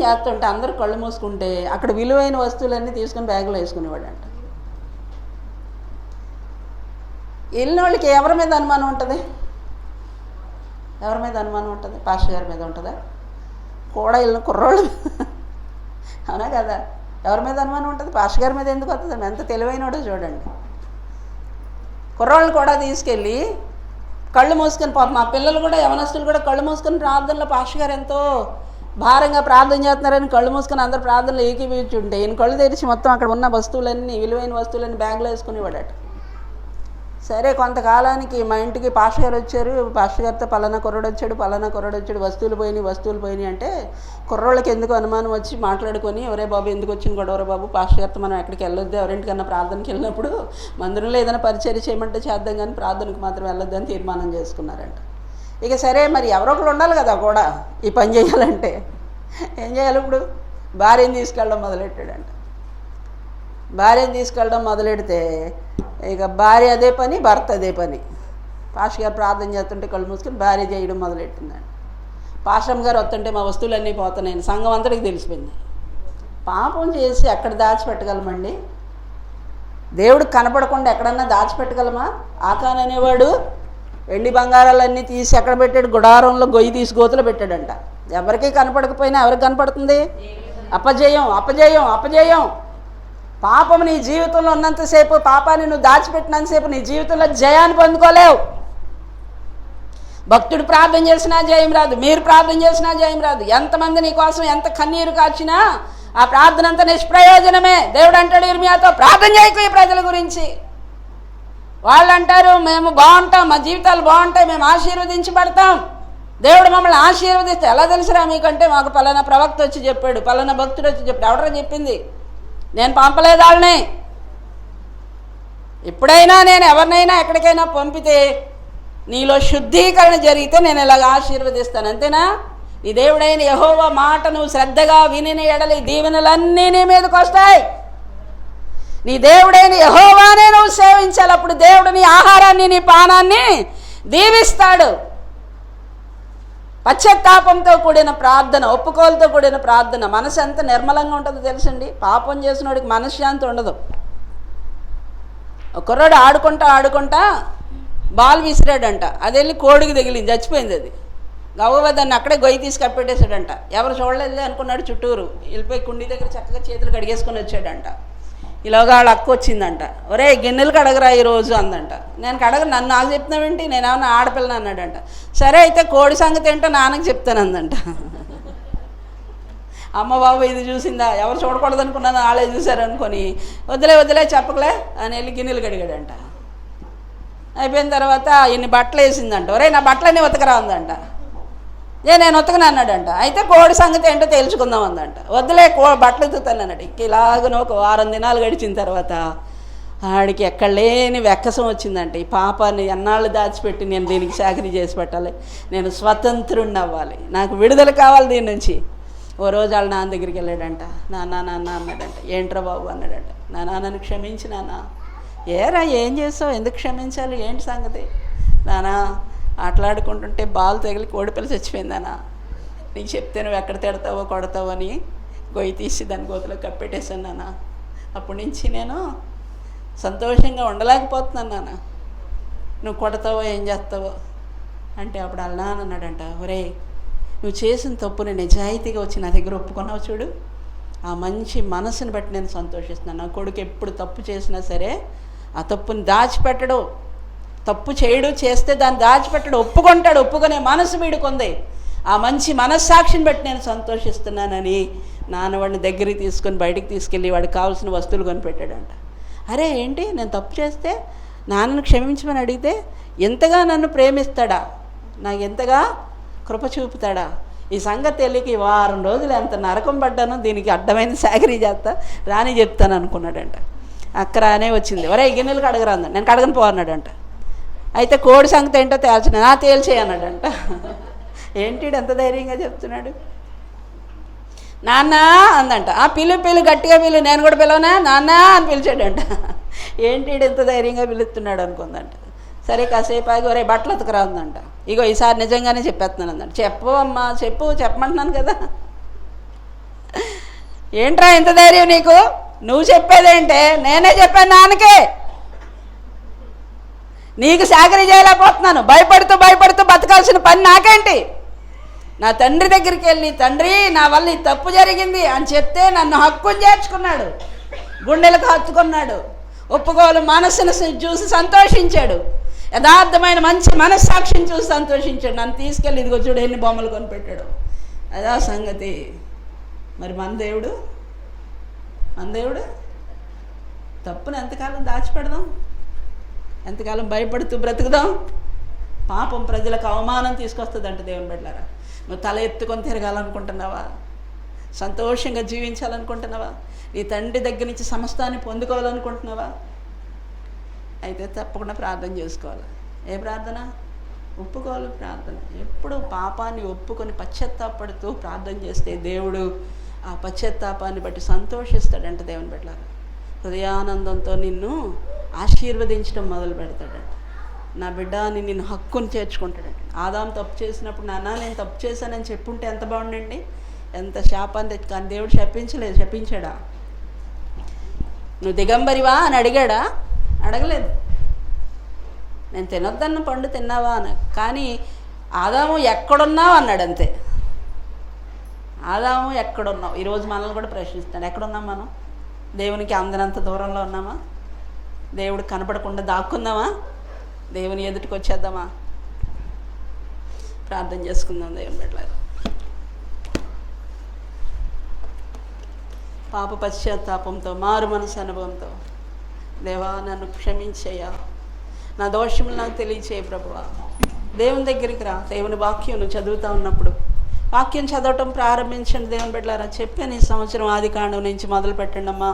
చేస్తుంటే అందరూ కళ్ళు మూసుకుంటే అక్కడ విలువైన వస్తువులన్నీ తీసుకుని బ్యాగులో వేసుకునేవాడంట. వెళ్ళిన వాళ్ళకి ఎవరి మీద అనుమానం ఉంటుంది? ఎవరి మీద అనుమానం ఉంటుంది? పాస్టర్ గారి మీద ఉంటుందా? కూడా వెళ్ళిన కుర్రోళ్ళు, అవునా కదా? ఎవరి మీద అనుమానం ఉంటుంది? పాస్టర్ గారి మీద ఎందుకు వస్తుంది? ఎంత తెలివైనడో చూడండి. కుర్రోళ్ళని కూడా తీసుకెళ్ళి కళ్ళు మూసుకొని, పాపం మా పిల్లలు కూడా, యవనస్తులు కూడా కళ్ళు మూసుకొని ప్రార్థనలో పాస్టర్ గారు ఎంతో భారంగా ప్రార్థన చేస్తున్నారని కళ్ళు మూసుకొని అందరు ప్రార్థనలు ఏకీభవించుంటే ఈయన కళ్ళు తెరిచి మొత్తం అక్కడ ఉన్న వస్తువులన్నీ, విలువైన వస్తువులన్నీ బ్యాగ్లో వేసుకునేవాడట. సరే, కొంతకాలానికి మా ఇంటికి పాస్టర్ గారు వచ్చారు. పాస్టర్ గారితో పలానా కుర్రోడు వచ్చాడు, వస్తువులు పోయినాయి అంటే కుర్రోళ్ళకి ఎందుకు అనుమానం వచ్చి మాట్లాడుకొని, ఎవరే బాబు ఎందుకు వచ్చిన గొడవరా బాబు, పాస్టర్ గారితో మనం ఎక్కడికి వెళ్ళొద్దు, ఎవరింటికన్నా ప్రార్థనకి వెళ్ళినప్పుడు మందిరంలో ఏదైనా పరిచర్య చేయమంటే చేద్దాం కానీ ప్రార్థనకు మాత్రం వెళ్ళొద్దు అని తీర్మానం చేసుకున్నారంట. ఇక సరే, మరి ఎవరో ఒకరు ఉండాలి కదా కూడా ఈ పని చేయాలంటే. ఏం చేయాలి ఇప్పుడు? భార్యని తీసుకెళ్ళడం మొదలెట్టాడంట. భార్యను తీసుకెళ్ళడం మొదలెడితే ఇక భార్య అదే పని, భర్త అదే పని. పాస్టర్ గారు ప్రార్థన చేస్తుంటే కళ్ళు మూసుకొని భార్య చేయడం మొదలెట్టిందండి. పాస్టర్ గారు వస్తుంటే మా వస్తువులన్నీ పోతున్నాయని సంఘం అంతటికి తెలిసిపోయింది. పాపం చేసి ఎక్కడ దాచిపెట్టగలమండి? దేవుడు కనపడకుండా ఎక్కడన్నా దాచిపెట్టగలమా? ఆకాన్ అనేవాడు వెండి బంగారాలన్నీ తీసి ఎక్కడ పెట్టాడు? గుడారంలో గొయ్యి తీసి గోతులు పెట్టాడంట. ఎవరికి కనపడకపోయినా ఎవరికి కనపడుతుంది? అపజయం, అపజయం, అపజయం. పాపం నీ జీవితంలో ఉన్నంతసేపు, పాపాన్ని నువ్వు దాచిపెట్టినంతసేపు నీ జీవితంలో జయాన్ని పొందుకోలేవు. భక్తుడు ప్రార్థన చేసినా జయం రాదు, మీరు ప్రార్థన చేసినా జయం రాదు. ఎంతమంది నీ కోసం ఎంత కన్నీరు కార్చినా ఆ ప్రార్థన అంతా నిష్ప్రయోజనమే. దేవుడు అంటాడు ఇర్మియాతో, ప్రార్థన చేయకు ఈ ప్రజల గురించి. వాళ్ళు అంటారు మేము బాగుంటాం, మా జీవితాలు బాగుంటాయి, మేము ఆశీర్వదించబడతాం, దేవుడు మమ్మల్ని ఆశీర్వదిస్తే. ఎలా తెలుసురా మీకంటే మాకు పలానా ప్రవక్త వచ్చి చెప్పాడు, పలానా భక్తుడు వచ్చి చెప్పాడు. ఎవడరా చెప్పింది? నేను పంపలేదు వాళ్ళని. ఎప్పుడైనా నేను ఎవరినైనా ఎక్కడికైనా పంపితే నీలో శుద్ధీకరణ జరిగితే నేను ఇలాగ ఆశీర్వదిస్తాను, అంతేనా? నీ దేవుడైన యెహోవా మాట నువ్వు శ్రద్ధగా విని ఎడలి దీవెనలన్నీ నీ మీదకి వస్తాయి. నీ దేవుడైన యెహోవానే నువ్వు సేవించాలి. అప్పుడు దేవుడు నీ ఆహారాన్ని, నీ పానాన్ని దీవిస్తాడు. పశ్చాత్తాపంతో కూడిన ప్రార్థన, ఒప్పుకోలతో కూడిన ప్రార్థన, మనసు ఎంత నిర్మలంగా ఉంటుందో తెలుసండి. పాపం చేసిన వాడికి మనశ్శాంతి ఉండదు. ఒక కుర్రాడు ఆడుకుంటా బాల్ విసిరాడంట. అది వెళ్ళి కోడికి తగిలింది, చచ్చిపోయింది. అది గవ్వ దాన్ని అక్కడే గొయ్యి తీసి కప్పెట్టేశాడంట. ఎవరు చూడలేదు అనుకున్నాడు. చుట్టూరు వెళ్ళిపోయి కుండీ దగ్గర చక్కగా చేతులు కడిగేసుకొని వచ్చాడంట. ఇలాగా వాళ్ళ అక్క వచ్చిందంట. ఒరే గిన్నెలు కడగరా ఈరోజు అందంట. నేను కడగ, నన్ను నాకు చెప్తున్నావేంటి, నేనేమన్నా ఆడపిల్లని అన్నాడంట. సరే అయితే కోడి సంగతి ఏంటో నాన్నకి చెప్తాను అందంట. అమ్మ బాబు ఇది చూసిందా, ఎవరు చూడకూడదు అనుకున్నాను, వాళ్ళే చూశారు అనుకొని వదిలే చెప్పకలే అని వెళ్ళి గిన్నెలు కడిగాడంట. అయిపోయిన తర్వాత ఇన్ని బట్టలు వేసిందంట. ఒరే నా బట్టలన్నీ ఉతకరా అందంట. నేను ఉతకను అన్నాడంట. అయితే కోడి సంగతి ఏంటో తెలుసుకుందాం అందంట. వద్దులే బట్టలు ఉతుకుతాను అన్నాడు. ఇలాగనో ఒక 6 దినాలు గడిచిన తర్వాత ఆడికి ఎక్కడ లేని వెక్కసం వచ్చిందంట. ఈ పాపాన్ని ఎన్నాళ్ళు దాచిపెట్టి నేను దీనికి చాకరీ చేసి పెట్టాలి, నేను స్వతంత్రుణ్ణి అవ్వాలి, నాకు విడుదల కావాలి దీని నుంచి. ఓ రోజు వాళ్ళ నాన్న దగ్గరికి వెళ్ళాడంట. నాన్న అన్నాడంట. ఏంట్రా బాబు అన్నాడంట. నన్ను క్షమించి నాన్న. ఏరా ఏం చేసావు, ఎందుకు క్షమించాలి, ఏంటి సంగతి? నానా ఆటలాడుకుంటుంటే బాల్ తగిలి కోడిపిల్ల చచ్చిపోయిందనా, నీకు చెప్తే నువ్వు ఎక్కడ తిడతావో కొడతావో అని గొయ్యి తీసి దాని గోతులో కప్పెట్టేశాను నాన్న. అప్పటి నుంచి నేను సంతోషంగా ఉండలేకపోతున్నాను నాన్న, నువ్వు కొడతావో ఏం చేస్తావో అంటే. అప్పుడు వాళ్ళ నాన్న అన్నాడంట, ఒరే నువ్వు చేసిన తప్పుని నిజాయితీగా వచ్చి నా దగ్గర ఒప్పుకున్నావు చూడు, ఆ మంచి మనసుని బట్టి నేను సంతోషిస్తున్నాను. నా కొడుకు ఎప్పుడు తప్పు చేసినా సరే ఆ తప్పుని దాచిపెట్టడు, తప్పు చేయడు, చేస్తే దాన్ని దాచిపెట్టడు, ఒప్పుకుంటాడు. ఒప్పుకునే మనసు వీడుకుంది. ఆ మంచి మనస్సాక్షిని బట్టి నేను సంతోషిస్తున్నానని నాన్నవాడిని దగ్గరికి తీసుకొని బయటికి తీసుకెళ్ళి వాడికి కావాల్సిన వస్తువులు కొనిపెట్టాడంట. అరే ఏంటి, నేను తప్పు చేస్తే నాన్నను క్షమించమని అడిగితే ఎంతగా నన్ను ప్రేమిస్తాడా, నాకు ఎంతగా కృప చూపుతాడా. ఈ సంగతి తెలియక 1 వారం రోజులు ఎంత నరకం పడ్డానో, దీనికి అడ్డమైన సాగరీ చేస్తా రాని చెప్తాను అనుకున్నాడంట. అక్క రానే వచ్చింది. ఒరే గిన్నెలు కడగరా అందండి. నేను కడగను పో అన్నాడంట. అయితే కోడి సంగతి ఏంటో తేల్చిన, తేల్చేయి అన్నాడంట. ఏంటి ఎంత ధైర్యంగా చెప్తున్నాడు. నాన్న అందంట. పిలు గట్టిగా పిలు, నేను కూడా పిలవనా నాన్న అని పిలిచాడంట. ఏంటి ఎంత ధైర్యంగా పిలుస్తున్నాడు అనుకుందంట. సరే కాసేపు ఆగి ఒరే బట్టలు ఉతకరా ఉందంట. ఇగో ఈసారి నిజంగానే చెప్పేస్తున్నాను అందంట. చెప్పమ్మా చెప్పమంటున్నాను కదా. ఏంట్రా ఎంత ధైర్యం నీకు, నువ్వు చెప్పేదేంటే, నేనే చెప్పాను నాన్నకే, నీకు చాకరీ చేయలేకపోతున్నాను, భయపడుతూ బతకాల్సిన పని నాకేంటి. నా తండ్రి దగ్గరికి వెళ్ళి, తండ్రి నా వల్ల ఈ తప్పు జరిగింది అని చెప్తే నన్ను హక్కుని చేర్చుకున్నాడు, గుండెలకు హత్తుకున్నాడు, ఒప్పుకోలు మనసును చూసి సంతోషించాడు, యథార్థమైన మంచి మనస్సాక్షిని చూసి సంతోషించాడు. నన్ను తీసుకెళ్ళి ఇదిగో చూడు ఎన్ని బొమ్మలు కొనిపెట్టాడు. అదా సంగతి. మరి మన దేవుడు తప్పును ఎంతకాలం దాచిపెడదాం, ఎంతకాలం భయపడుతూ బ్రతుకుదాం. పాపం ప్రజలకు అవమానం తీసుకొస్తుందంట. దేవుని బిడ్డలారా, నువ్వు తల ఎత్తుకొని తిరగాలనుకుంటున్నావా, సంతోషంగా జీవించాలనుకుంటున్నావా, నీ తండ్రి దగ్గర నుంచి సమస్తాన్ని పొందుకోవాలనుకుంటున్నావా, అయితే తప్పకుండా ప్రార్థన చేసుకోవాలి. ఏ ప్రార్థన? ఒప్పుకోవాలి ప్రార్థన. ఎప్పుడు పాపాన్ని ఒప్పుకొని పశ్చాత్తాపడుతూ ప్రార్థన చేస్తే దేవుడు ఆ పశ్చాత్తాపాన్ని బట్టి సంతోషిస్తాడంట. దేవుని బిడ్డలారా, హృదయానందంతో నిన్ను ఆశీర్వదించడం మొదలు పెడతాడంట. నా బిడ్డ అని నిన్ను హక్కుని చేర్చుకుంటాడంట. ఆదాం తప్పు చేసినప్పుడు నాన్న నేను తప్పు చేశానని చెప్పుంటే ఎంత బాగుండండి, ఎంత శాపాన్ని తెచ్చు. కానీ దేవుడు శపించలేదు. శపించాడా? నువ్వు దిగంబరివా అని అడిగాడా? అడగలేదు. నేను తినొద్దన్న పండు తిన్నావా అని. కానీ ఆదాము ఎక్కడున్నావు అన్నాడు అంతే. ఆదాము ఎక్కడున్నావు? ఈరోజు మనల్ని కూడా ప్రశ్నిస్తాడు. ఎక్కడున్నాం మనం? దేవునికి అందనంత దూరంలో ఉన్నామా? దేవుడు కనపడకుండా దాక్కుందామా? దేవుని ఎదుటికి వచ్చేద్దామా? ప్రార్థన చేసుకుందాం. దేవుని బిడ్డలారా, పాప పశ్చాత్తాపంతో మారు మనసు అనుభవంతో దేవా నన్ను క్షమించయ్యా, నా దోషములు నాకు తెలియచేయ ప్రభువా. దేవుని దగ్గరికి రా. దేవుని వాక్యం నువ్వు చదువుతూ ఉన్నప్పుడు వాక్యం చదవటం ప్రారంభించండి. దేవుని బిడ్డలారా, చెప్పాను ఈ సంవత్సరం ఆదికాండం నుంచి మొదలు పెట్టండి అమ్మా.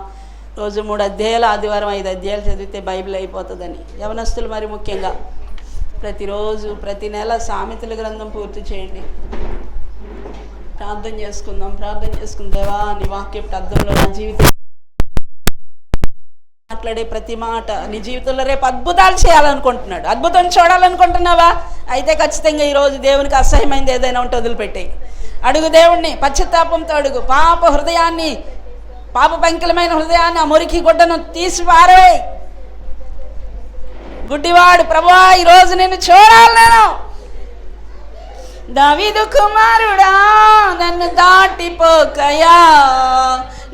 రోజు 3 అధ్యాయాలు, ఆదివారం 5 అధ్యాయాలు చదివితే బైబిల్ అయిపోతుందని. యవనస్తులు మరి ముఖ్యంగా ప్రతిరోజు ప్రతి నెల సామెతల గ్రంథం పూర్తి చేయండి. ప్రార్థన చేసుకుందాం. ప్రార్థన చేసుకుందాం. దేవా నీ వాక్యపు అర్థంలో నా జీవితం మాట్లాడే ప్రతి మాట నీ జీవితంలో రేపు అద్భుతాలు చేయాలనుకుంటున్నాడు. అద్భుతం చూడాలనుకుంటున్నావా? అయితే ఖచ్చితంగా ఈరోజు దేవునికి అసహ్యమైంది ఏదైనా ఉంటే వదిలిపెట్టాయి. అడుగు దేవుణ్ణి, పశ్చాత్తాపంతో అడుగు. పాప హృదయాన్ని, పాప పంకిలమైన హృదయాన్ని, ఆ మురికి గుడ్డను తీసి పారేయ్. గుడ్డివాడు, ప్రభువా ఈరోజు నేను చూడాలి. నేను దావీదు కుమారుడా నన్ను దాటిపోకయా,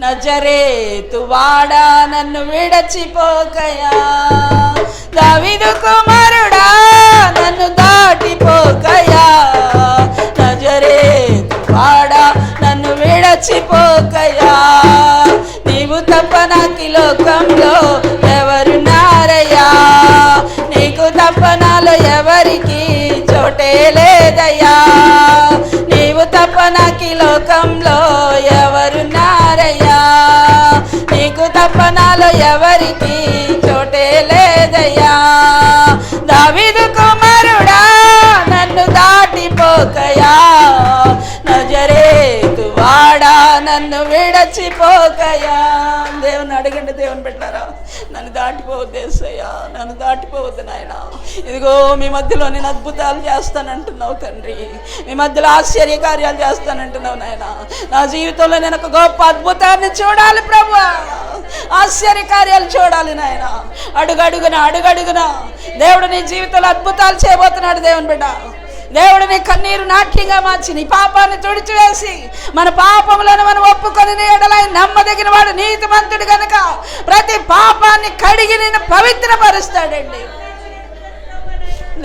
నజరేతు వాడా నన్ను విడచిపోకయా. దావీదు కుమారుడా నన్ను దాటిపోకయా, నజరేతు వాడా నన్ను విడచిపోకయా. నీవు తప్ప నాకు లోకంలో ఎవరున్నారయ్యా, నీకు తప్ప నాలో ఎవరికి చోటే లేదయ్యా. నీవు తప్ప నాకు లోకంలో ఎవరున్నారయ్యా, నీకు తప్ప నాలో ఎవరికి చోటే లేదయ్యా. దావీదు కుమారుడా నన్ను దాటిపోకయా, నజరేతు వాడా నన్ను విడచిపోకయా. దేవుని అడగండి. దేవుని పెట్టారా, నన్ను దాటిపోవద్దు యేసయ్యా, నన్ను దాటిపోవద్దు నాయన. ఇదిగో మీ మధ్యలో నేను అద్భుతాలు చేస్తానంటున్నావు తండ్రి, మీ మధ్యలో ఆశ్చర్య కార్యాలు చేస్తానంటున్నావు నాయన. నా జీవితంలో నేను ఒక గొప్ప అద్భుతాన్ని చూడాలి ప్రభువా, ఆశ్చర్య కార్యాలు చూడాలి నాయన. అడుగడుగున దేవుడు నీ జీవితంలో అద్భుతాలు చేయబోతున్నాడు. దేవుని బిడ్డ, దేవుడు నీ కన్నీరు నాట్యంగా మార్చి నీ పాపాన్ని తుడిచివేసి మన పాపములను మనం ఒప్పుకొని నీ ఎడల నమ్మదగిన వాడు నీతిమంతుడు కనుక ప్రతి పాపాన్ని కడిగి నేను పవిత్రపరుస్తాడండి.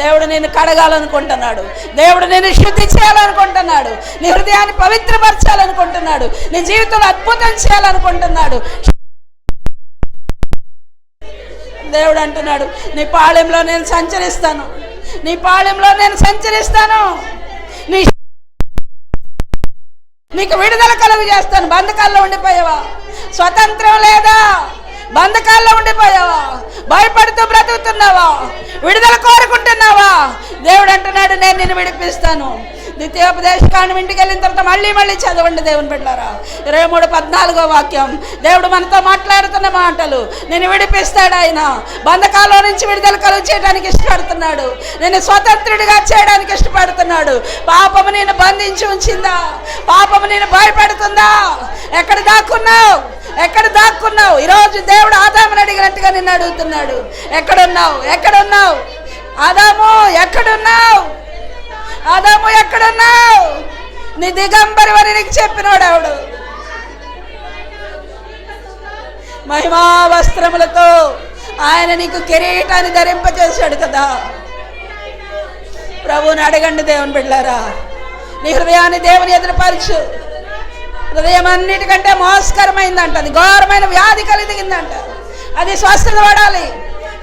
దేవుడు నేను కడగాలనుకుంటున్నాడు. దేవుడు నేను శుద్ధి చేయాలనుకుంటున్నాడు. నీ హృదయాన్ని పవిత్రపరచాలనుకుంటున్నాడు. నీ జీవితంలో అద్భుతం చేయాలనుకుంటున్నాడు. దేవుడు అంటున్నాడు, నీ పాళెంలో నేను సంచరిస్తాను, నీ పాళెంలో నేను సంచరిస్తాను, నీకు విడుదల కలుగు చేస్తాను. బంధకాల్లో ఉండిపోయావా? స్వతంత్రం లేదా? బంధకాల్లో ఉండిపోయావా? భయపడుతూ బ్రతుకుతున్నావా? విడుదల కోరుకుంటున్నావా? దేవుడు అంటున్నాడు, నేను నిన్ను విడిపిస్తాను. ద్వితీయోపదేశకాండం ఇంటికి వెళ్ళిన తర్వాత మళ్ళీ చదవండి దేవుని బిడ్డలారా. 23:14 వాక్యం. దేవుడు మనతో మాట్లాడుతున్న మాటలు. నేను విడిపిస్తాడు. ఆయన బంధకాల్లో నుంచి విడుదల కలుగు చేయడానికి ఇష్టపడుతున్నాడు. నేను స్వతంత్రుడిగా చేయడానికి ఇష్టపడుతున్నాడు. పాపము నేను బంధించి ఉంచిందా? పాపము నేను భయపెడుతుందా? ఎక్కడ దాక్కున్నావు? ఎక్కడ దాక్కున్నావు? ఈరోజు దేవుడు ఆదాముని అడిగినట్టుగా నిన్ను అడుగుతున్నాడు. ఎక్కడున్నావు? ఎక్కడున్నావు ఆదాము? ఎక్కడున్నావు ఆదాము? ఎక్కడున్నావు? నీ దిగంబరి వని నీకు చెప్పినోడు ఎవడు? మహిమా వస్త్రములతో ఆయన నీకు కిరీటాన్ని ధరింపజేశాడు కదా. ప్రభువుని అడగండి దేవుని బిడ్డలారా. నీ హృదయాన్ని దేవుని ఎదురుపరచు. హృదయం అన్నిటికంటే మోసకరమైందంట. అది ఘోరమైన వ్యాధి కలిగిందంట. అది స్వస్థత పడాలి.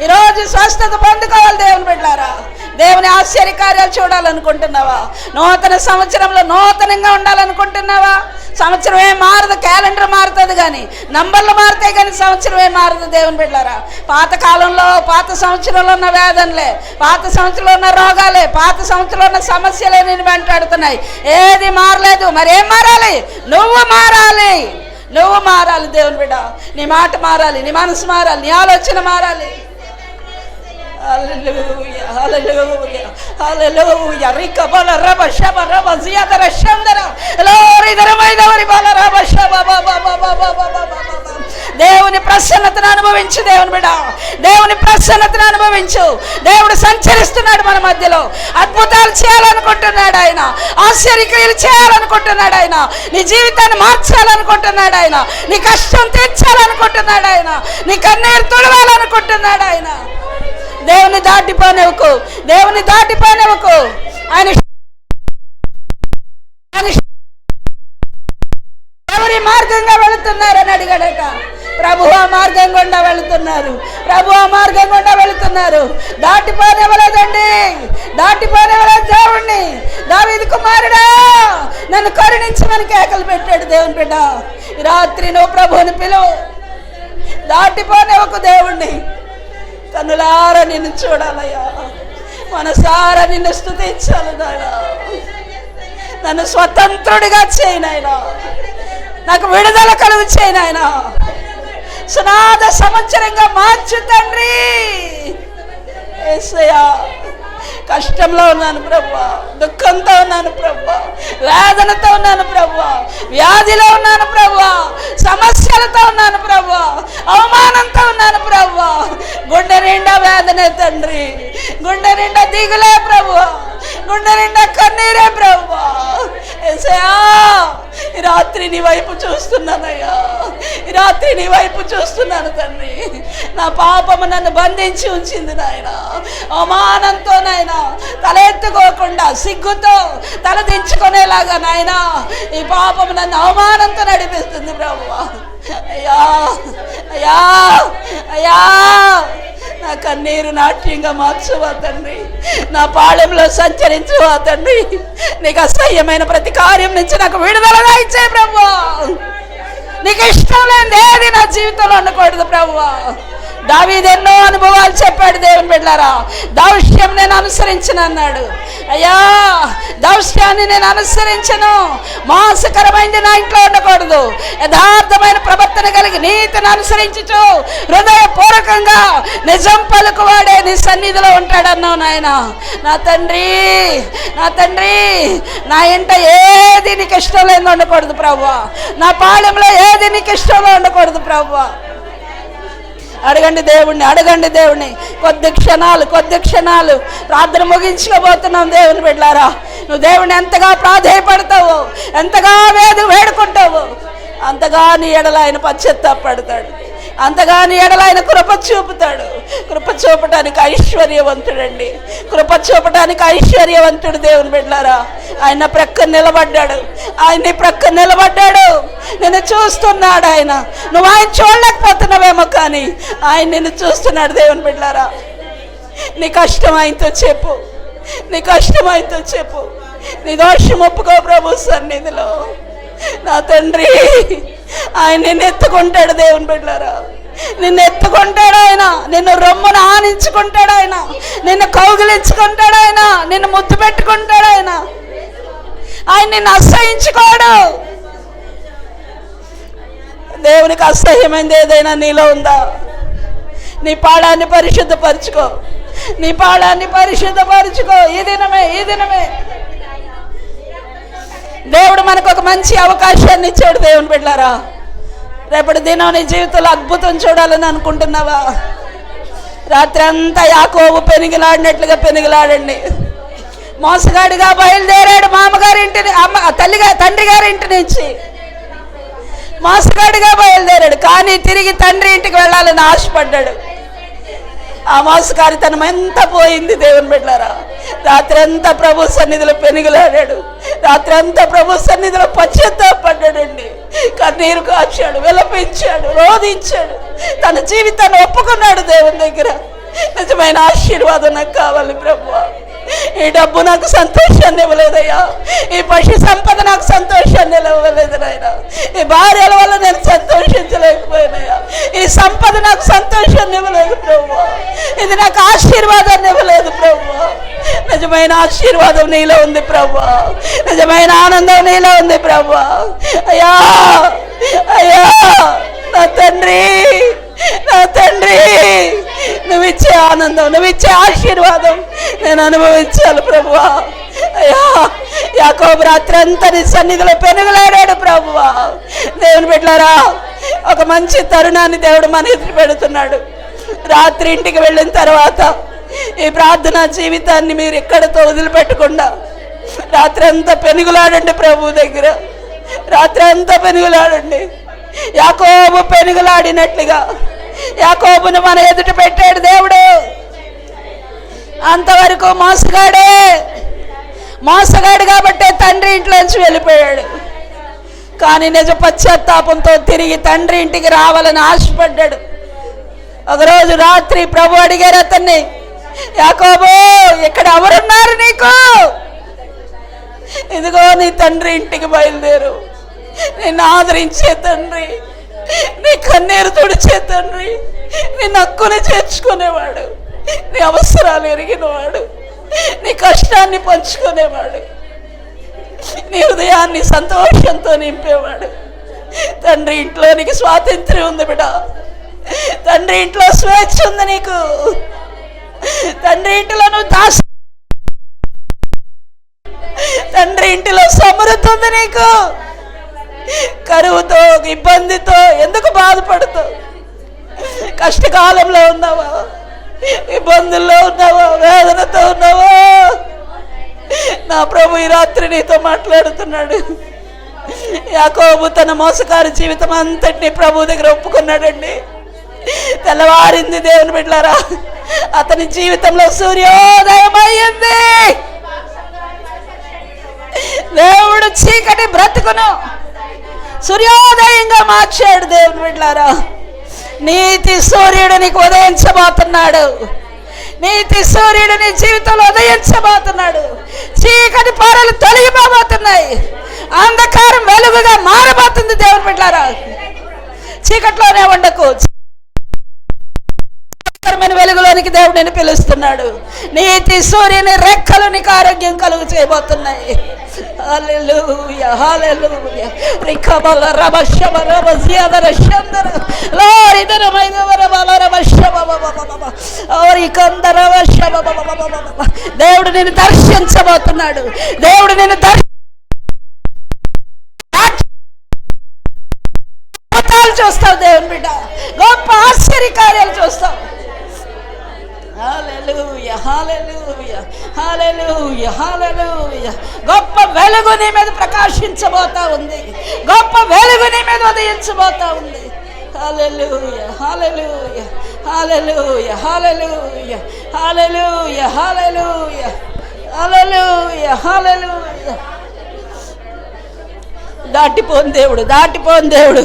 ఈరోజు స్వస్థత పొందుకోవాలి దేవుని బిడ్డలారా. దేవుని ఆశ్చర్య కార్యాలు చూడాలనుకుంటున్నావా? నూతన సంవత్సరంలో నూతనంగా ఉండాలనుకుంటున్నావా? సంవత్సరం ఏం మారదు, క్యాలెండర్ మారుతుంది కానీ, నంబర్లు మారుతాయి కానీ సంవత్సరం ఏం మారదు దేవుని బిడ్డలారా. పాత కాలంలో పాత సంవత్సరంలో ఉన్న వేదనలే, పాత సంవత్సరంలో ఉన్న రోగాలే, పాత సంవత్సరంలో ఉన్న సమస్యలే నేను వెంటాడుతున్నాయి. ఏది మారలేదు. మరి ఏం మారాలి? నువ్వు మారాలి. నువ్వు మారాలి దేవుని బిడ్డ. నీ మాట మారాలి, నీ మనసు మారాలి, నీ ఆలోచన మారాలి. హల్లెలూయా హల్లెలూయా హల్లెలూయా. రికబల రబ షబ రబ జియాదర షందర లోరి దరమైదవరి బల రబ షబ దేవుని ప్రసన్నతను అనుభవించు దేవుని బిడ్డ. దేవుని ప్రసన్నతను అనుభవించు. దేవుడు సంచరిస్తున్నాడు మన మధ్యలో. అద్భుతాలు చేయాలనుకుంటున్నాడు ఆయన. ఆశ్చర్యక్రియలు చేయాలనుకుంటున్నాడు ఆయన. నీ జీవితాన్ని మార్చాలనుకుంటున్నాడు ఆయన. నీ కష్టం తీర్చాలనుకుంటున్నాడు ఆయన. నీ కన్నీరు తుడవాలనుకుంటున్నాడు ఆయన. దేవుని దాటిపోనివ్వకు, దేవుని దాటిపోనివ్వకు. ఆయన ఎవరి మార్గంగా వెళుతున్నారని అడిగాడట. ప్రభు ఆ మార్గం గుండా వెళుతున్నారు, ప్రభు ఆ మార్గం గుండా వెళుతున్నారు. దాటిపోనివ్వలేదండి, దాటిపోనివ్వలేదు దేవుణ్ణి. దావీదు కుమారుడా నన్ను కరుణించమని కేకలు పెట్టాడు దేవుని బిడ్డ. ఈ రాత్రి నువ్వు ప్రభువుని పిలువు. దాటిపోనివ్వకు దేవుణ్ణి. కన్నులారా నిన్ను చూడాలయ్యా, మనసారా నిన్ను స్తుతించాలి నాయనా. నన్ను స్వతంత్రుడిగా చేయి నాయనా, నాకు విడుదల కలుగు చేయి నాయనా. సునాద సంవత్సరంగా మార్చు తండ్రి. యేసయ్యా కష్టంలో ఉన్నాను ప్రభువా, దుఃఖంతో ఉన్నాను ప్రభువా, వేదనతో ఉన్నాను ప్రభువా, వ్యాధిలో ఉన్నాను ప్రభువా, సమస్యలతో ఉన్నాను ప్రభువా, అవమానంతో ఉన్నాను ప్రభువా. గుండె నిండా వేదనే తండ్రి, గుండె నిండా దిగులే ప్రభువా, గుండె నిండా కన్నీరే ప్రభువా. యేసయ్యా ఈ రాత్రి నీ వైపు చూస్తున్నానయ్యా, ఈ రాత్రి నీ వైపు చూస్తున్నాను తండ్రి. నా పాపము నన్ను బంధించి ఉంచింది నాయన. అవమానంతో నాయన తలెత్తుకోకుండా సిగ్గుతో తల దించుకునేలాగా నాయన ఈ పాపము నన్ను అవమానంతో నడిపిస్తుంది ప్రభువా. అయ్యా అయ్యా అయ్యా నా కన్నీరు నాట్యంగా మార్చువా తండ్రి. నా పాళెంలో సంచరించువా తండ్రి. నీకు అసహ్యమైన ప్రతి కార్యం నుంచి నాకు విడుదలగా ఇచ్చే ప్రభువా. నీకు ఇష్టం లేనిది ఏది నా జీవితంలో ఉండకూడదు ప్రభువా. దావీదు ఎన్నో అనుభవాలు చెప్పాడు దేవుని బిడ్డలారా. దౌష్యం నేను అనుసరించను అన్నాడు. అయ్యా దౌష్యాన్ని నేను అనుసరించను, మోసకరమైంది నా ఇంట్లో ఉండకూడదు, యథార్థమైన ప్రవర్తన కలిగి నీతిని అనుసరించుచు హృదయపూర్వకంగా నిజం పలుకువాడే నీ సన్నిధిలో ఉంటాడన్నావు నాయన. నా తండ్రి నా తండ్రి నా ఇంట ఏది నీకు ఇష్టం లేని ఉండకూడదు ప్రభువా. నా పాళెంలో ఏది నీకు ఇష్టంలో ఉండకూడదు ప్రభువా. అడగండి దేవుణ్ణి, అడగండి దేవుణ్ణి. కొద్ది క్షణాలు ప్రార్థన ముగించుకోబోతున్నాం దేవుని బిడ్డలారా. నువ్వు దేవుణ్ణి ఎంతగా ప్రాధేయపడతావో, ఎంతగా వేడుకుంటావో అంతగా నీ ఎడల ఆయన పశ్చాత్తాపడతాడు, అంతగా నీ ఎడల ఆయన కృప చూపుతాడు. కృప చూపటానికి ఐశ్వర్యవంతుడండి, కృప చూపటానికి ఐశ్వర్యవంతుడు దేవుని బిడ్డలారా. ఆయన ప్రక్కన నిలబడ్డాడు, ఆయన ప్రక్కన నిలబడ్డాడు. నిన్ను చూస్తున్నాడు ఆయన. నువ్వు ఆయన చూడలేకపోతున్నావేమో కానీ ఆయన నిన్ను చూస్తున్నాడు దేవుని బిడ్డలారా. నీ కష్టం ఆయనతో చెప్పు, నీ కష్టం ఆయనతో చెప్పు. నీ దోషం ఒప్పుకో ప్రభు సన్నిధిలో. నా తండ్రి ఆయన నిన్ను ఎత్తుకుంటాడు దేవుని బిడ్డలారా. నిన్ను ఎత్తుకుంటాడు ఆయన, నిన్ను రొమ్మును ఆనించుకుంటాడు ఆయన, నిన్ను కౌగిలించుకుంటాడు ఆయన, నిన్ను ముద్దు పెట్టుకుంటాడు ఆయన. ఆయన నిన్ను అసహించుకోడు. దేవునికి అసహ్యమైంది ఏదైనా నీలో ఉందా? నీ పాడాన్ని పరిశుద్ధపరచుకో, నీ పాడాన్ని పరిశుద్ధపరచుకో. ఈ దినమే దేవుడు మనకు ఒక మంచి అవకాశాన్ని ఇచ్చాడు దేవుని బిడ్డలారా. రేపటి దినం నీ జీవితంలో అద్భుతం చూడాలని అనుకుంటున్నావా? రాత్రి అంతా యాకోబు పెనుగులాడినట్లుగా పెనుగులాడండి. మోసగాడిగా బయలుదేరాడు మామగారి ఇంటిని, తండ్రి గారి ఇంటి నుంచి మోసగాడిగా బయలుదేరాడు. కానీ తిరిగి తండ్రి ఇంటికి వెళ్ళాలని ఆశపడ్డాడు. ఆ మోసగారితనం ఎంత పోయింది దేవుని బిడ్డలారా. రాత్రి అంతా ప్రభు సన్నిధిలో పెనుగులాడాడు, రాత్రి అంతా ప్రభు సన్నిధిలో పశ్చాత్తాపడ్డాడండి. కన్నీరు కాచాడు, విలపించాడు, రోధించాడు, తన జీవితాన్ని ఒప్పుకున్నాడు దేవుని దగ్గర. నిజమైన ఆశీర్వాదం నాకు కావాలి ప్రభువా. ఈ డబ్బు నాకు సంతోషాన్ని ఇవ్వలేదయ్యా, ఈ పశు సంపద నాకు సంతోషాన్ని ఇవ్వలేదు నాయన, ఈ భార్యల వల్ల నేను సంతోషించలేకపోయినాయా, ఈ సంపద నాకు సంతోషాన్ని ఇవ్వలేదు ప్రభువా, ఇది నాకు ఆశీర్వాదాన్ని ఇవ్వలేదు ప్రభువా. నిజమైన ఆశీర్వాదం నీలో ఉంది ప్రభువా, నిజమైన ఆనందం నీలో ఉంది ప్రభువా. అయ్యా అయ్యా నా తండ్రి, నా తండ్రి, నువ్విచ్చే ఆనందం, నువ్విచ్చే ఆశీర్వాదం నేను అనుభవించాలి ప్రభువా. అయ్యా యాకోబు రాత్రి అంతా నీ సన్నిధిలో పెనుగులాడాడు ప్రభువా. దేవుని బిడ్డలారా, ఒక మంచి తరుణాన్ని దేవుడు మన ఎదురు పెడుతున్నాడు. రాత్రి ఇంటికి వెళ్ళిన తర్వాత ఈ ప్రార్థనా జీవితాన్ని మీరు ఎక్కడితో వదిలిపెట్టకుండా రాత్రి అంతా పెనుగులాడండి ప్రభు దగ్గర. రాత్రి అంతా పెనుగులాడండి. యాకోబు పెనుగులాడినట్లుగా యాకోబును మన ఎదుట పెట్టాడు దేవుడు. అంతవరకు మోసగాడు కాబట్టే తండ్రి ఇంట్లోంచి వెళ్ళిపోయాడు. కానీ నిజ పశ్చాత్తాపంతో తిరిగి తండ్రి ఇంటికి రావాలని ఆశపడ్డాడు. ఒకరోజు రాత్రి ప్రభు అడిగారు అతన్ని, యాకోబు ఇక్కడ ఎవరున్నారు నీకు? ఇదిగో నీ తండ్రి ఇంటికి బయలుదేరు. నిన్ను ఆదరించే తండ్రి, నీ కన్నీరు తుడిచే తండ్రి, నీ నక్కుని చేర్చుకునేవాడు, నీ అవసరాలు ఎరిగినవాడు, నీ కష్టాన్ని పంచుకునేవాడు, నీ హృదయాన్ని సంతోషంతో నింపేవాడు. తండ్రి ఇంట్లో నీకు స్వాతంత్ర్యం ఉంది బిడ్డ. తండ్రి ఇంట్లో స్వేచ్ఛ ఉంది నీకు. తండ్రి ఇంటిలో నువ్వు తండ్రి ఇంటిలో సమృద్ధి ఉంది నీకు. కరువుతో ఇబ్బందితో ఎందుకు బాధపడుతావు? కష్టకాలంలో ఉన్నావా? ఇబ్బందుల్లో ఉన్నావా? వేదనతో ఉన్నావా? నా ప్రభు ఈ రాత్రి నీతో మాట్లాడుతున్నాడు. యాకోబు తన మోసకారు జీవితం అంతటినీ ప్రభు దగ్గర ఒప్పుకున్నాడండి. తెల్లవారింది దేవుని బిడ్డలారా, అతని జీవితంలో సూర్యోదయం అయ్యింది. దేవుడు చీకటి బ్రతుకును సూర్యోదయంగా మార్చాడు. దేవుని బిడ్డలారా, నీతి సూర్యుడు నీకు ఉదయించబోతున్నాడు. నీతి సూర్యుడు నీ జీవితంలో ఉదయించబోతున్నాడు. చీకటి పొరలు తొలగిపోబోతున్నాయి. అంధకారం వెలుగుగా మారబోతుంది. దేవుని బిడ్డలారా, చీకట్లోనే ఉండకు. వెలుగులోనికి దేవుడు నేను పిలుస్తున్నాడు. నీతి సూర్యుని రెక్కలు నీకు ఆరోగ్యం కలుగు చేయబోతున్నాయి. హల్లెలూయా హల్లెలూయా. రికబల రబషబ రబజియాదర షందర లారిదర మైదవర బలర బషబ బబబబబ ఓరి కందర బషబ బబబబబ. దేవుడు నిన్ను దర్శించబోతున్నాడు. దేవుడు నిన్ను చూస్తావు. దేవుని బిడ్డ, గొప్ప ఆశ్చర్య కార్యాలు చూస్తావు. హల్లెలూయా హల్లెలూయా హల్లెలూయా హల్లెలూయా. గొప్ప వెలుగు నీ మీద ప్రకాశించబోతా ఉంది. గొప్ప వెలుగు నీ మీద ఉదయించబోతా ఉంది. హల్లెలూయా హల్లెలూయా హల్లెలూయా హల్లెలూయా హల్లెలూయా హల్లెలూయా హల్లెలూయా హల్లెలూయా. దాటిపోని దేవుడు, దాటిపోని దేవుడు,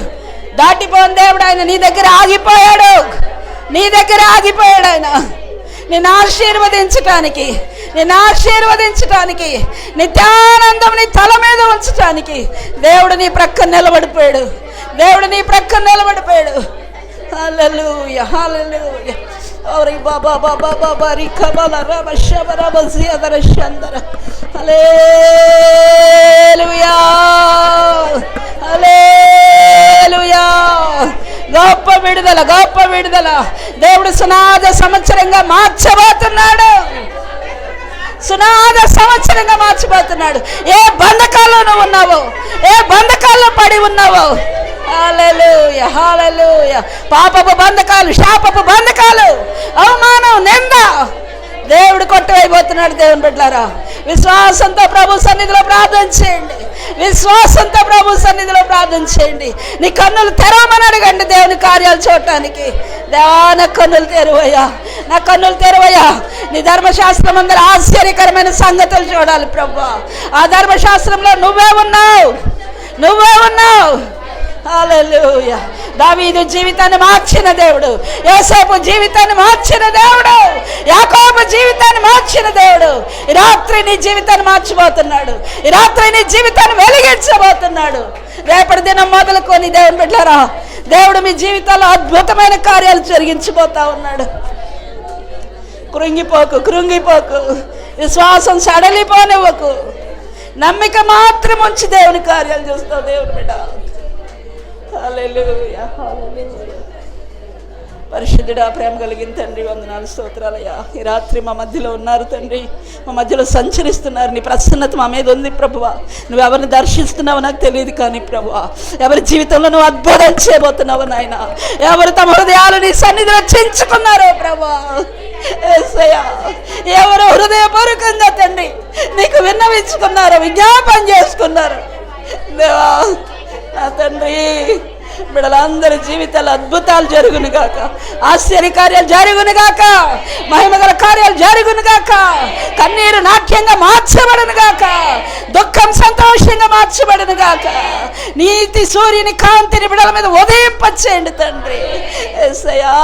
దాటిపోని దేవుడు. ఆయన నీ దగ్గర ఆగిపోయాడు. నీ దగ్గర ఆగిపోయాడు. ఆయన నిన్ను ఆశీర్వదించటానికి, నిన్ను ఆశీర్వదించటానికి, నిత్యానందం నీ తల మీద ఉంచటానికి దేవుడు నీ ప్రక్కన నిలబడిపోయాడు. దేవుడు నీ ప్రక్కన నిలబడిపోయాడు. హల్లెలూయా హల్లెలూయా. ఓరి బాబా బాబా బాబా రికబల రబ షబ రబ జియదర షందర. హల్లెలూయా హల్లెలూయా. గొప్ప విడుదల, గొప్ప విడుదల. దేవుడు సునాద సంవత్సరంగా మార్చబోతున్నాడు. సునాద సంవత్సరంగా మార్చబోతున్నాడు. ఏ బంధకాల్లో నువ్వు ఉన్నావో, ఏ బంధకాల్లో పడి ఉన్నావో, హల్లెలూయా హల్లెలూయా. పాపపు బంధకాలు, శాపపు బంధకాలు, అవమానం, నింద దేవుడు కొట్టివేయబోతున్నాడు. దేవుని బిడ్డలారా, విశ్వాసంతో ప్రభు సన్నిధిలో ప్రార్థన చేయండి. విశ్వాసంతో ప్రభు సన్నిధిలో ప్రార్థన చేయండి. నీ కన్నులు తెరవమని అడగండి దేవుని కార్యాలు చూడటానికి. దేవా, నా కన్నులు తెరువయ్యా, నా కన్నులు తెరువయ్యా. నీ ధర్మశాస్త్రం అందరూ ఆశ్చర్యకరమైన సంగతులు చూడాలి ప్రభు. ఆ ధర్మశాస్త్రంలో నువ్వే ఉన్నావు, నువ్వే ఉన్నావు. హల్లెలూయా. దావీదు జీవితాన్ని మార్చిన దేవుడు, యోసేపు జీవితాన్ని మార్చిన దేవుడు, యాకోబు జీవితాన్ని మార్చిన దేవుడు ఈ రాత్రి నీ జీవితాన్ని మార్చబోతున్నాడు. ఈ రాత్రి నీ జీవితాన్ని వెలిగించబోతున్నాడు. రేపటి దినం మొదలుకొని దేవుని బిడ్డలారా, దేవుడు మీ జీవితాల్లో అద్భుతమైన కార్యాలు జరిగించబోతా ఉన్నాడు. కృంగిపోకు, కృంగిపోకు. విశ్వాసం సడలిపోనివ్వకు. నమ్మిక మాత్రం ఉంచి దేవుని కార్యాలు చూస్తావు దేవుని బిడ్డ. హల్లెలూయా, హల్లెలూయా. పరిశుద్ధుడా, ప్రేమ కలిగిన తండ్రి, వందనాలు, స్తోత్రాలయ్యా. ఈ రాత్రి మా మధ్యలో ఉన్నారు తండ్రి, మా మధ్యలో సంచరిస్తున్నారు. నీ ప్రసన్నత మా మీద ఉంది ప్రభువా. నువ్వు ఎవరిని దర్శిస్తున్నావో నాకు తెలియదు కానీ ప్రభువా, ఎవరి జీవితంలో నువ్వు అద్భుతం చేయబోతున్నావు నాయన. ఎవరు తమ హృదయాలు నీ సన్నిధిలో చించుకున్నారో ప్రభువా, యేసయ్యా, ఎవరు హృదయపూర్వకంగా తండ్రి నీకు విన్నవించుకున్నారో, విజ్ఞాపన చేసుకున్నారు దేవా నా తండ్రి, బిడ్డలందరి జీవితాలు అద్భుతాలు జరుగును గాక, ఆశ్చర్య కార్యాలు జరుగును గాక, మహిమగల కార్యాలు జరుగును గాక, కన్నీరు నాట్యంగా మార్చబడును గాక, దుఃఖం సంతోషంగా మార్చబడును గాక. నీతి సూర్యుని కాంతిని బిడ్డల మీద ఉదయింపచేయండి తండ్రి. యేసయ్యా,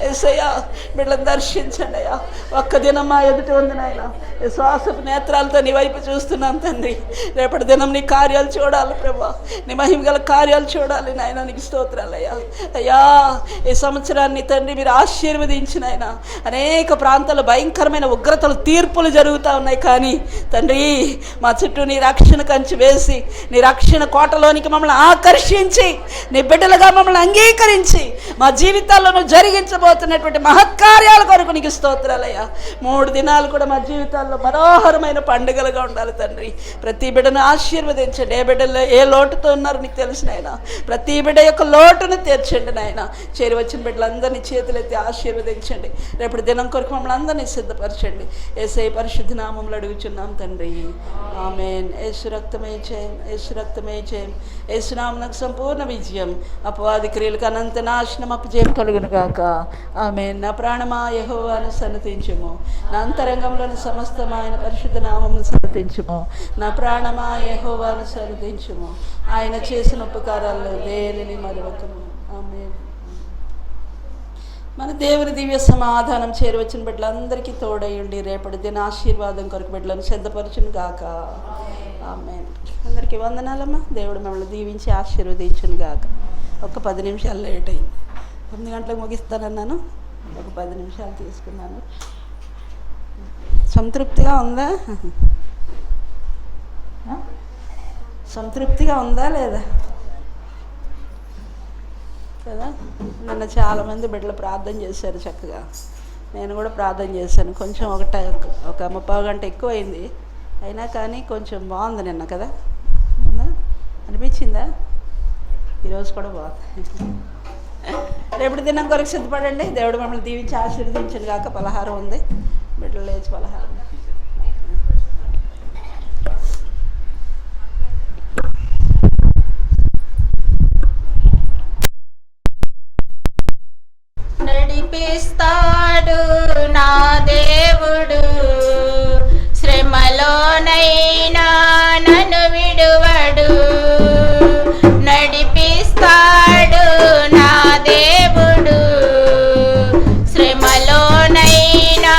యేసయ్యా, బిడ్డలను దర్శించండి అయ్యా. ఒక్క దినం మా ఎదుట ఉంది నాయన. శ్వాసపు నేత్రాలతో నీ వైపు చూస్తున్నాం తండ్రి. రేపటి దినం నీ కార్యాలు చూడాలి ప్రభా, నీ మహిమగల కార్యాలు చూడాలి నాయన. నీకు స్తోత్రాలు అయ్యా. అయ్యా, ఈ సంవత్సరాన్ని తండ్రి మీరు ఆశీర్వదించిన ఆయన. అనేక ప్రాంతాల్లో భయంకరమైన ఉగ్రతలు, తీర్పులు జరుగుతూ ఉన్నాయి. కానీ తండ్రి మా చుట్టూ నీ రక్షణ కంచి వేసి, నీ రక్షణ కోటలోనికి మమ్మల్ని ఆకర్షించి, నీ బిడ్డలుగా మమ్మల్ని అంగీకరించి, మా జీవితాల్లో నువ్వు జరిగించబోతున్నటువంటి మహత్కార్యాల కొరకు నీకు స్తోత్రాలయ్యా. 3 దినాలు కూడా మా జీవితాల్లో మనోహరమైన పండుగలుగా ఉండాలి తండ్రి. ప్రతి బిడ్డను ఆశీర్వదించండి. ఏ బిడ్డలో ఏ లోటుతో ఉన్నారో నీకు తెలిసిన ఆయన. ప్రతి బిడ్డ యొక్క లోటును తీర్చండి నాయన. చేరి వచ్చిన బిడ్డలందరినీ చేతులెత్తి ఆశీర్వదించండి. రేపటి దినం కొరకు మమ్మల్ని అందరినీ సిద్ధపరచండి. యేసయ్య పరిశుద్ధ నామములో అడుగుచున్నాం తండ్రి, ఆమేన్. యేసు రక్తమే జయం, యేసు రక్తమే జయం. యేసు నామమునకు సంపూర్ణ విజయం, అపవాది క్రియలకు అనంత నాశనం, అపజయం కలుగును గాక. ఆమేన్. నా ప్రాణమా యెహోవాను సన్నతించుము, నా అంతరంగంలోని సమస్తము ఆయన పరిశుద్ధ నామమును సన్నతించుము. నా ప్రాణమా యెహోవాను సన్నతించుము, ఆయన చేసిన ఉపకారాల్లో దేనిని మరవకము. ఆమేన్. మన దేవుని దివ్య సమాధానం చేరువచ్చిన బిడ్డలందరికీ తోడయ్యండి. రేపటి దిన ఆశీర్వాదం కొరకు బిడ్డలను సిద్ధపరచును గాక. ఆమేన్. అందరికీ వందనాలమ్మా. దేవుడు మిమ్మల్ని దీవించి ఆశీర్వదించును గాక. ఒక 10 నిమిషాలు లేట్ అయింది. 9 గంటలకు ముగిస్తానన్నాను, ఒక 10 నిమిషాలు తీసుకున్నాను. సంతృప్తిగా ఉందా? సంతృప్తిగా ఉందా లేదా కదా? నిన్న చాలామంది బిడ్డలు ప్రార్థన చేశారు చక్కగా. నేను కూడా ప్రార్థన చేశాను. కొంచెం ఒక 30 గంట ఎక్కువైంది, అయినా కానీ కొంచెం బాగుంది నిన్న కదా. అనిపించిందా? ఈరోజు కూడా బాగుంది. రేపటి దినం కొరకు సిద్ధపడండి. దేవుడు మమ్మల్ని దీవించి ఆశీర్వదించను గాక. పలహారం ఉంది, బిడ్డలు లేచి పలహారం. నడిపిస్తాడు నా దేవుడు, శ్రమలోనైనా నన్ను విడువడు. నడిపిస్తాడు నా దేవుడు, శ్రమలోనైనా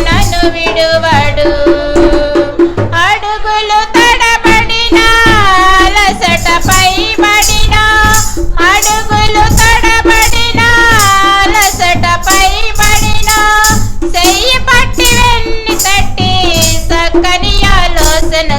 నన్ను విడువడు. అడుగులు తడబడినా, అలసటపై పడినా, అడుగులు తడబడినా, అలసటపై పడినా, చెయ్యి పట్టి వెన్ని తట్టి చక్కని ఆలోచన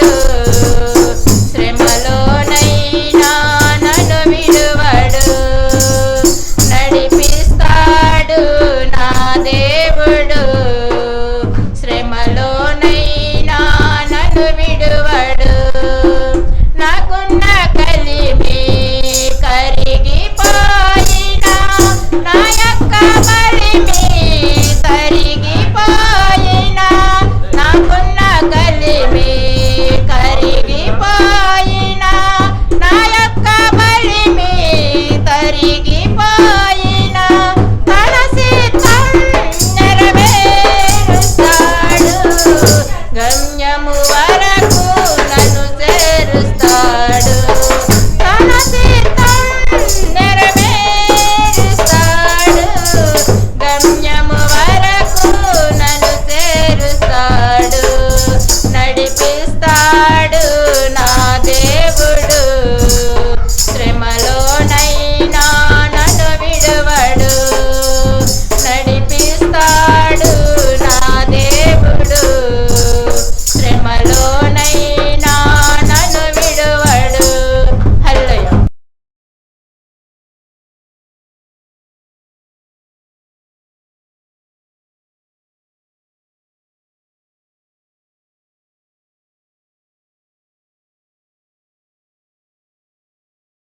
యేసు